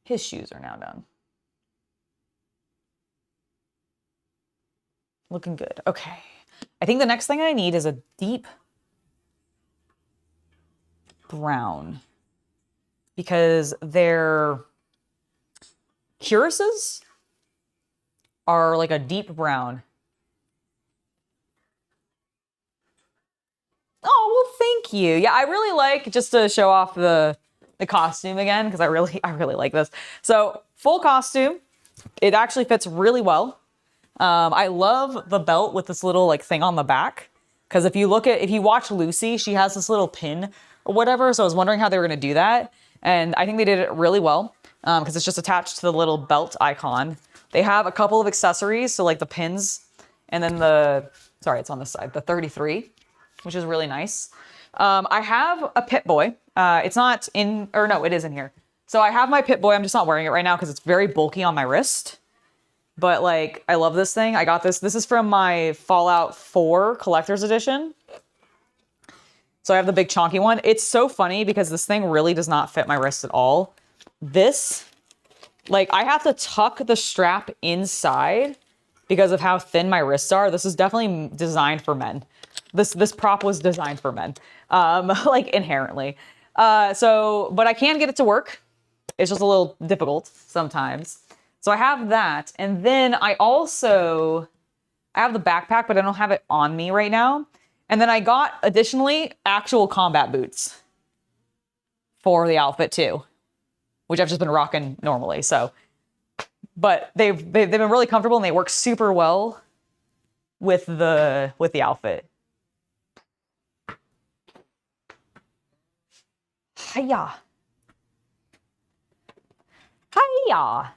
A: His shoes are now done. Looking good. Okay. I think the next thing I need is a deep brown, because their cuirasses are like a deep brown. Oh, well, thank you. Yeah, I really like, just to show off the costume again, because I really like this. So, full costume. It actually fits really well. I love the belt with this little, like, thing on the back. Because if you watch Lucy, she has this little pin or whatever. So I was wondering how they were going to do that. And I think they did it really well. Because it's just attached to the little belt icon. They have a couple of accessories. So, like, the pins. And then it's on this side. The 33. Which is really nice. I have a Pip-Boy. It's not in, or no, it is in here. So I have my Pip-Boy. I'm just not wearing it right now because it's very bulky on my wrist. But, like, I love this thing. I got this. This is from my Fallout 4 Collector's Edition. So I have the big chonky one. It's so funny because this thing really does not fit my wrist at all. This, like, I have to tuck the strap inside because of how thin my wrists are. This is definitely designed for men. This prop was designed for men, like, inherently. But I can get it to work. It's just a little difficult sometimes. So I have that. And then I have the backpack, but I don't have it on me right now. And then I got, additionally, actual combat boots for the outfit too, which I've just been rocking normally. So, but they've been really comfortable and they work super well with the outfit. Hiya. Hiya.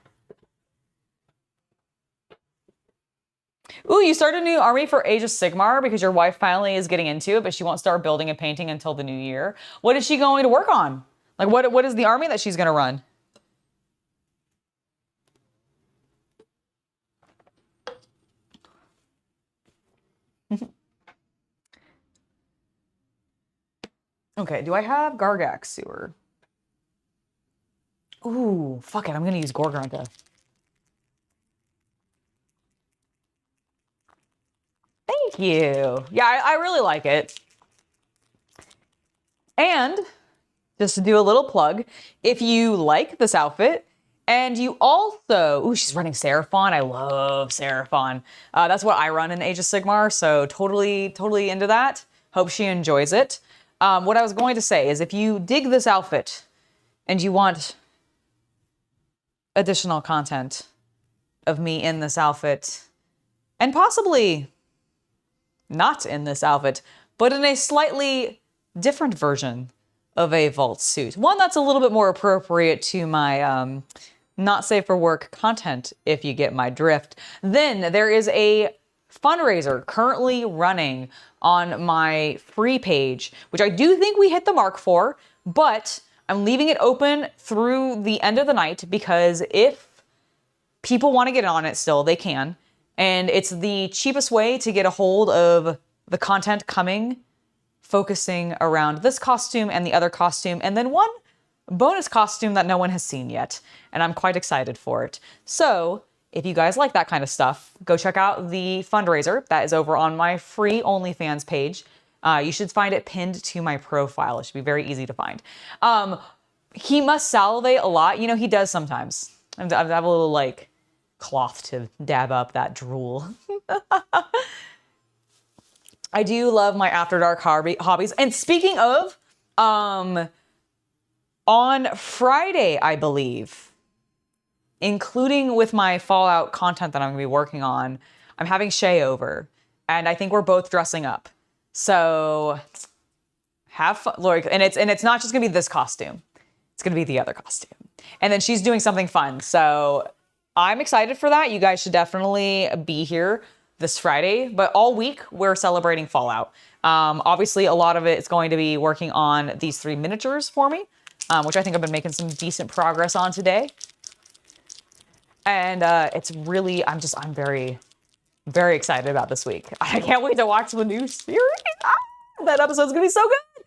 A: Ooh, you started a new army for Age of Sigmar because your wife finally is getting into it, but she won't start building and painting until the new year. What is she going to work on? Like, what is the army that she's going to run? Okay, do I have Gargax Sewer? Ooh, fuck it, I'm going to use Gorgrunta. Thank you. Yeah, I really like it. And just to do a little plug, if you like this outfit and you also, ooh, she's running Seraphon. I love Seraphon. That's what I run in Age of Sigmar, so totally into that. Hope she enjoys it. What I was going to say is if you dig this outfit and you want additional content of me in this outfit, and possibly not in this outfit, but in a slightly different version of a vault suit. One that's a little bit more appropriate to my not safe for work content, if you get my drift. Then there is a fundraiser currently running on my free page, which I do think we hit the mark for, but I'm leaving it open through the end of the night because if people want to get on it still, they can. And it's the cheapest way to get a hold of the content coming, focusing around this costume and the other costume, and then one bonus costume that no one has seen yet. And I'm quite excited for it. So if you guys like that kind of stuff, go check out the fundraiser that is over on my free OnlyFans page. You should find it pinned to my profile. It should be very easy to find. He must salivate a lot. You know, he does sometimes. I have a little like cloth to dab up that drool. I do love my After Dark hobbies. And speaking of, on Friday, I believe, including with my Fallout content that I'm going to be working on, I'm having Shay over. And I think we're both dressing up. So have fun. Like, and it's not just going to be this costume. It's going to be the other costume. And then she's doing something fun. So I'm excited for that. You guys should definitely be here this Friday, but all week we're celebrating Fallout. Obviously, a lot of it is going to be working on these 3 miniatures for me, which I think I've been making some decent progress on today. And it's really, I'm very, very excited about this week. I can't wait to watch the new series. That episode's gonna be so good.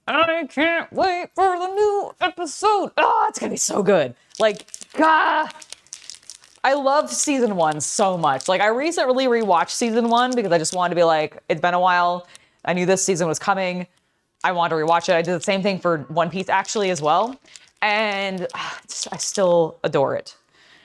A: I can't wait for the new episode. It's gonna be so good. Like, God. I love season 1 so much. Like, I recently rewatched season 1 because I just wanted to be like, it's been a while. I knew this season was coming. I wanted to rewatch it. I did the same thing for One Piece actually as well. And I still adore it.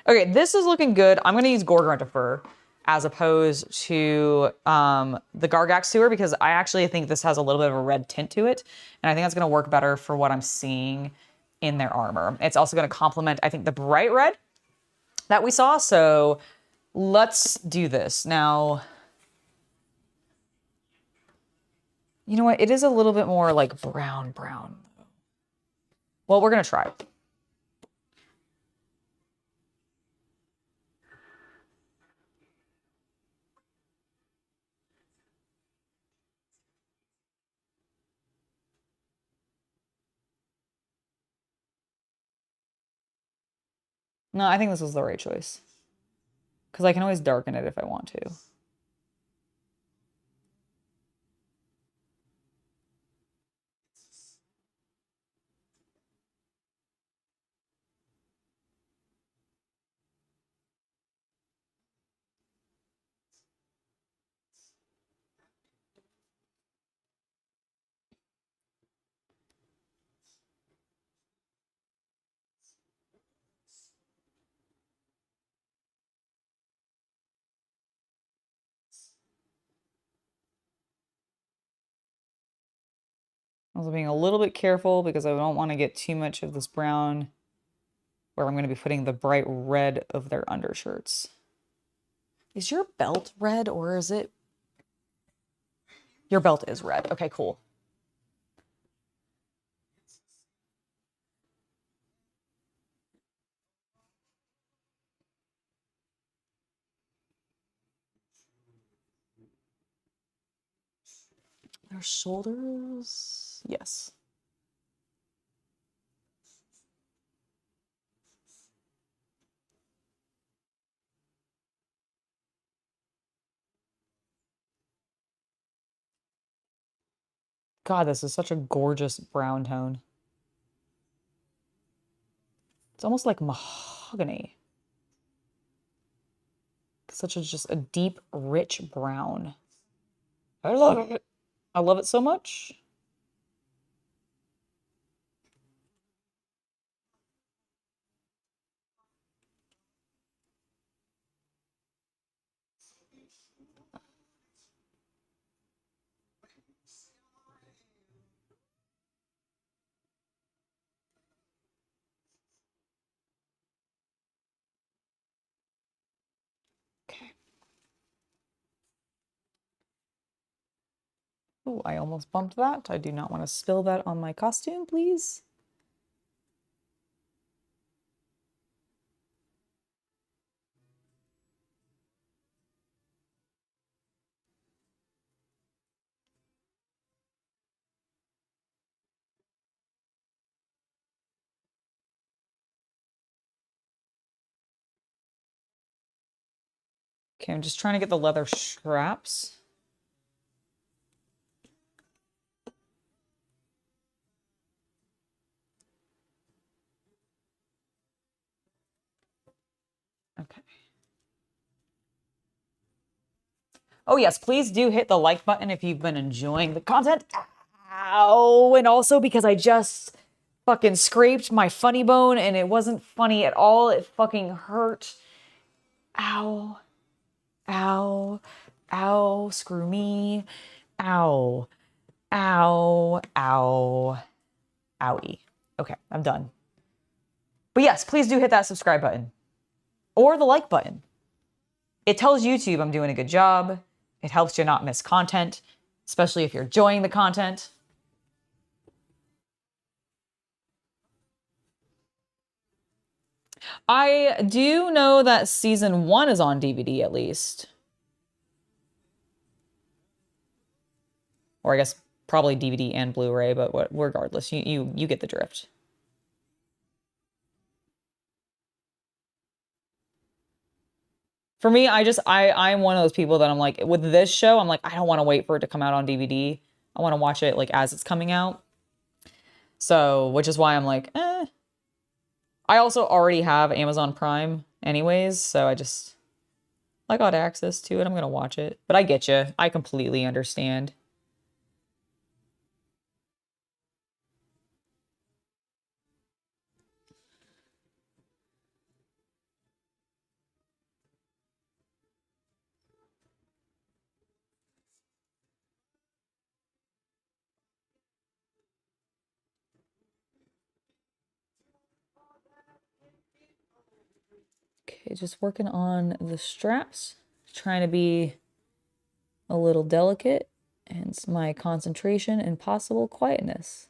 A: Okay, this is looking good. I'm gonna use Gorgruntifer as opposed to the Gargax Sewer because I actually think this has a little bit of a red tint to it. And I think that's gonna work better for what I'm seeing in their armor. It's also gonna complement, I think, the bright red that we saw. So let's do this. Now, you know what? It is a little bit more like brown. Well, we're going to try. No, I think this was the right choice. Because I can always darken it if I want to. I was being a little bit careful because I don't want to get too much of this brown where I'm going to be putting the bright red of their undershirts. Is your belt red or is it? Your belt is red. Okay, cool. Their shoulders, yes. God, this is such a gorgeous brown tone. It's almost like mahogany. Such a just a deep, rich brown. I love it. I love it so much. Okay. Oh, I almost bumped that. I do not want to spill that on my costume, please. Okay, I'm just trying to get the leather straps. Okay. Oh yes, please do hit the like button if you've been enjoying the content. Ow! And also because I just fucking scraped my funny bone and it wasn't funny at all. It fucking hurt. Ow. Ow. Ow. Screw me. Ow. Ow. Ow. Owie. Okay, I'm done. But yes, please do hit that subscribe button. Or the like button. It tells YouTube I'm doing a good job. It helps you not miss content, especially if you're enjoying the content. I do know that season 1 is on DVD at least. Or I guess probably DVD and Blu-ray, but regardless, you get the drift. For me, I'm one of those people that I'm like, with this show, I'm like, I don't want to wait for it to come out on DVD. I want to watch it like as it's coming out. So, which is why I'm like, eh. I also already have Amazon Prime anyways, so I got access to it. I'm gonna watch it. But I get you. I completely understand. Okay, just working on the straps. Trying to be a little delicate. Hence my concentration and possible quietness.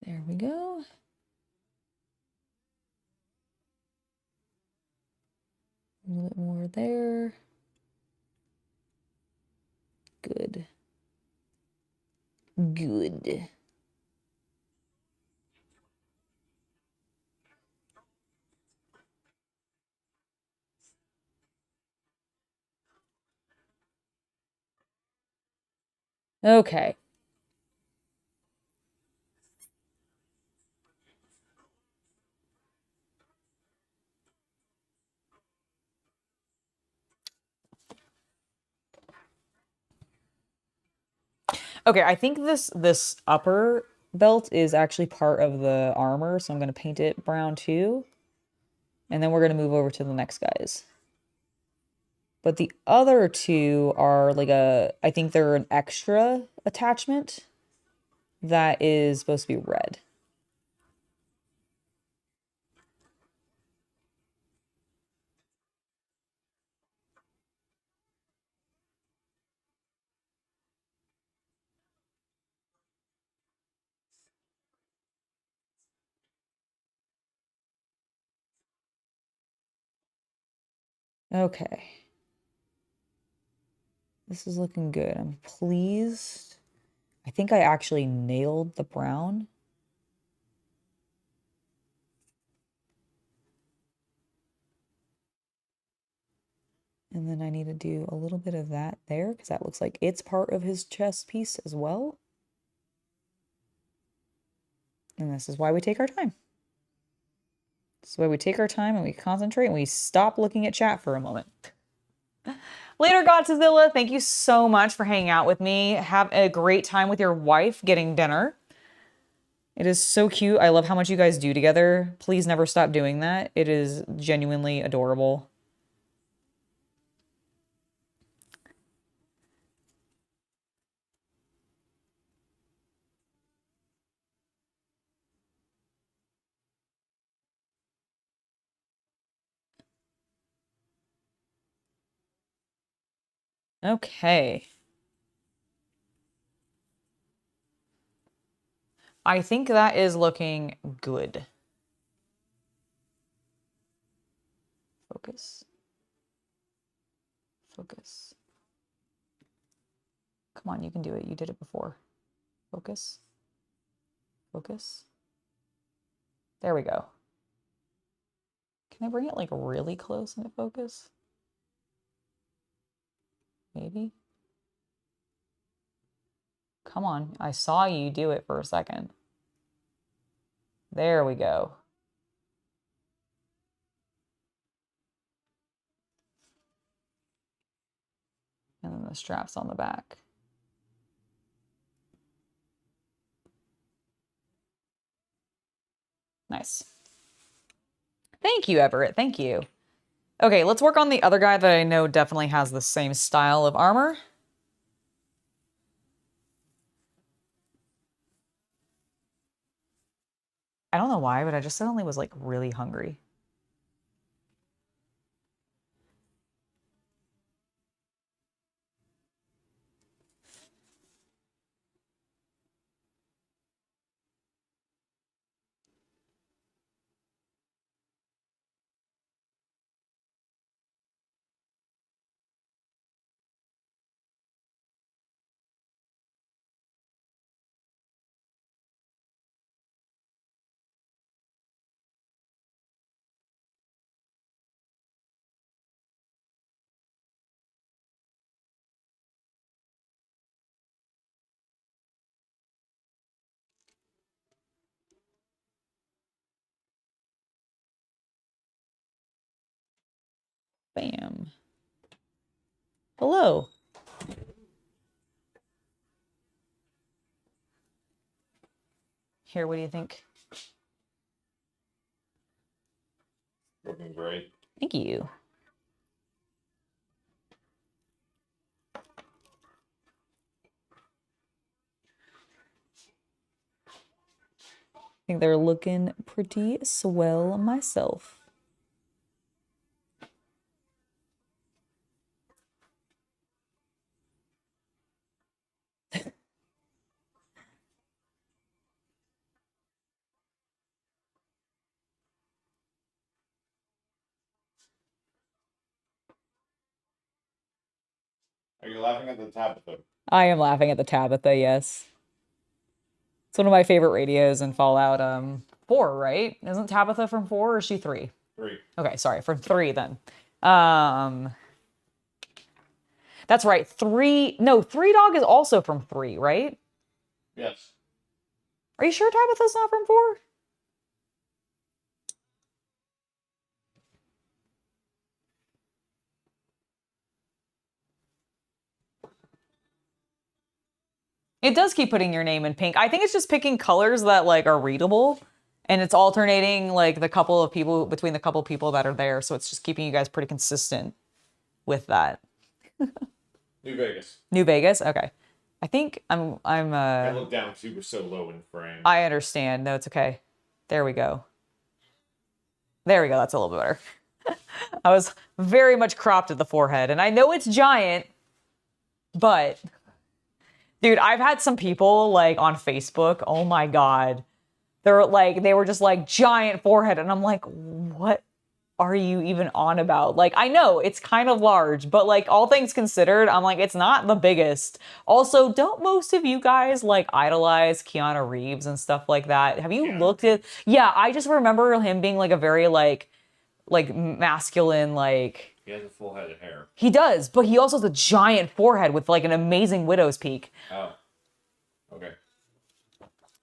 A: There we go. A little bit more there. Good. Good. Okay. Okay, I think this upper belt is actually part of the armor, so I'm gonna paint it brown too. And then we're gonna move over to the next guys. But the other two are like I think they're an extra attachment that is supposed to be red. Okay. This is looking good. I'm pleased. I think I actually nailed the brown. And then I need to do a little bit of that there because that looks like it's part of his chest piece as well. And this is why we take our time. This is why we take our time and we concentrate and we stop looking at chat for a moment. Later, Godzilla, thank you so much for hanging out with me. Have a great time with your wife getting dinner. It is so cute. I love how much you guys do together. Please never stop doing that. It is genuinely adorable. Okay. I think that is looking good. Focus. Focus. Come on, you can do it. You did it before. Focus. Focus. There we go. Can I bring it like really close into focus? Maybe. maybe? Come on, I saw you do it for a second. There we go. And then the straps on the back. Nice. Thank you, Everett. Thank you. Okay, let's work on the other guy that I know definitely has the same style of armor. I don't know why, but I just suddenly was like really hungry. Bam. Hello. Here, what do you think?
B: Looking great.
A: Thank you. I think they're looking pretty swell myself.
B: Are you laughing at the Tabletop?
A: I am laughing at the Tabitha, yes. It's one of my favorite radios in Fallout 4, right? Isn't Tabitha from 4 or is she 3?
B: 3.
A: Okay, sorry, from 3 then. That's right. 3. No, 3 Dog is also from 3, right?
B: Yes.
A: Are you sure Tabitha's not from 4? It does keep putting your name in pink. I think it's just picking colors that like are readable, and it's alternating like the couple of people between the couple of people that are there. So it's just keeping you guys pretty consistent with that.
B: New Vegas.
A: New Vegas. Okay. I think I'm
B: I looked down because you were so low in frame.
A: I understand. No, it's okay. There we go. There we go. That's a little bit better. I was very much cropped at the forehead, and I know it's giant, but dude, I've had some people like on Facebook, oh my God. They were just like giant forehead. And I'm like, what are you even on about? Like, I know it's kind of large, but like all things considered, I'm like, it's not the biggest. Also, don't most of you guys like idolize Keanu Reeves and stuff like that? Have you looked at, yeah, I just remember him being like a very like masculine, like.
B: He has a full head of hair.
A: He does, but he also has a giant forehead with like an amazing widow's peak.
B: Oh. Okay.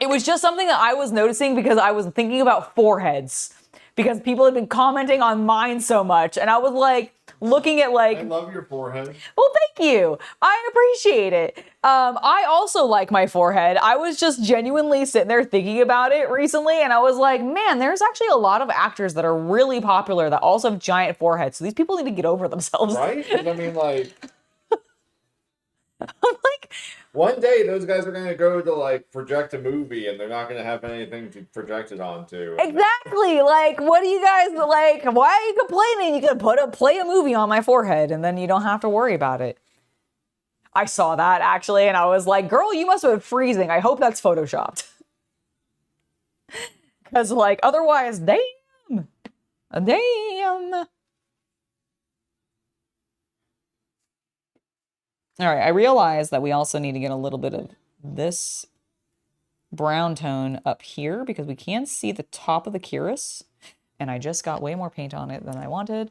A: It was just something that I was noticing because I was thinking about foreheads. Because people had been commenting on mine so much. And I was like, looking at like...
B: I love your forehead.
A: Well, thank you. I appreciate it. I also like my forehead. I was just genuinely sitting there thinking about it recently. And I was like, man, there's actually a lot of actors that are really popular that also have giant foreheads. So these people need to get over themselves.
B: Right? I mean, like...
A: I'm like...
B: One day, those guys are going to go to, like, project a movie, and they're not going to have anything to project it onto.
A: Exactly. Like, what do you guys, like, why are you complaining? You could play a movie on my forehead, and then you don't have to worry about it. I saw that, actually, and I was like, girl, you must have been freezing. I hope that's Photoshopped. Because, like, otherwise, damn. Damn. All right, I realize that we also need to get a little bit of this brown tone up here because we can see the top of the cuirass. And I just got way more paint on it than I wanted.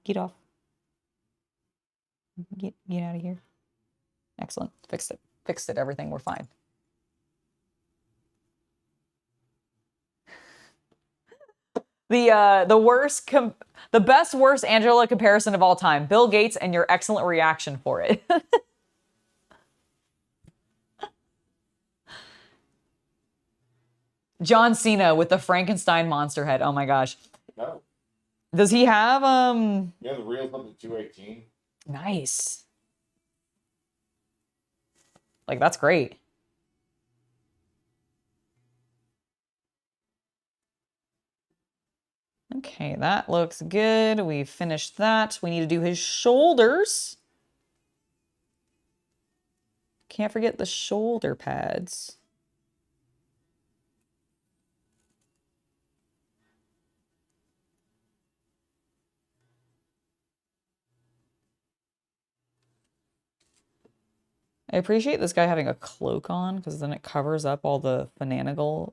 A: Get off. Get out of here. Excellent. Fixed it. Fixed it. Everything. We're fine. The best worst Angela comparison of all time. Bill Gates and your excellent reaction for it. John Cena with the Frankenstein monster head. Oh my gosh.
B: No.
A: Does he have
B: Yeah, the reel's up to 218.
A: Nice. Like, that's great. Okay, that looks good. We finished that. We need to do his shoulders. Can't forget the shoulder pads. I appreciate this guy having a cloak on because then it covers up all the finagle.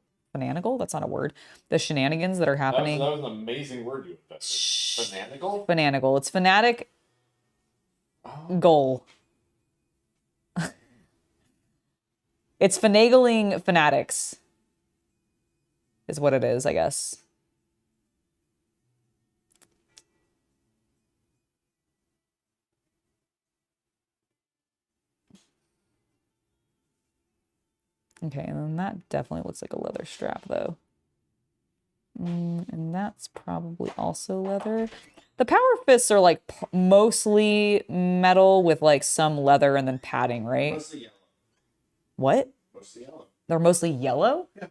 A: That's not a word. The shenanigans that are happening.
B: That was an amazing word you invented. Finagle?
A: Finagle. It's fanatic goal. It's finagling fanatics. Is what it is, I guess. Okay, and then that definitely looks like a leather strap, though. And that's probably also leather. The power fists are like mostly metal with like some leather and then padding, right?
B: Mostly yellow.
A: What?
B: Mostly yellow.
A: They're mostly yellow?
B: Yeah.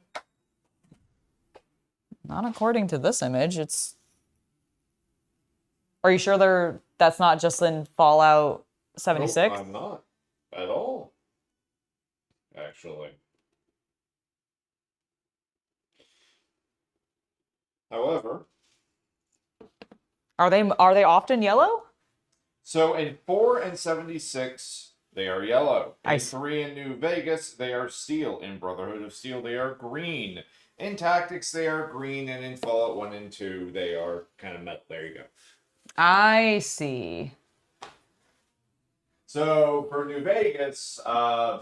A: Not according to this image. It's. Are you sure that's not just in Fallout 76?
B: Nope, I'm not at all. Actually. However,
A: are they often yellow?
B: So in 4 and 76, they are yellow. In 3 in New Vegas, they are steel. In Brotherhood of Steel, they are green. In Tactics, they are green, and in Fallout 1 and 2, they are kind of metal. There you go.
A: I see.
B: So for New Vegas,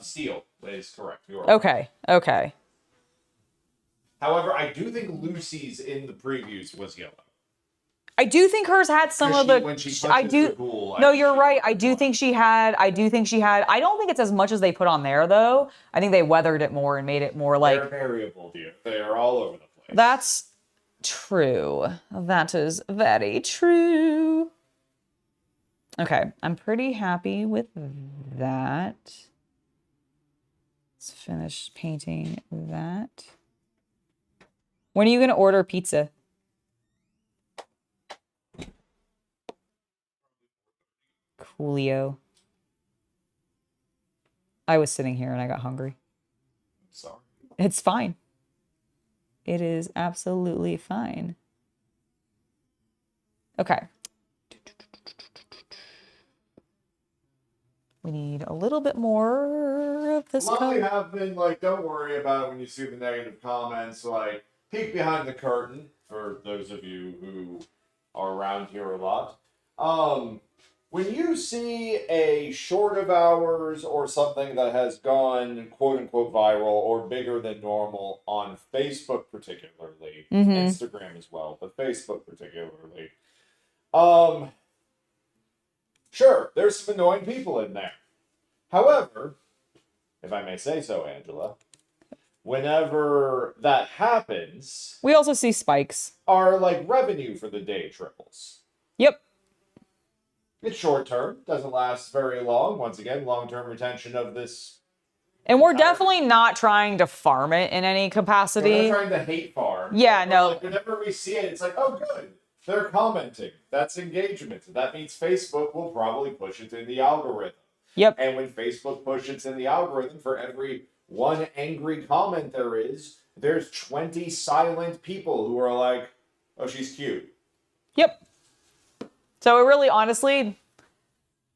B: steel is correct.
A: Okay.
B: However, I do think Lucy's in the previews was yellow.
A: I do think hers had some of the.
B: When she the ghoul,
A: no, you're right. I do think she had. I don't think it's as much as they put on there, though. I think they weathered it more and made it more like.
B: They're variable, dear. They are all over the place.
A: That's true. That is very true. Okay, I'm pretty happy with that. Let's finish painting that. When are you going to order pizza? Coolio. I was sitting here and I got hungry.
B: Sorry.
A: It's fine. It is absolutely fine. Okay. We need a little bit more of this color.
B: Have been like, don't worry about it when you see the negative comments. Like, peek behind the curtain for those of you who are around here a lot. When you see a short of hours or something that has gone quote unquote viral or bigger than normal on Facebook particularly, Instagram as well, but Facebook particularly, sure, there's some annoying people in there. However, if I may say so, Angela, whenever that happens,
A: we also see spikes.
B: Are like revenue for the day triples.
A: Yep.
B: It's short term, doesn't last very long. Once again, long-term retention of this.
A: And we're definitely not trying to farm it in any capacity.
B: We're not trying to hate farm.
A: Yeah, no.
B: Like, whenever we see it, it's like, oh, good. They're commenting. That's engagement. That means Facebook will probably push it in the algorithm.
A: Yep.
B: And when Facebook pushes in the algorithm, for every one angry comment there is, there's 20 silent people who are like, oh, she's cute.
A: Yep. So it really, honestly,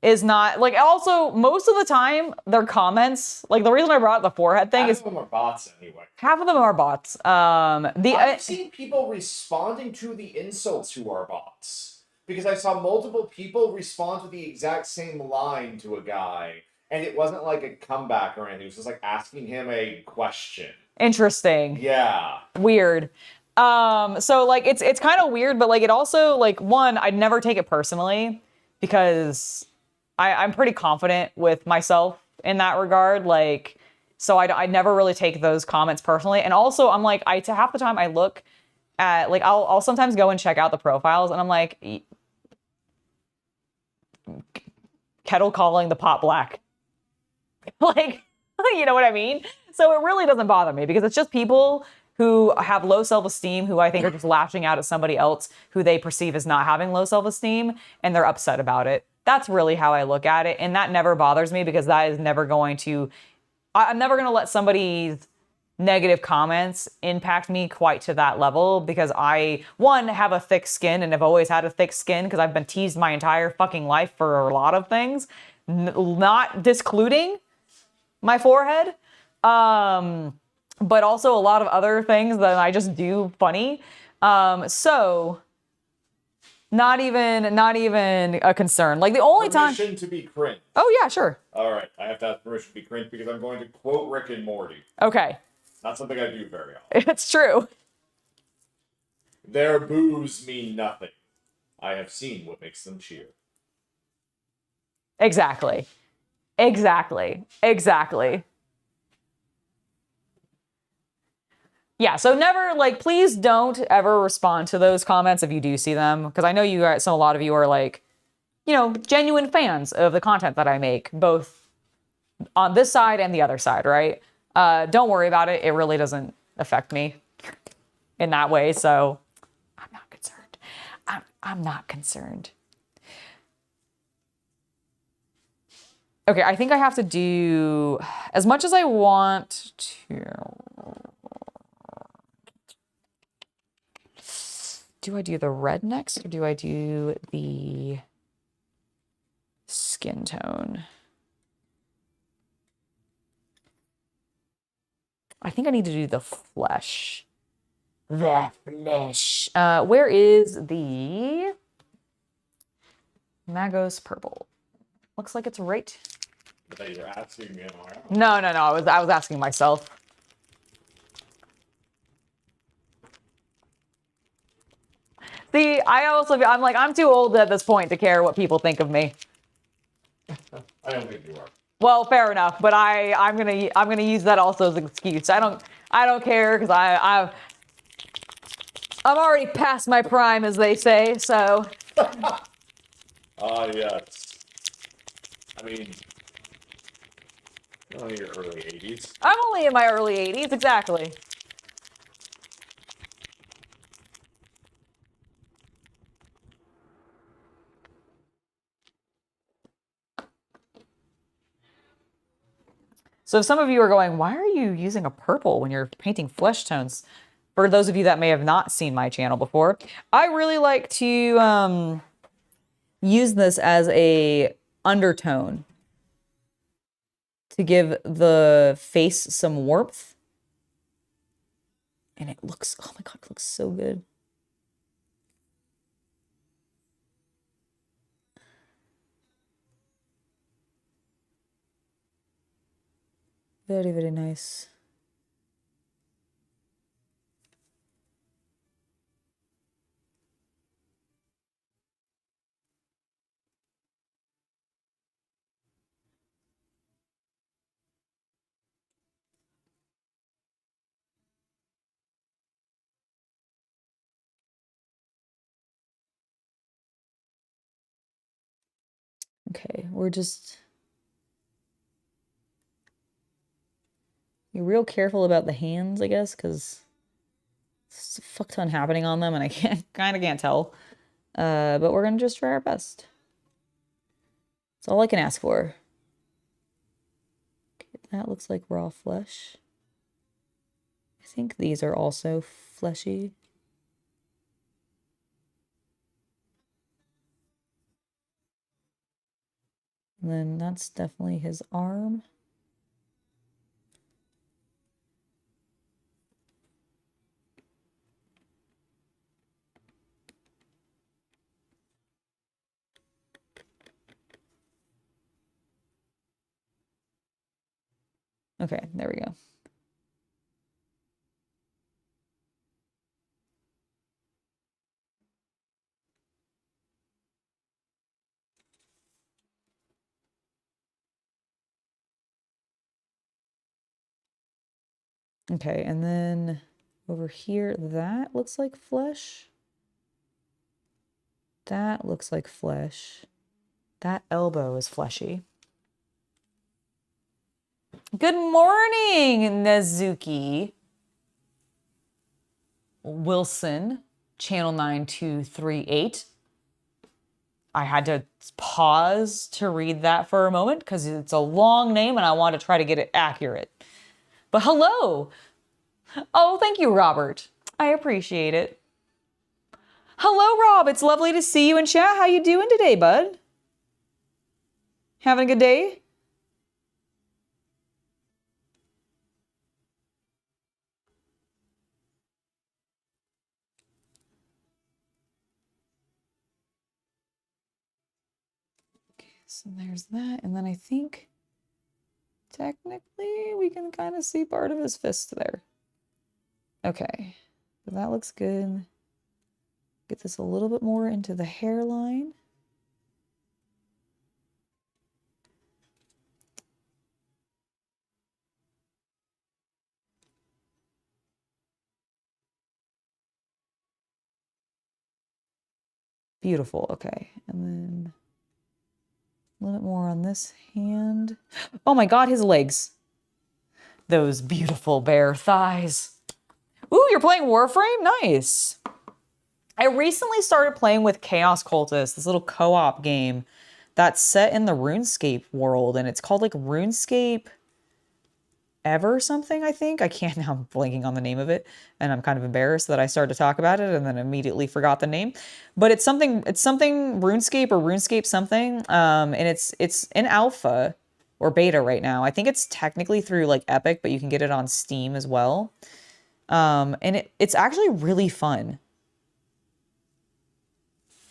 A: is not, like, also, most of the time, their comments, like, the reason I brought up the forehead thing is...
B: Half of them are bots, anyway.
A: Half of them are bots.
B: I've seen people responding to the insults who are bots. because I saw multiple people respond to the exact same line to a guy, and it wasn't like a comeback or anything. It was just like asking him a question.
A: Interesting.
B: Yeah.
A: Weird. So like it's kind of weird, but like it also like one, I'd never take it personally because I'm pretty confident with myself in that regard. Like, so I never really take those comments personally. And also I'm like, half the time I look at like, I'll sometimes go and check out the profiles and I'm like, kettle calling the pot black. Like, you know what I mean? So it really doesn't bother me because it's just people who have low self-esteem, who I think are just lashing out at somebody else who they perceive as not having low self-esteem, and they're upset about it. That's really how I look at it. And that never bothers me because that is never going to, I'm never going to let somebody's negative comments impact me quite to that level because I, one, have a thick skin and have always had a thick skin because I've been teased my entire fucking life for a lot of things, not discluding my forehead, but also a lot of other things that I just do funny. So not even a concern. Like the only time.
B: Permission to be cringe.
A: Oh yeah, sure.
B: All right, I have to ask permission to be cringe because I'm going to quote Rick and Morty.
A: Okay.
B: Not something I do very often.
A: It's true.
B: Their boos mean nothing. I have seen what makes them cheer.
A: Exactly. Yeah, so never, like, please don't ever respond to those comments if you do see them, because I know you guys, a lot of you are like, you know, genuine fans of the content that I make, both on this side and the other side, right? Don't worry about it. It really doesn't affect me in that way, so I'm not concerned. I'm not concerned. Okay, I think I have to do, as much as I want to, do I do the red next or do I do the skin tone? I think I need to do the flesh. The flesh. Where is the Magos purple? Looks like it's right.
B: You're asking me.
A: No. I was asking myself. See, I'm like, I'm too old at this point to care what people think of me.
B: I don't think you are.
A: Well, fair enough, but I'm gonna use that also as an excuse. I don't care because I'm already past my prime, as they say. So.
B: Yes. I mean, you're only in your early 80s.
A: I'm only in my early 80s, exactly. So if some of you are going, why are you using a purple when you're painting flesh tones? For those of you that may have not seen my channel before, I really like to use this as a undertone to give the face some warmth. And it looks, oh my God, it looks so good. Very, very nice. Okay, you're real careful about the hands, I guess, because there's a fuck ton happening on them and I kind of can't tell. But we're gonna just try our best. That's all I can ask for. Okay, that looks like raw flesh. I think these are also fleshy. And then that's definitely his arm. Okay, there we go. Okay, and then over here, that looks like flesh. That looks like flesh. That elbow is fleshy. Good morning, Nezuki. Wilson, channel 9238. I had to pause to read that for a moment because it's a long name and I want to try to get it accurate. But hello. Oh, thank you, Robert. I appreciate it. Hello, Rob. It's lovely to see you in chat. How you doing today, bud? Having a good day? Okay, so there's that. And then I think technically we can kind of see part of his fist there. Okay, so that looks good. Get this a little bit more into the hairline. Beautiful, okay. And then a little bit more on this hand. Oh my God, his legs. Those beautiful bare thighs. Ooh, you're playing Warframe? Nice. I recently started playing with Chaos Cultist, this little co-op game that's set in the RuneScape world, and it's called like RuneScape Ever something, I think. I can't now, I'm blanking on the name of it, and I'm kind of embarrassed that I started to talk about it and then immediately forgot the name. But it's something RuneScape or RuneScape something, and it's in alpha or beta right now. I think it's technically through like Epic, but you can get it on Steam as well. And it's actually really fun.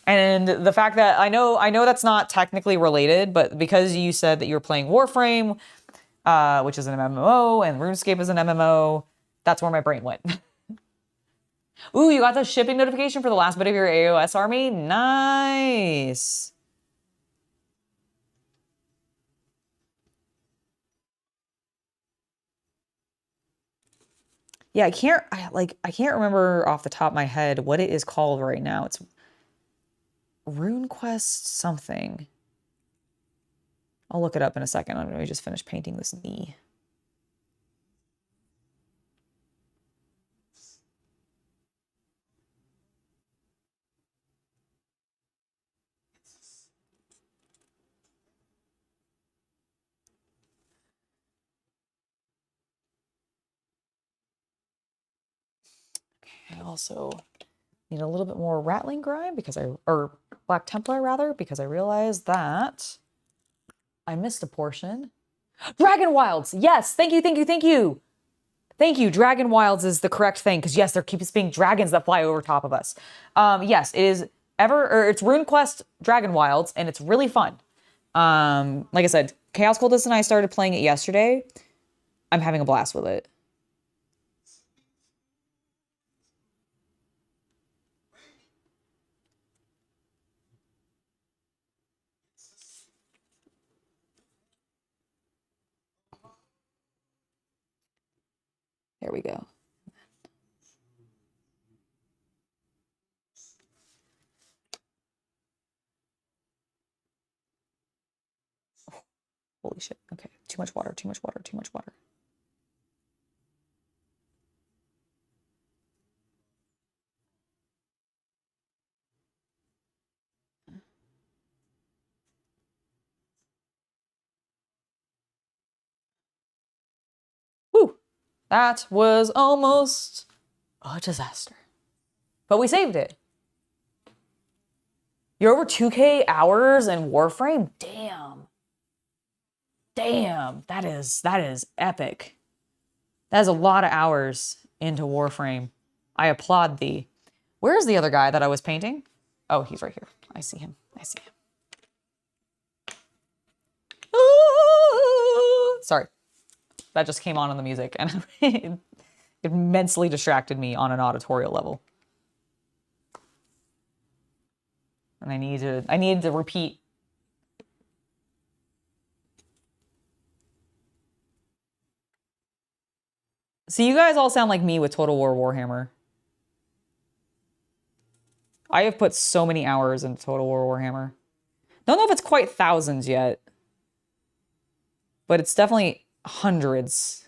A: And the fact that I know that's not technically related, but because you said that you're playing Warframe, which is an MMO, and RuneScape is an MMO, that's where my brain went. Ooh, you got the shipping notification for the last bit of your AOS army? Nice. Yeah, I can't remember off the top of my head what it is called right now. It's RuneQuest something. I'll look it up in a second. I'm going to just finish painting this knee. I also need a little bit more Rattling Grime or Black Templar rather, because I realized that I missed a portion. Dragon Wilds! Yes! Thank you, thank you, thank you! Thank you, Dragon Wilds is the correct thing, because yes, there keeps being dragons that fly over top of us. Yes, it is it's RuneQuest Dragon Wilds, and it's really fun. Like I said, Chaos Cultist and I started playing it yesterday. I'm having a blast with it. There we go. Oh, holy shit. Okay. Too much water, too much water, too much water. Woo! That was almost a disaster. But we saved it. You're over 2K hours in Warframe? Damn. Damn. That is epic. That is a lot of hours into Warframe. I applaud thee. Where's the other guy that I was painting? Oh, he's right here. I see him. I see him. Sorry. that just came on in the music, and it immensely distracted me on an auditorial level. And I needed to repeat. See, you guys all sound like me with Total War Warhammer. I have put so many hours into Total War Warhammer. Don't know if it's quite thousands yet, but it's definitely hundreds.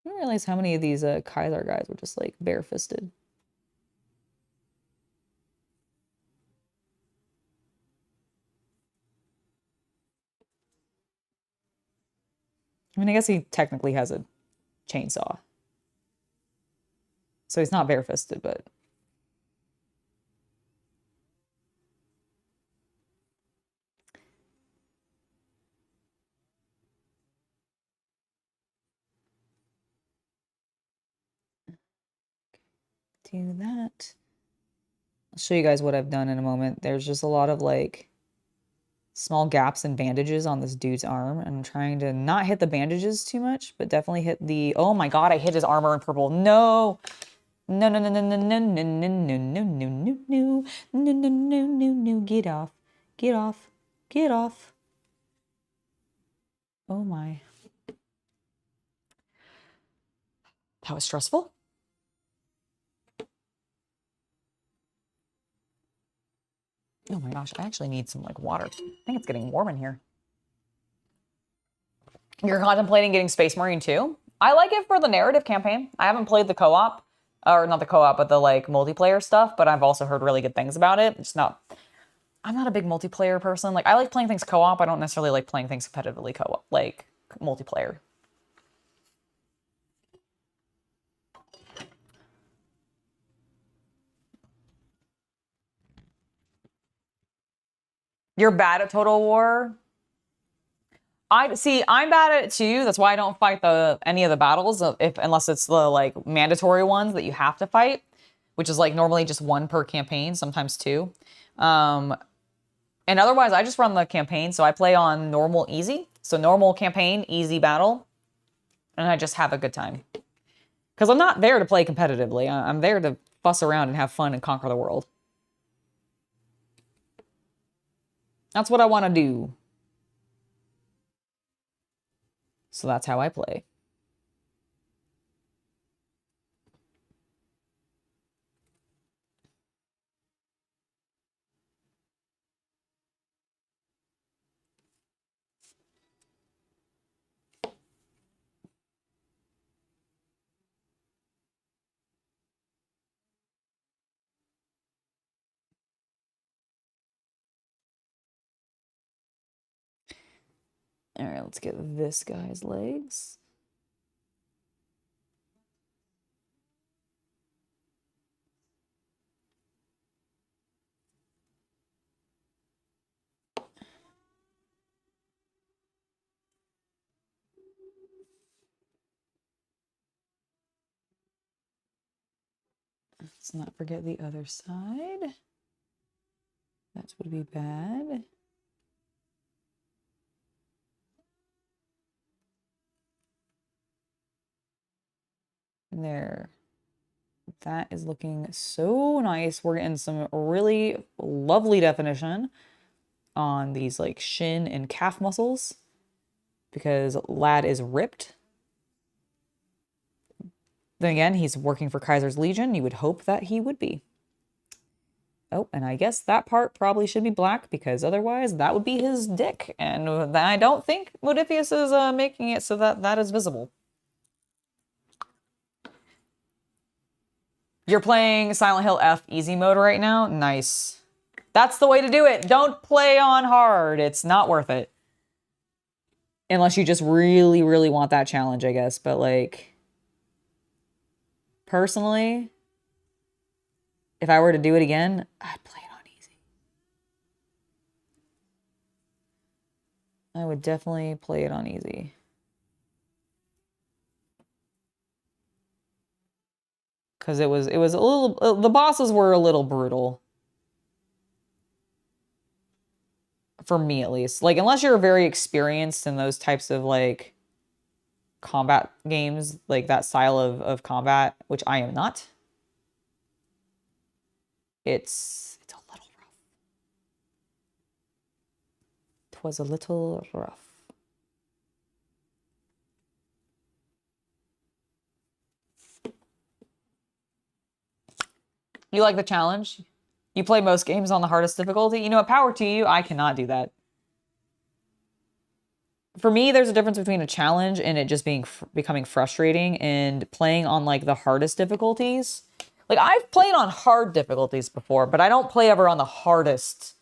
A: I didn't realize how many of these Kaiser guys were just like bare-fisted. I mean, I guess he technically has a chainsaw. So he's not bare-fisted, but... do that. I'll show you guys what I've done in a moment. There's just a lot of like small gaps and bandages on this dude's arm, and I'm trying to not hit the bandages too much, but definitely hit the... Oh my god, I hit his armor in purple. No! No, no, no, no, no, no, no, no, no, no, no, no, no, no, no, no, no, no, get off. Get off. Get off. Oh my. That was stressful. Oh my gosh, I actually need some like water. I think it's getting warm in here. You're contemplating getting Space Marine too? I like it for the narrative campaign. I haven't played the co-op, or not the co-op, but the like multiplayer stuff, but I've also heard really good things about it. I'm not a big multiplayer person. Like I like playing things co-op. I don't necessarily like playing things competitively co-op, like multiplayer. You're bad at Total War? I'm bad at it too. That's why I don't fight any of the battles unless it's the like mandatory ones that you have to fight, which is like normally just one per campaign, sometimes two. And otherwise I just run the campaign. So I play on normal easy. So normal campaign, easy battle. And I just have a good time. Because I'm not there to play competitively. I'm there to fuss around and have fun and conquer the world. That's what I want to do. So that's how I play. All right, let's get this guy's legs. Let's not forget the other side. That would be bad. There. That is looking so nice. We're getting some really lovely definition on these like shin and calf muscles because lad is ripped. Then again, he's working for Kaiser's Legion. You would hope that he would be. Oh, and I guess that part probably should be black because otherwise that would be his dick. And I don't think Modifius is making it so that that is visible. You're playing Silent Hill F easy mode right now? Nice. That's the way to do it. Don't play on hard. It's not worth it. Unless you just really, really want that challenge, I guess. But like, personally, if I were to do it again, I'd play it on easy. I would definitely play it on easy. Because it was a little, the bosses were a little brutal. For me, at least. Like, unless you're very experienced in those types of, like, combat games, like that style of combat, which I am not. It's a little rough. Twas a little rough. You like the challenge? You play most games on the hardest difficulty? You know what, power to you. I cannot do that. For me, there's a difference between a challenge and it just becoming frustrating, and playing on like the hardest difficulties. Like, I've played on hard difficulties before, but I don't play ever on the hardest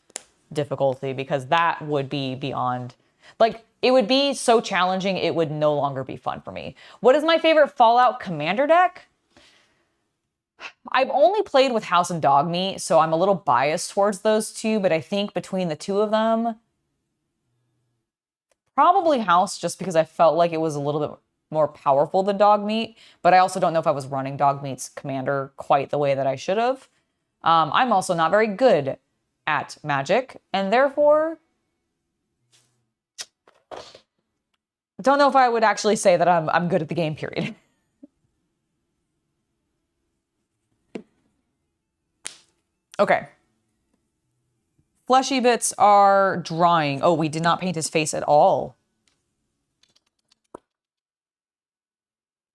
A: difficulty because that would be beyond, like, it would be so challenging it would no longer be fun for me. What is my favorite Fallout Commander deck? I've only played with House and Dogmeat, so I'm a little biased towards those two, but I think between the two of them, probably House, just because I felt like it was a little bit more powerful than Dogmeat, but I also don't know if I was running Dogmeat's commander quite the way that I should have. I'm also not very good at Magic, and therefore don't know if I would actually say that I'm good at the game, period. Okay. Fleshy bits are drying. Oh, we did not paint his face at all.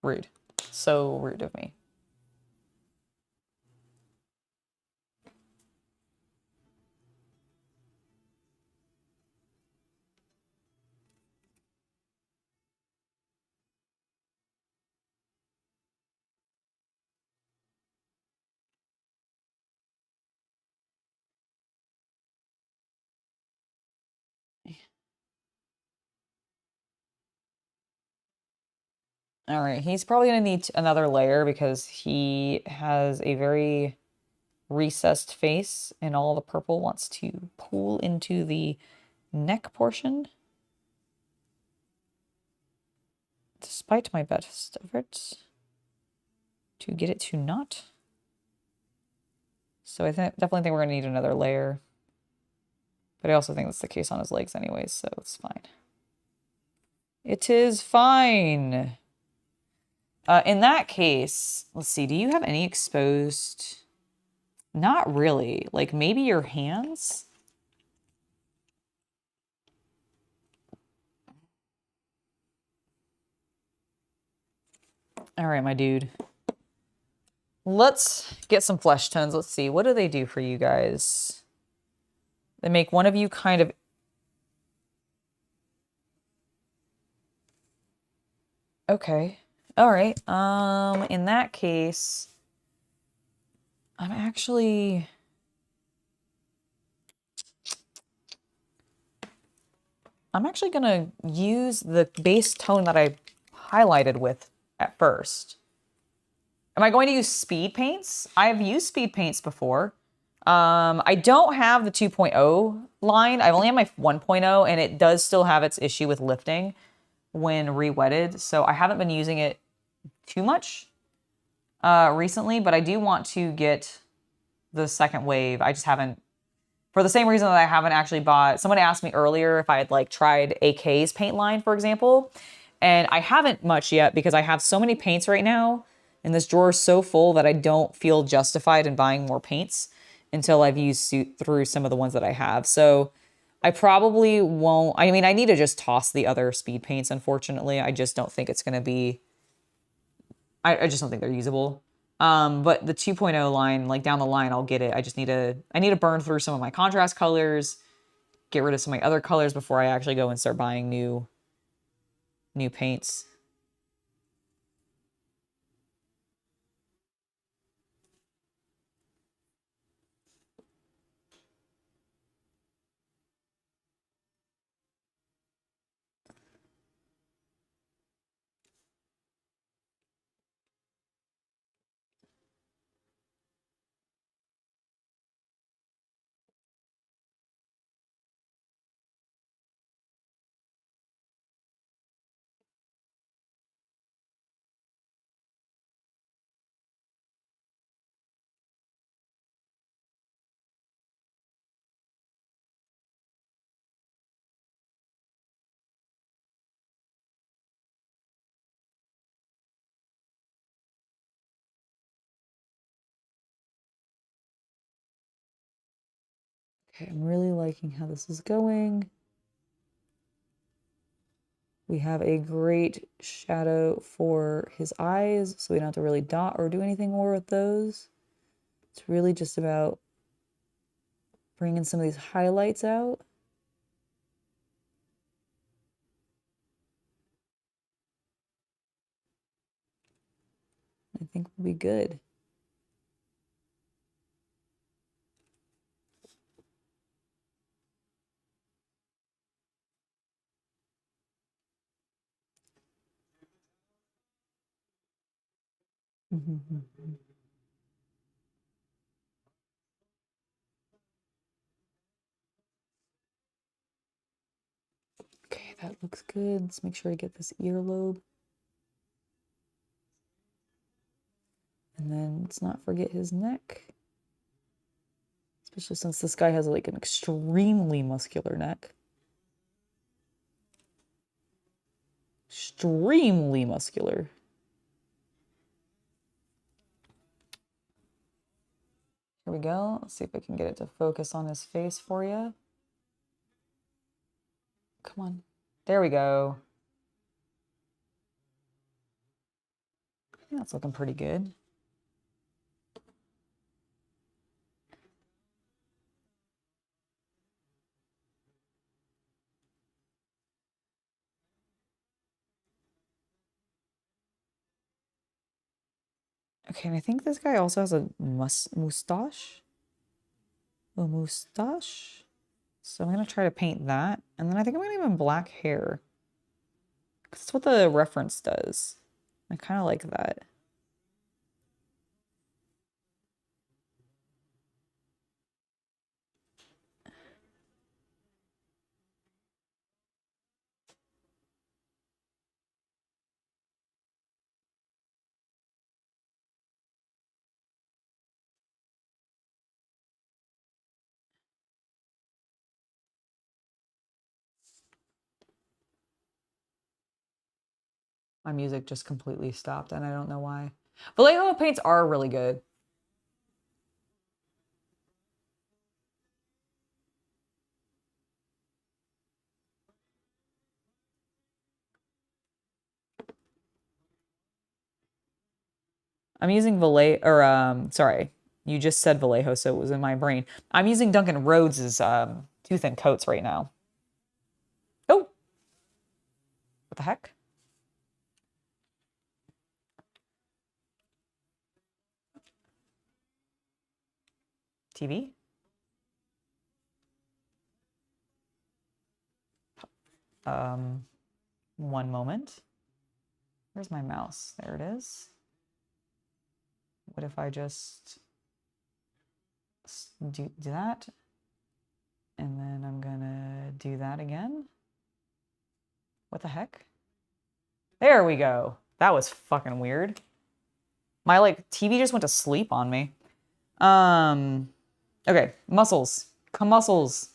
A: Rude. So rude of me. All right, he's probably going to need another layer because he has a very recessed face, and all the purple wants to pool into the neck portion. Despite my best efforts to get it to not. So I definitely think we're going to need another layer. But I also think that's the case on his legs anyways, so it's fine. It is fine. In that case, let's see, do you have any exposed? Not really. Like, maybe your hands? All right, my dude. Let's get some flesh tones. Let's see. What do they do for you guys? They make one of you kind of... Okay. All right. In that case, I'm actually gonna use the base tone that I highlighted with at first. Am I going to use speed paints? I've used speed paints before. I don't have the 2.0 line. I only have my 1.0, and it does still have its issue with lifting when re-wetted, so I haven't been using it too much recently, but I do want to get the second wave. I just haven't, for the same reason that I haven't actually bought. Someone asked me earlier if I had like tried AK's paint line, for example, and I haven't much yet because I have so many paints right now, and this drawer is so full that I don't feel justified in buying more paints until I've used through some of the ones that I have. So I probably won't. I mean, I need to just toss the other speed paints, unfortunately. I just don't think it's going to be... I just don't think they're usable. But the 2.0 line, like down the line, I'll get it. I need to burn through some of my contrast colors, get rid of some of my other colors before I actually go and start buying new paints. Okay, I'm really liking how this is going. We have a great shadow for his eyes, so we don't have to really dot or do anything more with those. It's really just about bringing some of these highlights out. I think we'll be good. Okay, that looks good. Let's make sure I get this earlobe. And then let's not forget his neck. Especially since this guy has like an extremely muscular neck. Extremely muscular. Here we go. Let's see if I can get it to focus on his face for you. Come on. There we go. I think that's looking pretty good. Okay, and I think this guy also has a mustache. A mustache. So I'm going to try to paint that. And then I think I'm going to give him black hair. Because that's what the reference does. I kind of like that. My music just completely stopped and I don't know why. Vallejo paints are really good. I'm using Vallejo, or sorry, you just said Vallejo, so it was in my brain. I'm using Duncan Rhodes's Too Thin Coats right now. Oh, what the heck? TV? One moment. Where's my mouse? There it is. What if I just do that? And then I'm gonna do that again. What the heck? There we go. That was fucking weird. My like TV just went to sleep on me. Okay, muscles. Come muscles.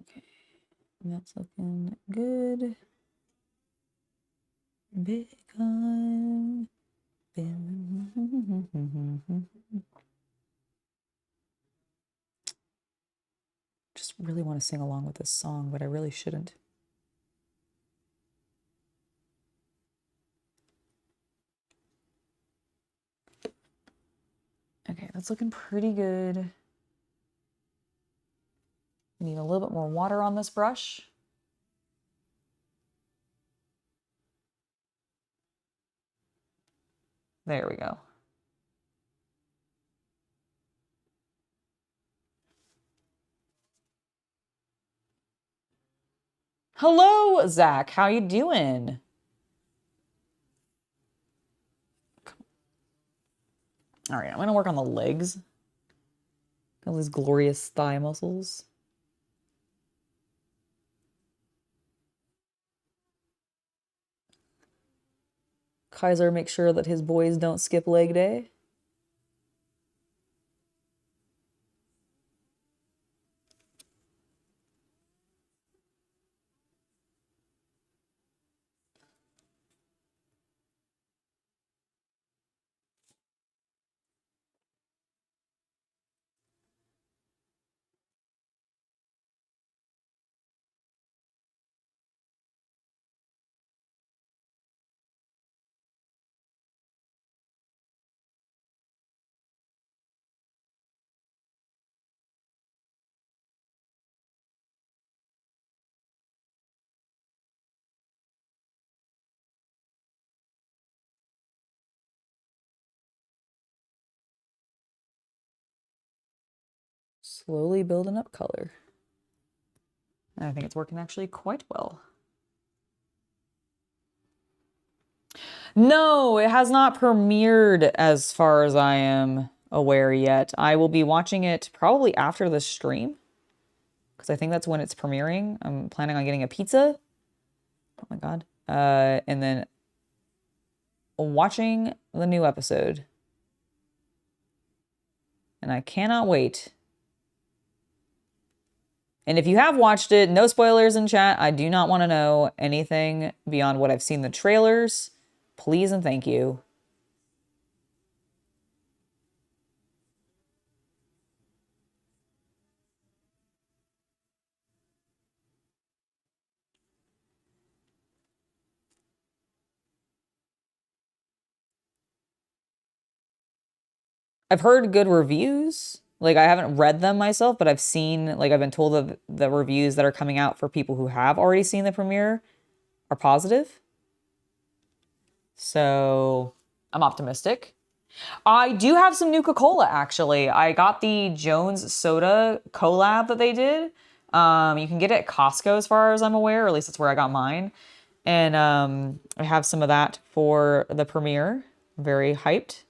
A: Okay, that's looking good. Big time. Just really want to sing along with this song, but I really shouldn't. Okay, that's looking pretty good. We need a little bit more water on this brush. There we go. Hello, Zach. How you doing? All right, I'm gonna work on the legs. All these glorious thigh muscles. Kaiser makes sure that his boys don't skip leg day. Slowly building up color. And I think it's working actually quite well. No, it has not premiered as far as I am aware yet. I will be watching it probably after the stream, because I think that's when it's premiering. I'm planning on getting a pizza. Oh my God. And then watching the new episode. And I cannot wait. And if you have watched it, no spoilers in chat. I do not want to know anything beyond what I've seen the trailers. Please and thank you. I've heard good reviews. Like, I haven't read them myself, but I've seen, like, I've been told that the reviews that are coming out for people who have already seen the premiere are positive. So I'm optimistic. I do have some Nuka-Cola, actually. I got the Jones Soda collab that they did. You can get it at Costco as far as I'm aware, or at least that's where I got mine. And I have some of that for the premiere. Very hyped.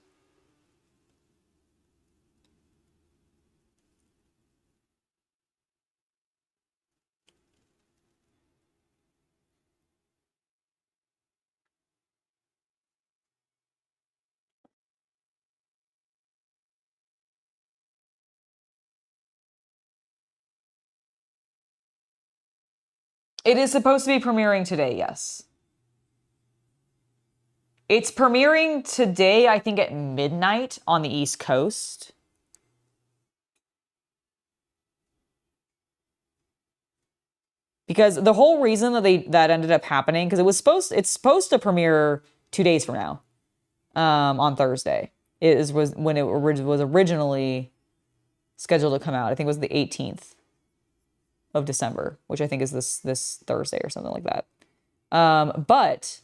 A: It is supposed to be premiering today, yes. It's premiering today, I think, at midnight on the East Coast. Because the whole reason that ended up happening, because it's supposed to premiere 2 days from now, on Thursday. Was when it was originally scheduled to come out. I think it was the 18th of December, which I think is this Thursday or something like that. But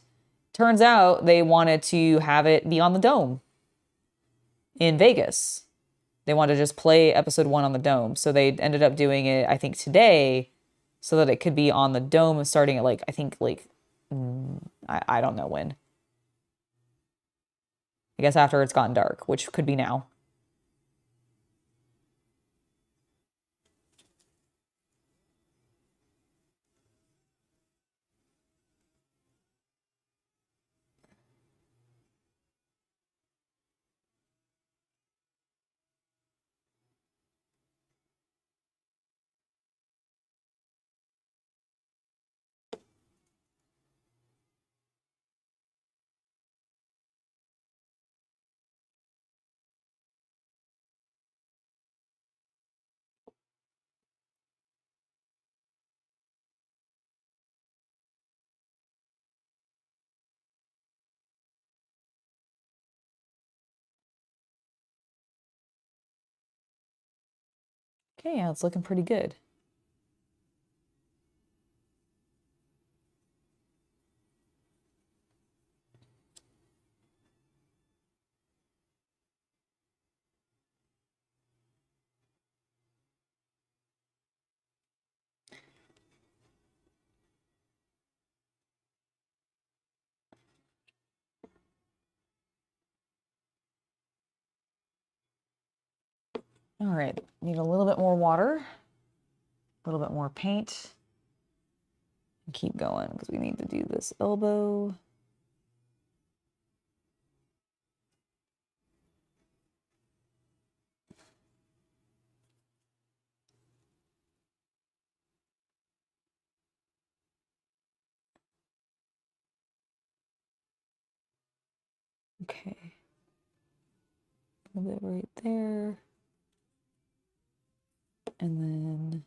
A: turns out they wanted to have it be on the Dome in Vegas. They wanted to just play episode 1 on the Dome. So they ended up doing it, I think, today so that it could be on the Dome starting at like, I think like, I don't know when. I guess after it's gotten dark, which could be now. Okay, yeah, it's looking pretty good. All right, need a little bit more water, a little bit more paint, and keep going because we need to do this elbow. Okay, a little bit right there, and then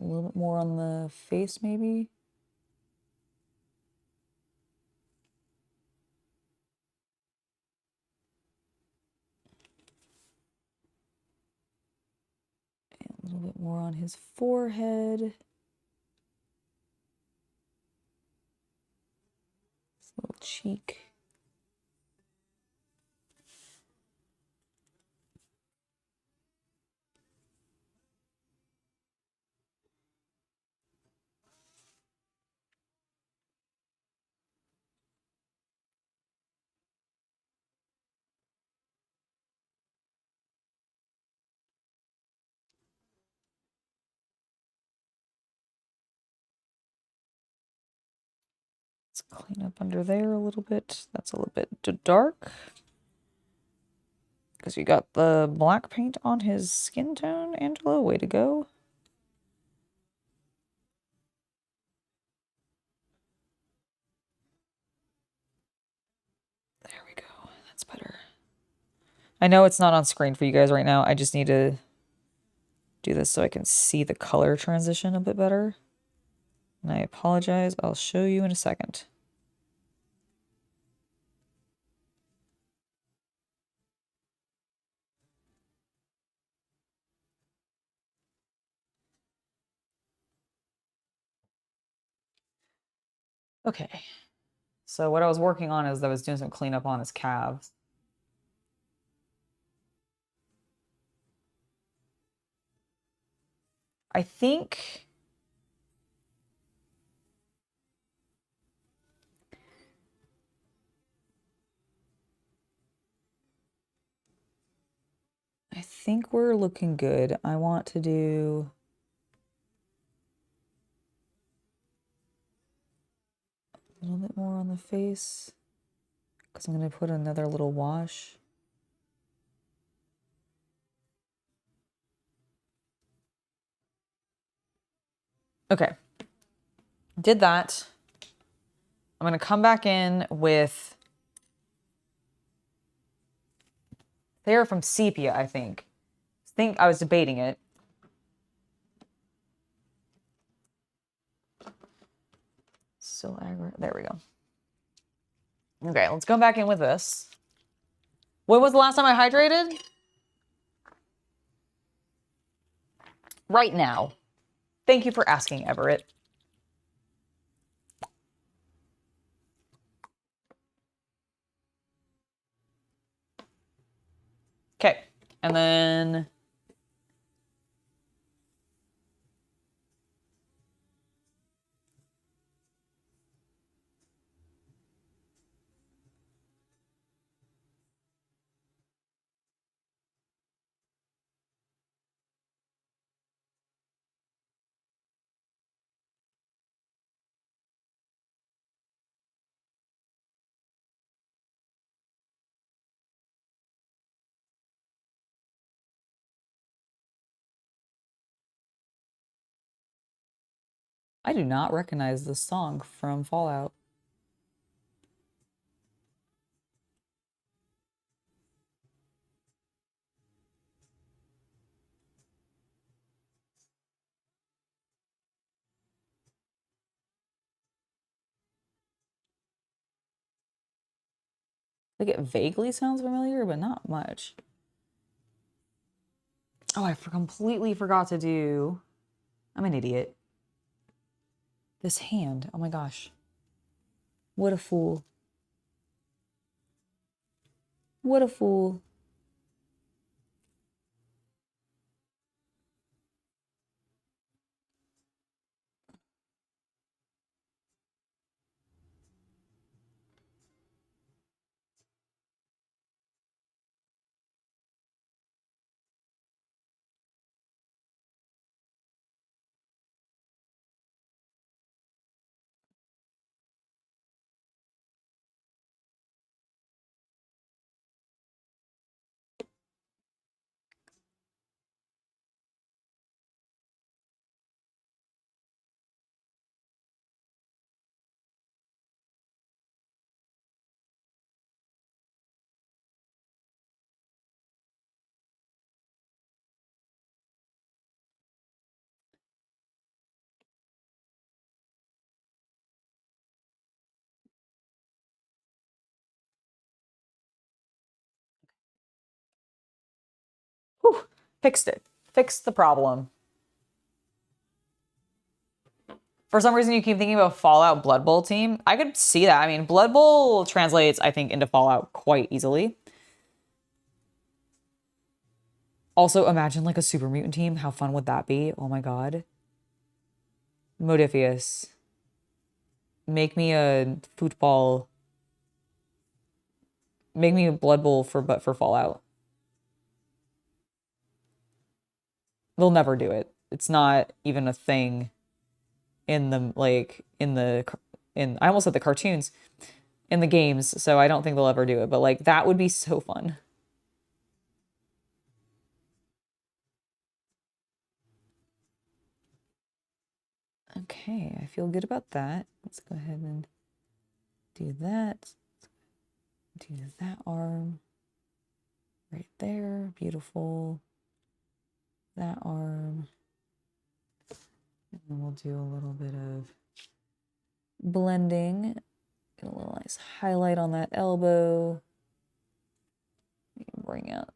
A: a little bit more on the face, maybe. And a little bit more on his forehead. This little cheek. Let's clean up under there a little bit. That's a little bit too dark. Because you got the black paint on his skin tone, Angelo. Way to go. There we go. That's better. I know it's not on screen for you guys right now. I just need to do this so I can see the color transition a bit better. And I apologize. I'll show you in a second. Okay. So what I was working on is I was doing some cleanup on his calves. I think we're looking good. I want to do a little bit more on the face because I'm going to put another little wash. Okay. Did that. I'm going to come back in with... They are from Sepia, I think. I was debating it. Still aggro. There we go. Okay, let's go back in with this. When was the last time I hydrated? Right now. Thank you for asking, Everett. Okay, and then... I do not recognize this song from Fallout. Like, it vaguely sounds familiar, but not much. Oh, I completely forgot to do... I'm an idiot. This hand. Oh my gosh. What a fool. What a fool. Whew, fixed it. Fixed the problem. For some reason, you keep thinking about Fallout Blood Bowl team. I could see that. I mean, Blood Bowl translates, I think, into Fallout quite easily. Also, imagine like a super mutant team. How fun would that be? Oh my god. Modifius. Make me a football. Make me a Blood Bowl but for Fallout. They'll never do it. It's not even a thing in the I almost said the cartoons, in the games, so I don't think they'll ever do it, but like that would be so fun. Okay, I feel good about that. Let's go ahead and do that. Do that arm right there. Beautiful. That arm. And then we'll do a little bit of blending. Get a little nice highlight on that elbow. You can bring out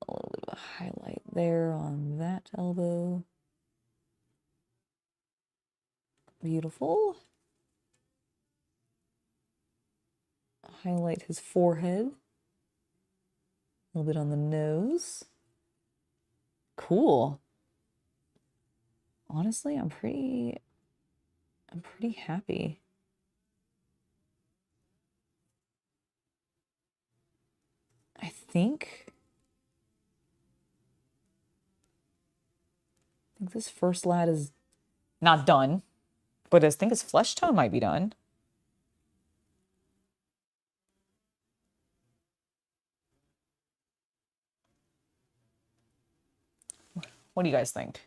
A: a little bit of a highlight there on that elbow. Beautiful. Highlight his forehead. A little bit on the nose. Cool. Honestly, I'm pretty happy. I think this first lad is not done, but I think his flesh tone might be done. What do you guys think?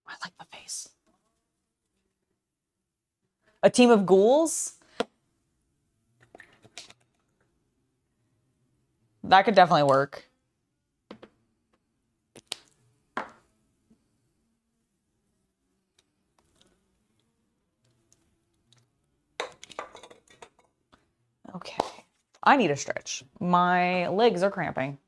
A: I like the face. A team of ghouls? That could definitely work. Okay. I need a stretch. My legs are cramping.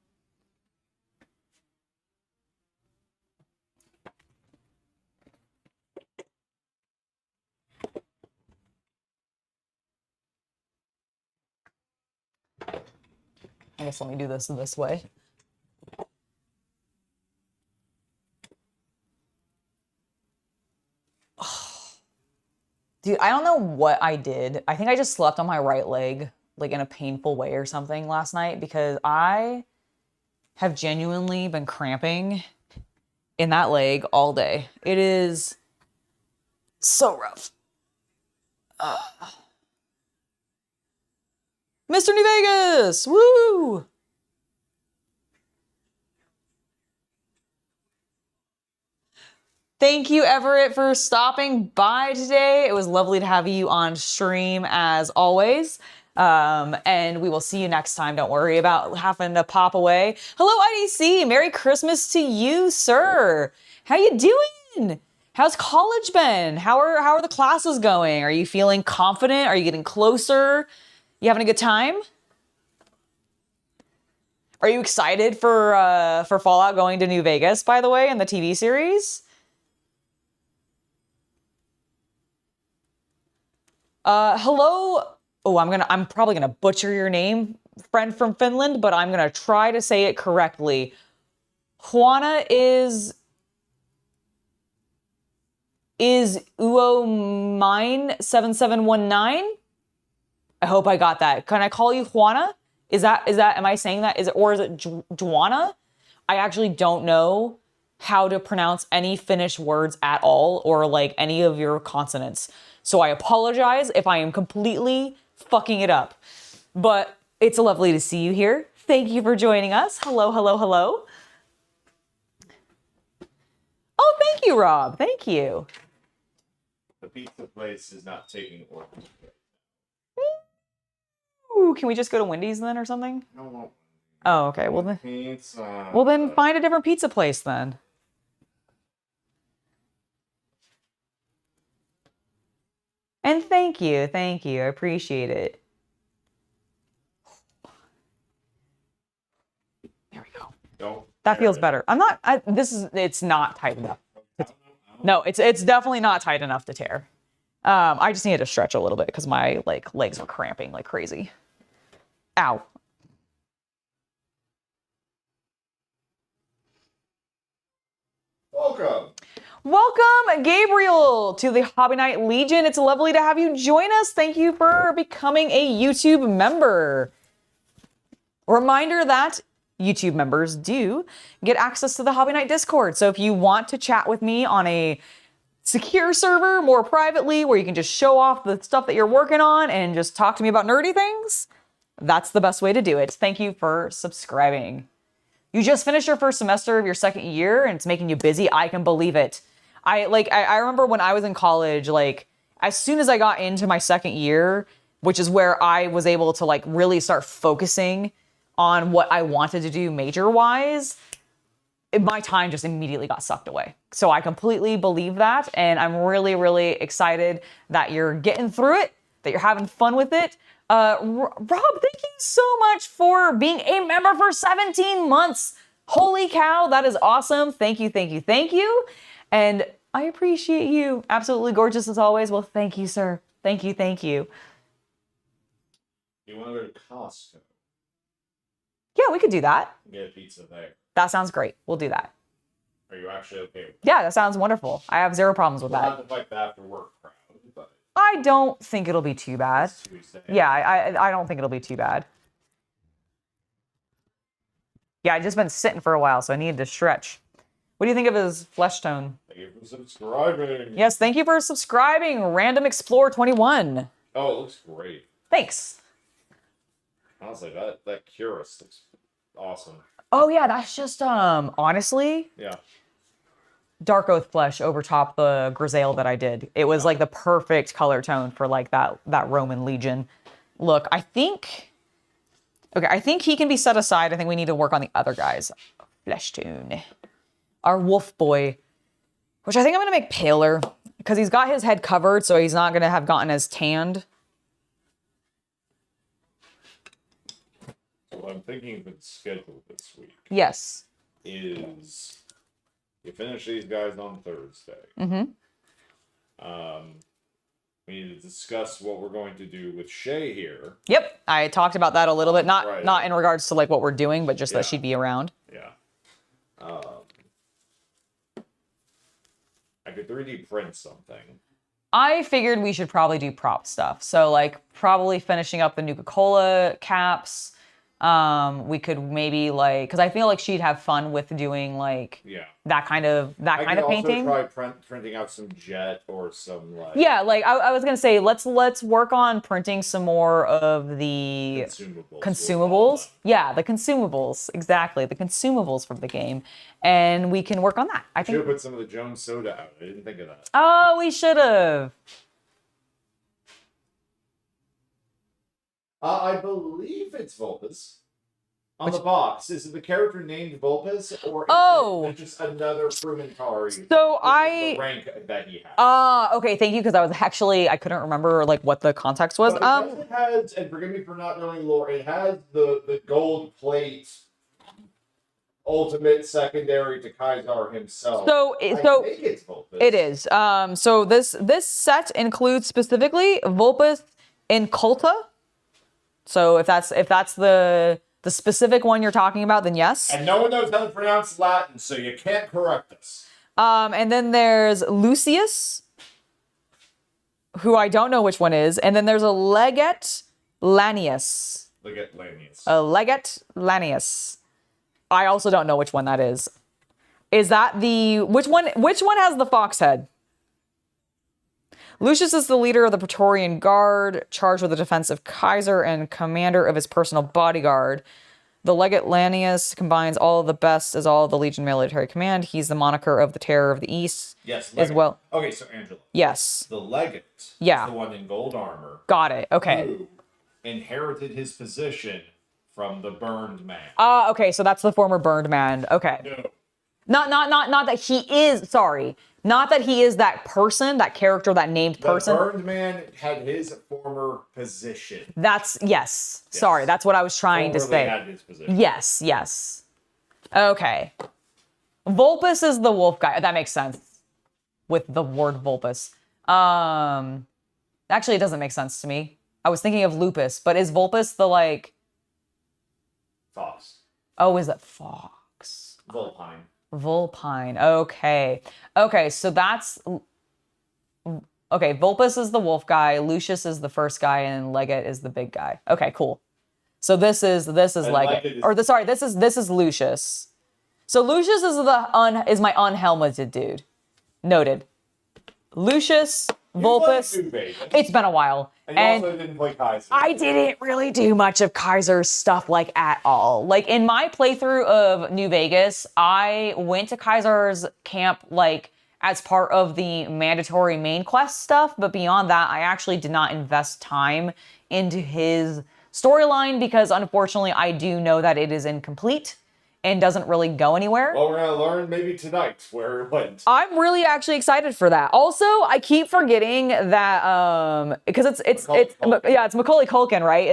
A: I guess let me do this way. Dude, I don't know what I did. I think I just slept on my right leg, like in a painful way or something last night, because I have genuinely been cramping in that leg all day. It is so rough. Mr. New Vegas! Woo! Thank you, Everett, for stopping by today. It was lovely to have you on stream as always. And we will see you next time. Don't worry about having to pop away. Hello, IDC. Merry Christmas to you, sir. How you doing? How's college been? How are the classes going? Are you feeling confident? Are you getting closer? You having a good time? Are you excited for Fallout going to New Vegas, by the way, in the TV series? Hello. Oh, I'm probably gonna butcher your name, friend from Finland, but I'm gonna try to say it correctly. Juana is Uo Mine 7719? I hope I got that. Can I call you Juana? Is that am I saying that? Is it Juana? I actually don't know how to pronounce any Finnish words at all, or like any of your consonants. So I apologize if I am completely fucking it up. But it's lovely to see you here. Thank you for joining us. Hello, hello, hello. Oh, thank you, Rob. Thank you.
B: The pizza place is not taking orders.
A: Ooh, can we just go to Wendy's then or something?
B: No.
A: Oh, okay. Well then,
B: Pizza.
A: find a different pizza place then. And thank you. I appreciate it. There we go. That feels better. It's not tight enough. No, it's definitely not tight enough to tear. I just needed to stretch a little bit because my legs were cramping like crazy. Ow. Welcome, Gabriel, to the Hobby Night Legion. It's lovely to have you join us. Thank you for becoming a YouTube member. Reminder that YouTube members do get access to the Hobby Night Discord. So if you want to chat with me on a secure server more privately, where you can just show off the stuff that you're working on and just talk to me about nerdy things, that's the best way to do it. Thank you for subscribing. You just finished your first semester of your second year and it's making you busy. I can believe it. I remember when I was in college, like as soon as I got into my second year, which is where I was able to like really start focusing on what I wanted to do major wise, my time just immediately got sucked away. So I completely believe that. And I'm really, really excited that you're getting through it, that you're having fun with it. Rob, thank you so much for being a member for 17 months. Holy cow, that is awesome. Thank you. And I appreciate you. Absolutely gorgeous as always. Well, thank you, sir. Thank you.
B: You want to go to Costco?
A: Yeah, we could do that.
B: Get a pizza there.
A: That sounds great. We'll do that.
B: Are you actually okay with that?
A: Yeah, that sounds wonderful. I have zero problems with
B: We'll
A: that.
B: have to fight the after work crowd, but
A: I don't think it'll be too bad.
B: it's Tuesday.
A: Yeah, I don't think it'll be too bad. Yeah, I've just been sitting for a while, so I needed to stretch. What do you think of his flesh tone?
B: Thank you for subscribing.
A: Yes, thank you for subscribing, Random Explorer 21.
B: Oh, it looks great.
A: Thanks.
B: Honestly, that Curus looks awesome.
A: Oh yeah, that's just honestly,
B: Yeah.
A: dark oath flesh over top the grisaille that I did. It was like the perfect color tone for like that Roman legion look. I think he can be set aside. I think we need to work on the other guys. Flesh tone. Our wolf boy, which I think I'm gonna make paler because he's got his head covered, so he's not gonna have gotten as tanned.
B: So what I'm thinking of its schedule this week
A: Yes.
B: is you finish these guys on Thursday.
A: Mm-hmm.
B: We need to discuss what we're going to do with Shay here.
A: Yep, I talked about that a little bit. Not
B: Right.
A: not in regards to like what we're doing, but just
B: Yeah.
A: that she'd be around.
B: Yeah. I could 3D print something.
A: I figured we should probably do prop stuff. So like probably finishing up the Nuka-Cola caps. We could maybe like, because I feel like she'd have fun with doing like that kind of painting.
B: I could also try printing out some jet or some like
A: I was gonna say let's work on printing some more of the consumables. Yeah, the consumables, exactly, the consumables from the game, and we can work on that. I think
B: should have put some of the Jones soda out. I didn't think of that.
A: Oh, we should have.
B: I believe it's Vulpes. On the box, is it the character named Vulpes, or is it just another Frumentari?
A: So
B: the rank that he has.
A: Okay, thank you, because I couldn't remember like what the context was.
B: But it has, and forgive me for not knowing lore, it has the gold plate ultimate secondary to Kaisar himself. I think it's Vulpes.
A: It is. So this set includes specifically Vulpes Inculta. So if that's the specific one you're talking about, then yes.
B: And no one knows how to pronounce Latin, so you can't correct us.
A: And then there's Lucius, who I don't know which one is, and then there's a Legate Lanius. Legate Lanius. I also don't know which one that is. Is that which one has the fox head? Lucius is the leader of the Praetorian Guard, charged with the defense of Kaiser and commander of his personal bodyguard. The Legate Lanius combines all of the best as all of the Legion military command. He's the moniker of the Terror of the East.
B: Yes,
A: as well.
B: Okay, so Angela.
A: Yes.
B: The Legate
A: Yeah.
B: is the one in gold armor.
A: Got it. Okay.
B: Who inherited his position from the Burned Man.
A: Okay, so that's the former Burned Man. Okay.
B: No.
A: Not that he is, sorry. Not that he is that person, that character, that named person.
B: The Burned Man had his former position.
A: Yes. Sorry, that's what I was trying to say.
B: Had his position.
A: Yes. Okay. Vulpus is the wolf guy. That makes sense. With the word Vulpus. Actually, it doesn't make sense to me. I was thinking of Lupus, but is Vulpus the, like...
B: Fox.
A: Oh, is it Fox? Vulpine. Okay, so that's... Okay, Vulpus is the wolf guy, Lucius is the first guy, and Legate is the big guy. Okay, cool. So this is Legate. This is Lucius. So Lucius is my unhelmeted dude. Noted. Lucius, Vulpus. It's been a while.
B: And you also didn't play Kaiser.
A: I didn't really do much of Kaiser's stuff like at all. Like in my playthrough of New Vegas, I went to Kaiser's camp like as part of the mandatory main quest stuff, but beyond that, I actually did not invest time into his storyline because unfortunately I do know that it is incomplete and doesn't really go anywhere.
B: Well, we're gonna learn maybe tonight where it went.
A: I'm really actually excited for that. Also, I keep forgetting that because it's Macaulay Culkin, right?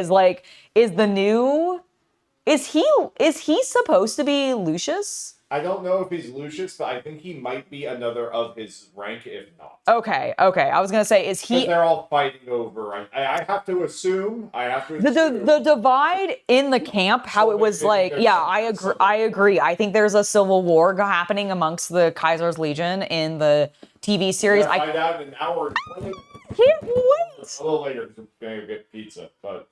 A: Is he supposed to be Lucius?
B: I don't know if he's Lucius, but I think he might be another of his rank, if not.
A: Okay. I was gonna say, is he?
B: Because they're all fighting over. I have to assume.
A: The divide in the camp, how it was like. Yeah, I agree. I think there's a civil war happening amongst the Kaiser's Legion in the TV series.
B: I find out in an hour.
A: Can't wait.
B: A little later, I'm gonna get pizza, but.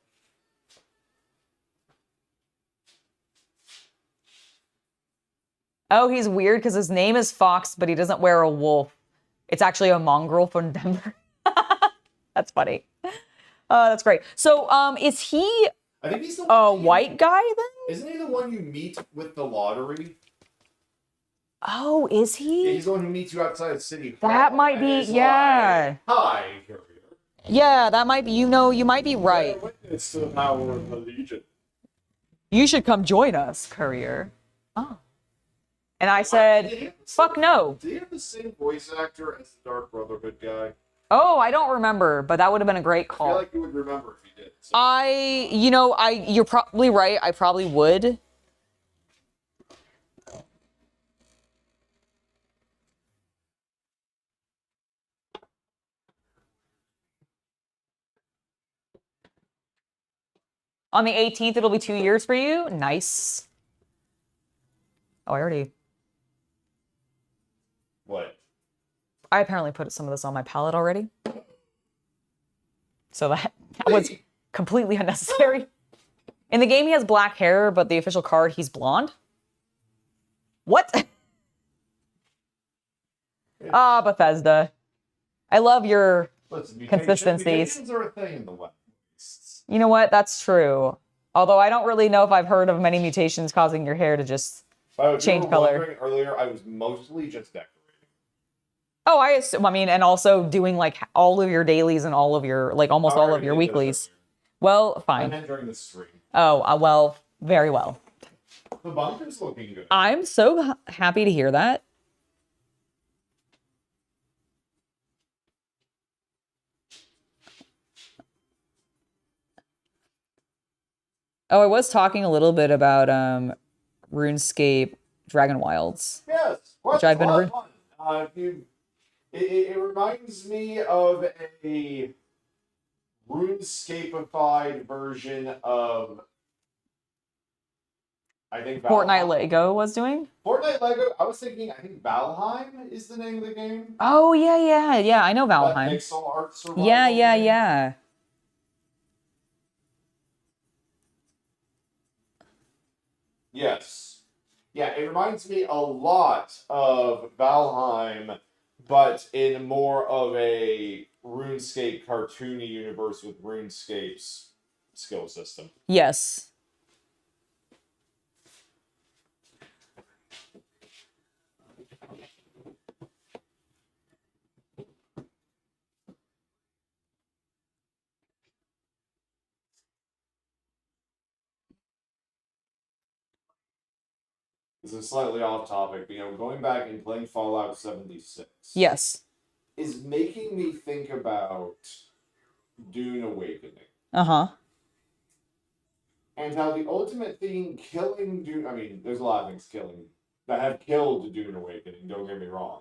A: Oh, he's weird because his name is Fox, but he doesn't wear a wolf. It's actually a mongrel from Denver. That's funny. That's great. So, is he
B: I think he's the
A: a white guy then?
B: Isn't he the one you meet with the lottery?
A: Oh, is he?
B: Yeah, he's the one who meets you outside the city.
A: That might be, yeah.
B: Like, hi, courier.
A: Yeah, that might be, you might be right.
B: Witness to the power of the Legion.
A: You should come join us, courier. Oh. And I said, fuck no.
B: Did he have the same voice actor as the Dark Brotherhood guy?
A: Oh, I don't remember, but that would have been a great call.
B: I feel like you would remember if you did. So.
A: You're probably right. I probably would. On the 18th, it'll be 2 years for you. Nice. Oh, I already...
B: What?
A: I apparently put some of this on my palette already. So that was completely unnecessary. In the game, he has black hair, but the official card, he's blonde. What? Bethesda. I love your consistencies.
B: Mutations are a thing in the West.
A: You know what? That's true. Although I don't really know if I've heard of many mutations causing your hair to just change color.
B: Earlier, I was mostly just decorating.
A: Oh, I assume, and also doing like all of your dailies and all of your, like almost all of your weeklies. Well, fine.
B: And then during the stream.
A: Oh, well, very well.
B: The bunker's looking good.
A: I'm so happy to hear that. Oh, I was talking a little bit about RuneScape Dragon Wilds.
B: Yes,
A: which I've been.
B: It reminds me of a RuneScape-ified version of, I think,
A: Fortnite Lego was doing?
B: Fortnite Lego, I think Valheim is the name of the game.
A: Oh, yeah, I know Valheim.
B: Pixel art survival
A: Yeah.
B: Yes. Yeah, it reminds me a lot of Valheim, but in more of a RuneScape cartoony universe with RuneScape's skill system.
A: Yes.
B: this is slightly off topic, but going back and playing Fallout 76.
A: Yes.
B: Is making me think about Dune Awakening.
A: Uh-huh.
B: And how the ultimate thing killing Dune, I mean, there's a lot of things that have killed Dune Awakening, don't get me wrong.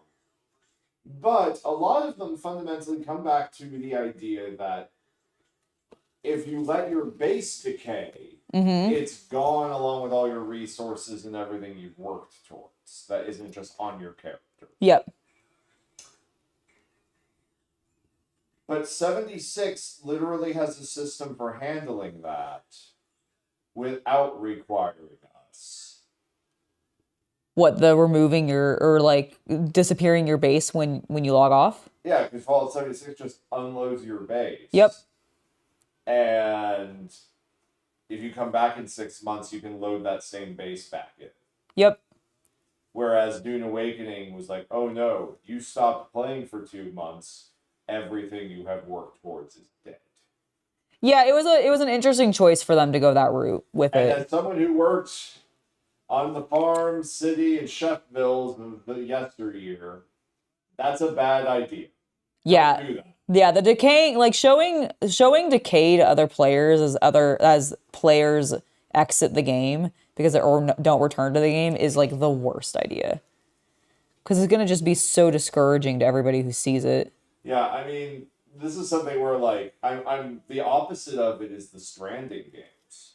B: But a lot of them fundamentally come back to the idea that if you let your base decay, it's gone along with all your resources and everything you've worked towards. That isn't just on your character.
A: Yep.
B: But 76 literally has a system for handling that without requiring us.
A: What, the removing or like disappearing your base when you log off?
B: Yeah, because Fallout 76 just unloads your base.
A: Yep.
B: And if you come back in 6 months, you can load that same base back in.
A: Yep.
B: Whereas Dune Awakening was like, oh no, you stopped playing for 2 months, everything you have worked towards is dead.
A: Yeah, it was an interesting choice for them to go that route with it.
B: And as someone who worked on the farm, city, and chefvilles of the yesteryear, that's a bad idea.
A: Yeah.
B: Don't do that.
A: Yeah, the decaying, like showing decay to other players as players exit the game because or don't return to the game is like the worst idea. Because it's gonna just be so discouraging to everybody who sees it.
B: Yeah, I mean, this is something where like I'm the opposite of it is the Stranding games.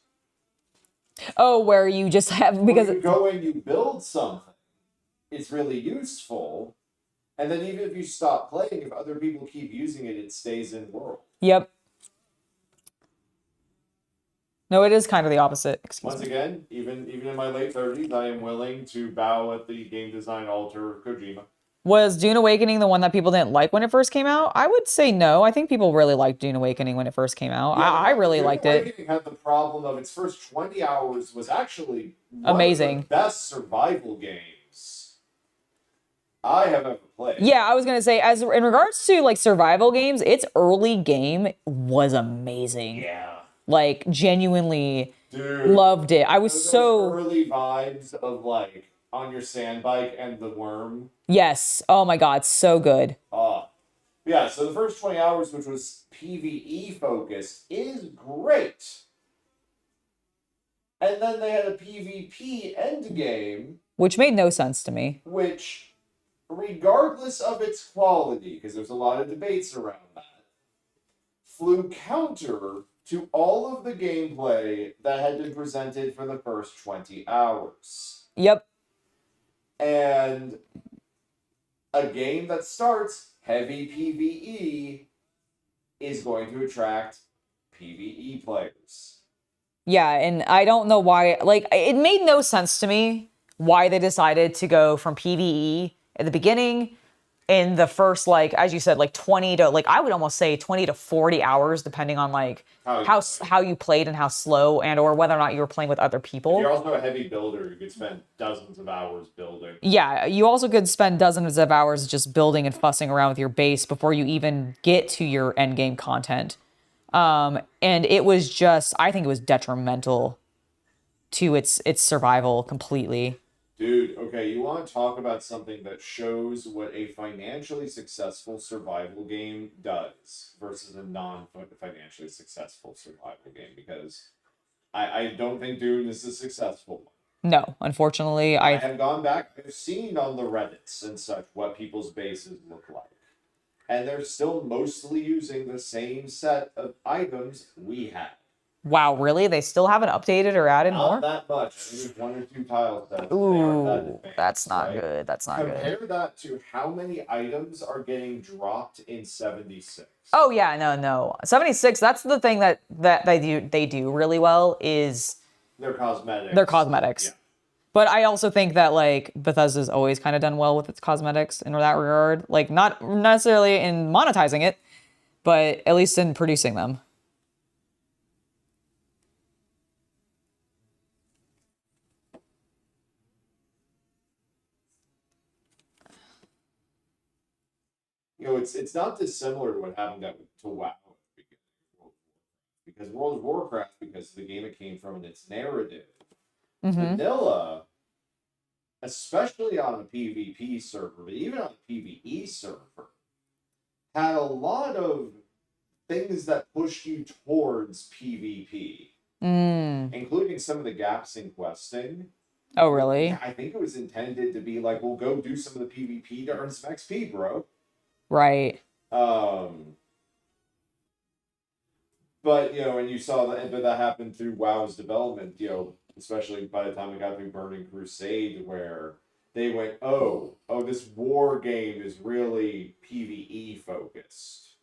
A: Oh, where you just have because
B: you go and you build something, it's really useful. And then even if you stop playing, if other people keep using it, it stays in world.
A: Yep. No, it is kind of the opposite.
B: Once again, even in my late 30s, I am willing to bow at the game design altar of Kojima.
A: Was Dune Awakening the one that people didn't like when it first came out? I would say no. I think people really liked Dune Awakening when it first came out.
B: Yeah,
A: I really liked it.
B: Dune Awakening had the problem of its first 20 hours was actually
A: amazing.
B: One of the best survival games I have ever played.
A: Yeah, I was gonna say, as in regards to like survival games, its early game was amazing.
B: Yeah.
A: Like genuinely loved it. I was so
B: early vibes of like on your sand bike and the worm.
A: Yes. Oh my god, so good.
B: Yeah, so the first 20 hours, which was PvE focused, is great. And then they had a PvP endgame.
A: Which made no sense to me.
B: Which, regardless of its quality, because there's a lot of debates around that, flew counter to all of the gameplay that had been presented for the first 20 hours.
A: Yep.
B: And a game that starts heavy PvE is going to attract PvE players.
A: Yeah, and I don't know why, like, it made no sense to me why they decided to go from PvE at the beginning in the first, like, as you said, like 20 to, like, I would almost say 20 to 40 hours, depending on, like, how you played and how slow and or whether or not you were playing with other people.
B: If you're also a heavy builder, you could spend dozens of hours building.
A: Yeah, you also could spend dozens of hours just building and fussing around with your base before you even get to your end game content. And it was just, I think it was detrimental to its survival completely.
B: Dude, okay, you want to talk about something that shows what a financially successful survival game does versus a non-financially successful survival game, because I don't think Dune is a successful one.
A: No, unfortunately,
B: I have gone back, I've seen on the Reddits and such what people's bases look like. And they're still mostly using the same set of items we had.
A: Wow, really? They still haven't updated or added more?
B: Not that much. I think there's 1 or 2 tile sets.
A: Ooh, that's not good. That's not good.
B: Compare that to how many items are getting dropped in 76.
A: Oh yeah, no. 76, that's the thing that they do really well is
B: their cosmetics.
A: Yeah. But I also think that like Bethesda's always kind of done well with its cosmetics in that regard. Like not necessarily in monetizing it, but at least in producing them.
B: You know, it's not dissimilar to what happened to WoW because World of Warcraft, because the game it came from and its narrative, vanilla especially on a PvP server, but even on a PvE server, had a lot of things that pushed you towards PvP, including some of the gaps in questing.
A: Oh, really?
B: Yeah, I think it was intended to be like, well, go do some of the PvP to earn some XP, bro.
A: Right.
B: But, and you saw that happened through WoW's development, especially by the time we got through Burning Crusade, where they went, this war game is really PvE focused.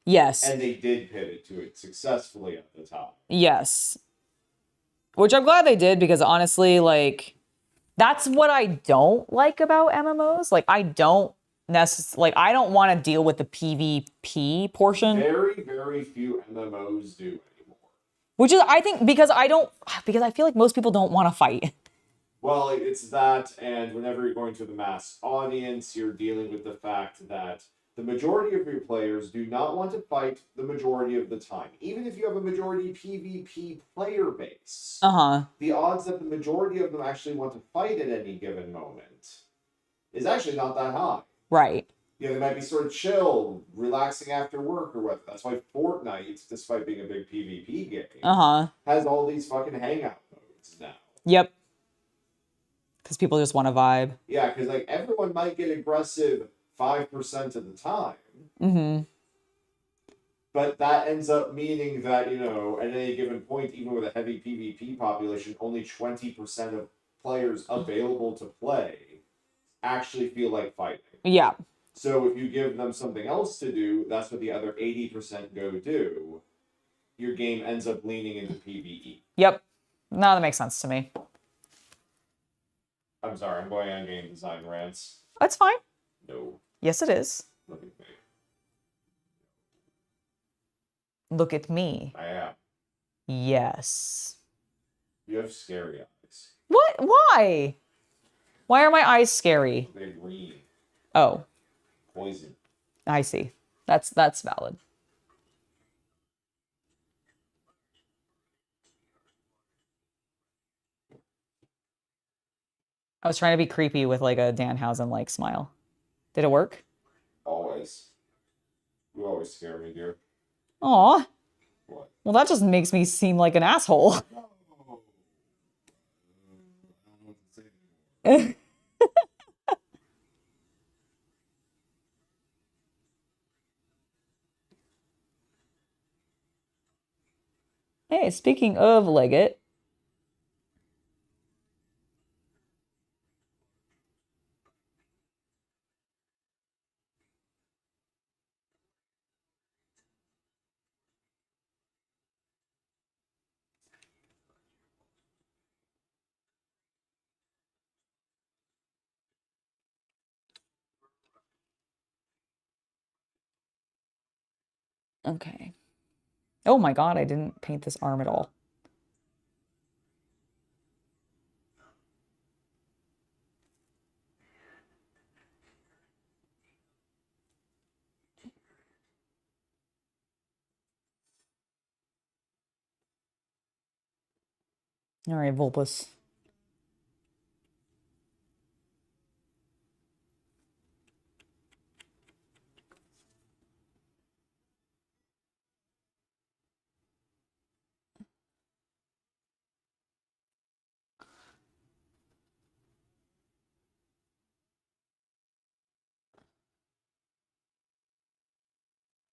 A: Yes.
B: And they did pivot to it successfully at the time.
A: Yes. Which I'm glad they did, because honestly, like, that's what I don't like about MMOs. Like, I don't want to deal with the PvP portion.
B: Very, very few MMOs do anymore.
A: Which is, I think, because I feel like most people don't want to fight.
B: Well, it's that, and whenever you're going to the mass audience, you're dealing with the fact that the majority of your players do not want to fight the majority of the time. Even if you have a majority PvP player base, the odds that the majority of them actually want to fight at any given moment is actually not that high.
A: Right.
B: They might be sort of chill, relaxing after work or what. That's why Fortnite, despite being a big PvP game, has all these fucking hangout modes now. Yep.
A: Because people just want to vibe.
B: Yeah, because like everyone might get aggressive 5% of the time. But that ends up meaning that, at any given point, even with a heavy PvP population, only 20% of players available to play actually feel like fighting. Yeah. So if you give them something else to do, that's what the other 80% go do. Your game ends up leaning into PvE.
A: Yep. No, that makes sense to me.
B: I'm sorry, I'm going on game design rants.
A: That's fine.
B: No.
A: Yes, it is.
B: Look at me.
A: Look at me.
B: I am.
A: Yes.
B: You have scary eyes.
A: What? Why? Why are my eyes scary?
B: They're green.
A: Oh.
B: Poison.
A: I see. That's valid. I was trying to be creepy with like a Danhausen-like smile. Did it work?
B: Always. You always scare me, dear.
A: Aw.
B: What?
A: Well, that just makes me seem like an asshole.
B: No. I don't know what to say anymore.
A: Hey, speaking of Leggett. Okay. Oh my god, I didn't paint this arm at all. All right, Vulpus.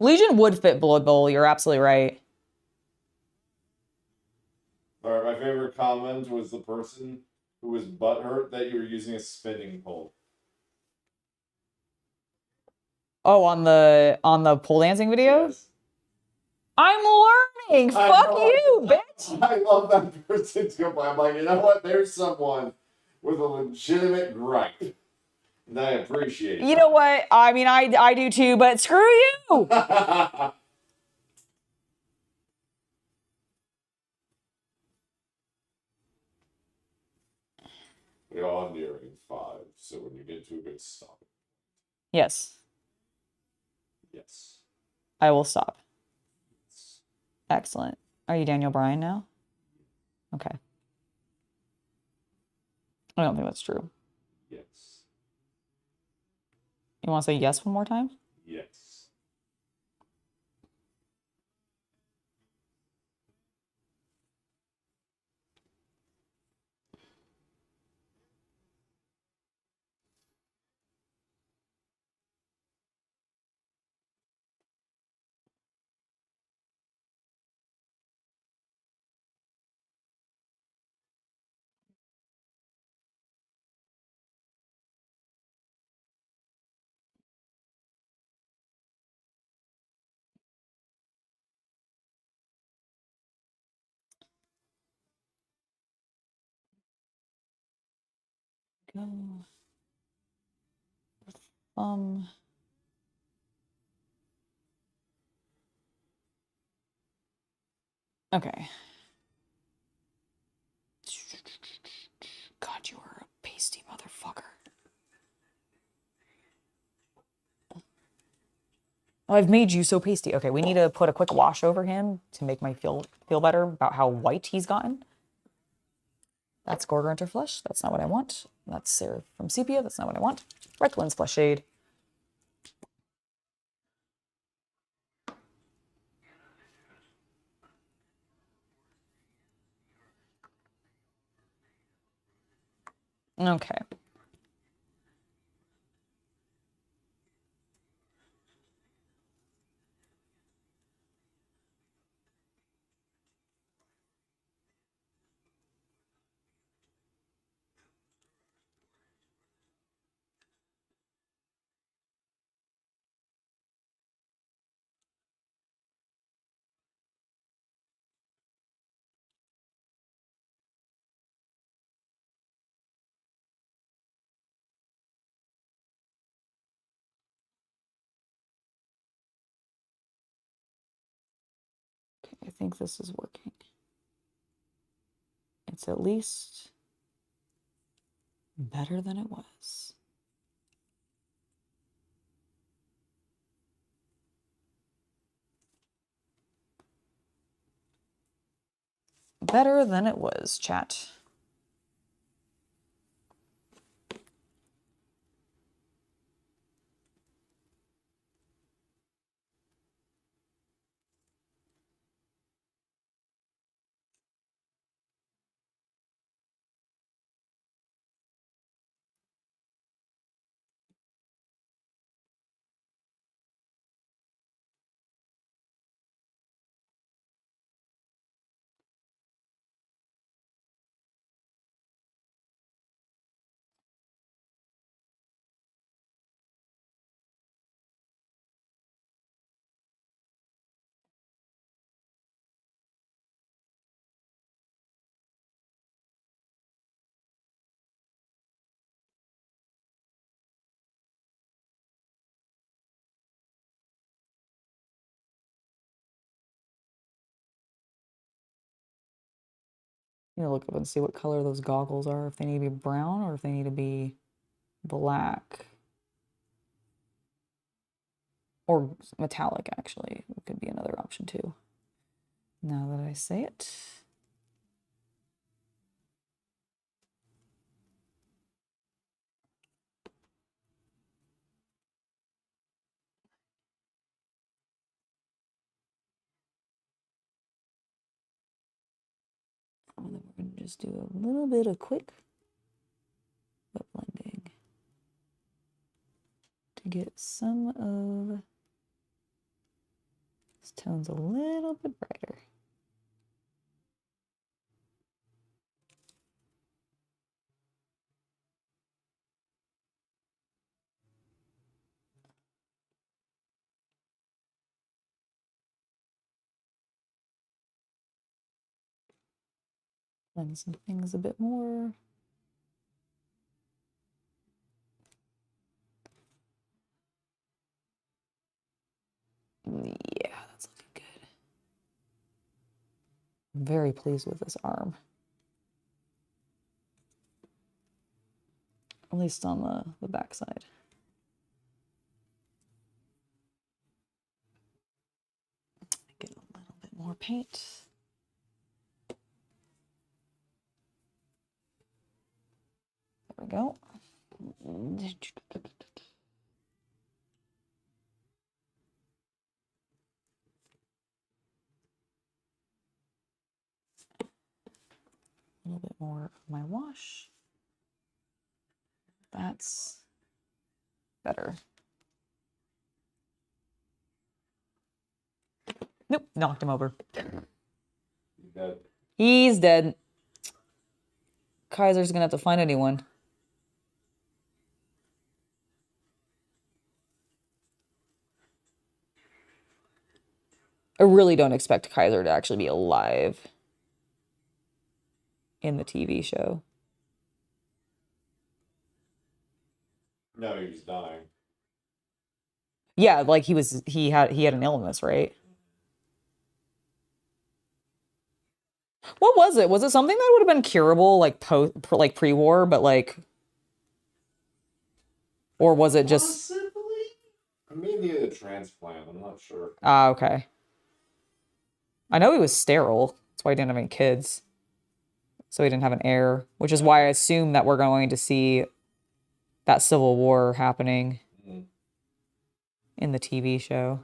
A: Legion would fit Blood Bowl, you're absolutely right.
B: All right, my favorite comment was the person who was butthurt that you were using a spinning pole.
A: Oh, on the pole dancing video?
B: Yes.
A: I'm learning! Fuck you, bitch!
B: I love that person too. I'm like, you know what? There's someone with a legitimate gripe. And I appreciate it.
A: You know what? I mean, I do too, but screw you!
B: We are nearing 5, so when you get to a good stop.
A: Yes.
B: Yes.
A: I will stop. Excellent. Are you Daniel Bryan now? Okay. I don't think that's true. You want to say yes one more time?
B: Yes.
A: Go. Okay. God, you are a pasty motherfucker. Oh, I've made you so pasty. Okay, we need to put a quick wash over him to make me feel better about how white he's gotten. That's Gorgrunter flesh. That's not what I want. That's Sarah from Sepia. That's not what I want. Recklin's flesh shade. Okay. I think this is working. It's at least better than it was. Better than it was, chat. You know, look up and see what color those goggles are, if they need to be brown or if they need to be black. Or metallic, actually. It could be another option too. Now that I say it. And then we're going to just do a little bit of quick wet blending to get some of these tones a little bit brighter. Blend some things a bit more. Yeah, that's looking good. I'm very pleased with this arm. At least on the back side. Get a little bit more paint. There we go. That's better. Nope, knocked him over.
B: He's dead.
A: He's dead. Kaiser's gonna have to find anyone. I really don't expect Kaiser to actually be alive in the TV show.
B: No, he was dying.
A: Yeah, like he had an illness, right? What was it? Was it something that would have been curable like pre-war, but like, or was it just
B: Possibly? Maybe a transplant, I'm not sure.
A: Ah, okay. I know he was sterile. That's why he didn't have any kids. So he didn't have an heir, which is why I assume that we're going to see that civil war happening in the TV show.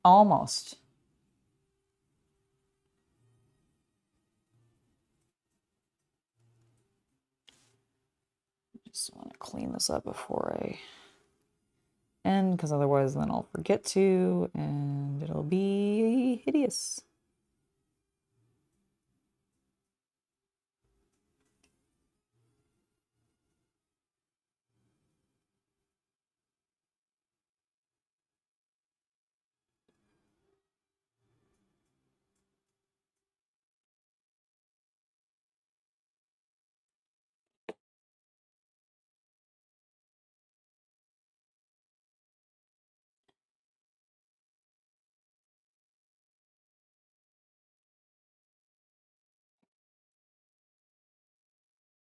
A: Almost. Just want to clean this up before I end, because otherwise then I'll forget to, and it'll be hideous.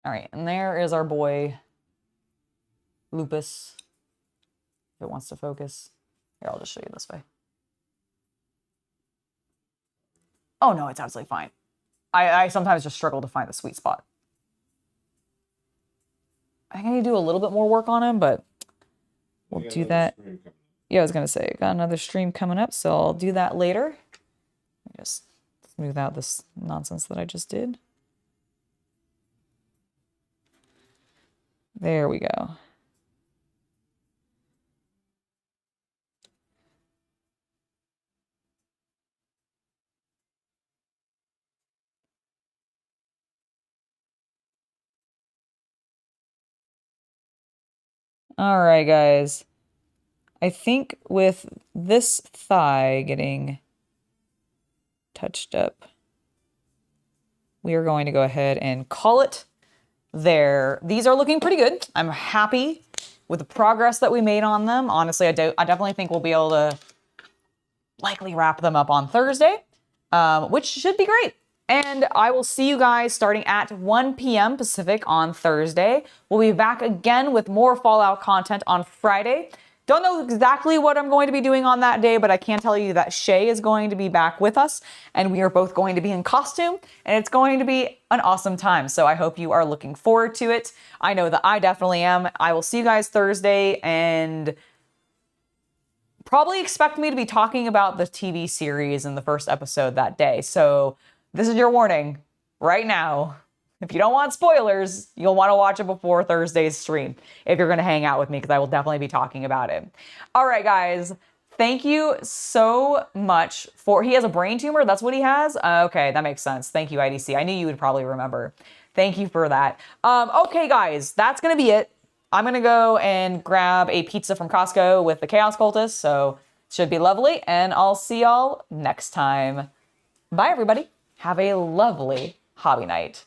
A: All right, and there is our boy, Lupus. If it wants to focus. Here, I'll just show you this way. Oh no, it's absolutely fine. I sometimes just struggle to find the sweet spot. I think I need to do a little bit more work on him, but we'll do that. Yeah, I was going to say, got another stream coming up, so I'll do that later. Just smooth out this nonsense that I just did. There we go. All right, guys. I think with this thigh getting touched up, we are going to go ahead and call it there. These are looking pretty good. I'm happy with the progress that we made on them. Honestly, I definitely think we'll be able to likely wrap them up on Thursday, which should be great. And I will see you guys starting at 1 p.m. Pacific on Thursday. We'll be back again with more Fallout content on Friday. Don't know exactly what I'm going to be doing on that day, but I can tell you that Shay is going to be back with us, and we are both going to be in costume, and it's going to be an awesome time. So I hope you are looking forward to it. I know that I definitely am. I will see you guys Thursday, and probably expect me to be talking about the TV series in the first episode that day. So this is your warning right now. If you don't want spoilers, you'll want to watch it before Thursday's stream if you're going to hang out with me, because I will definitely be talking about it. All right, guys. Thank you so much for... He has a brain tumor? That's what he has? Okay, that makes sense. Thank you, IDC. I knew you would probably remember. Thank you for that. Okay, guys. That's going to be it. I'm going to go and grab a pizza from Costco with the Chaos Cultist, so it should be lovely, and I'll see y'all next time. Bye, everybody. Have a lovely hobby night.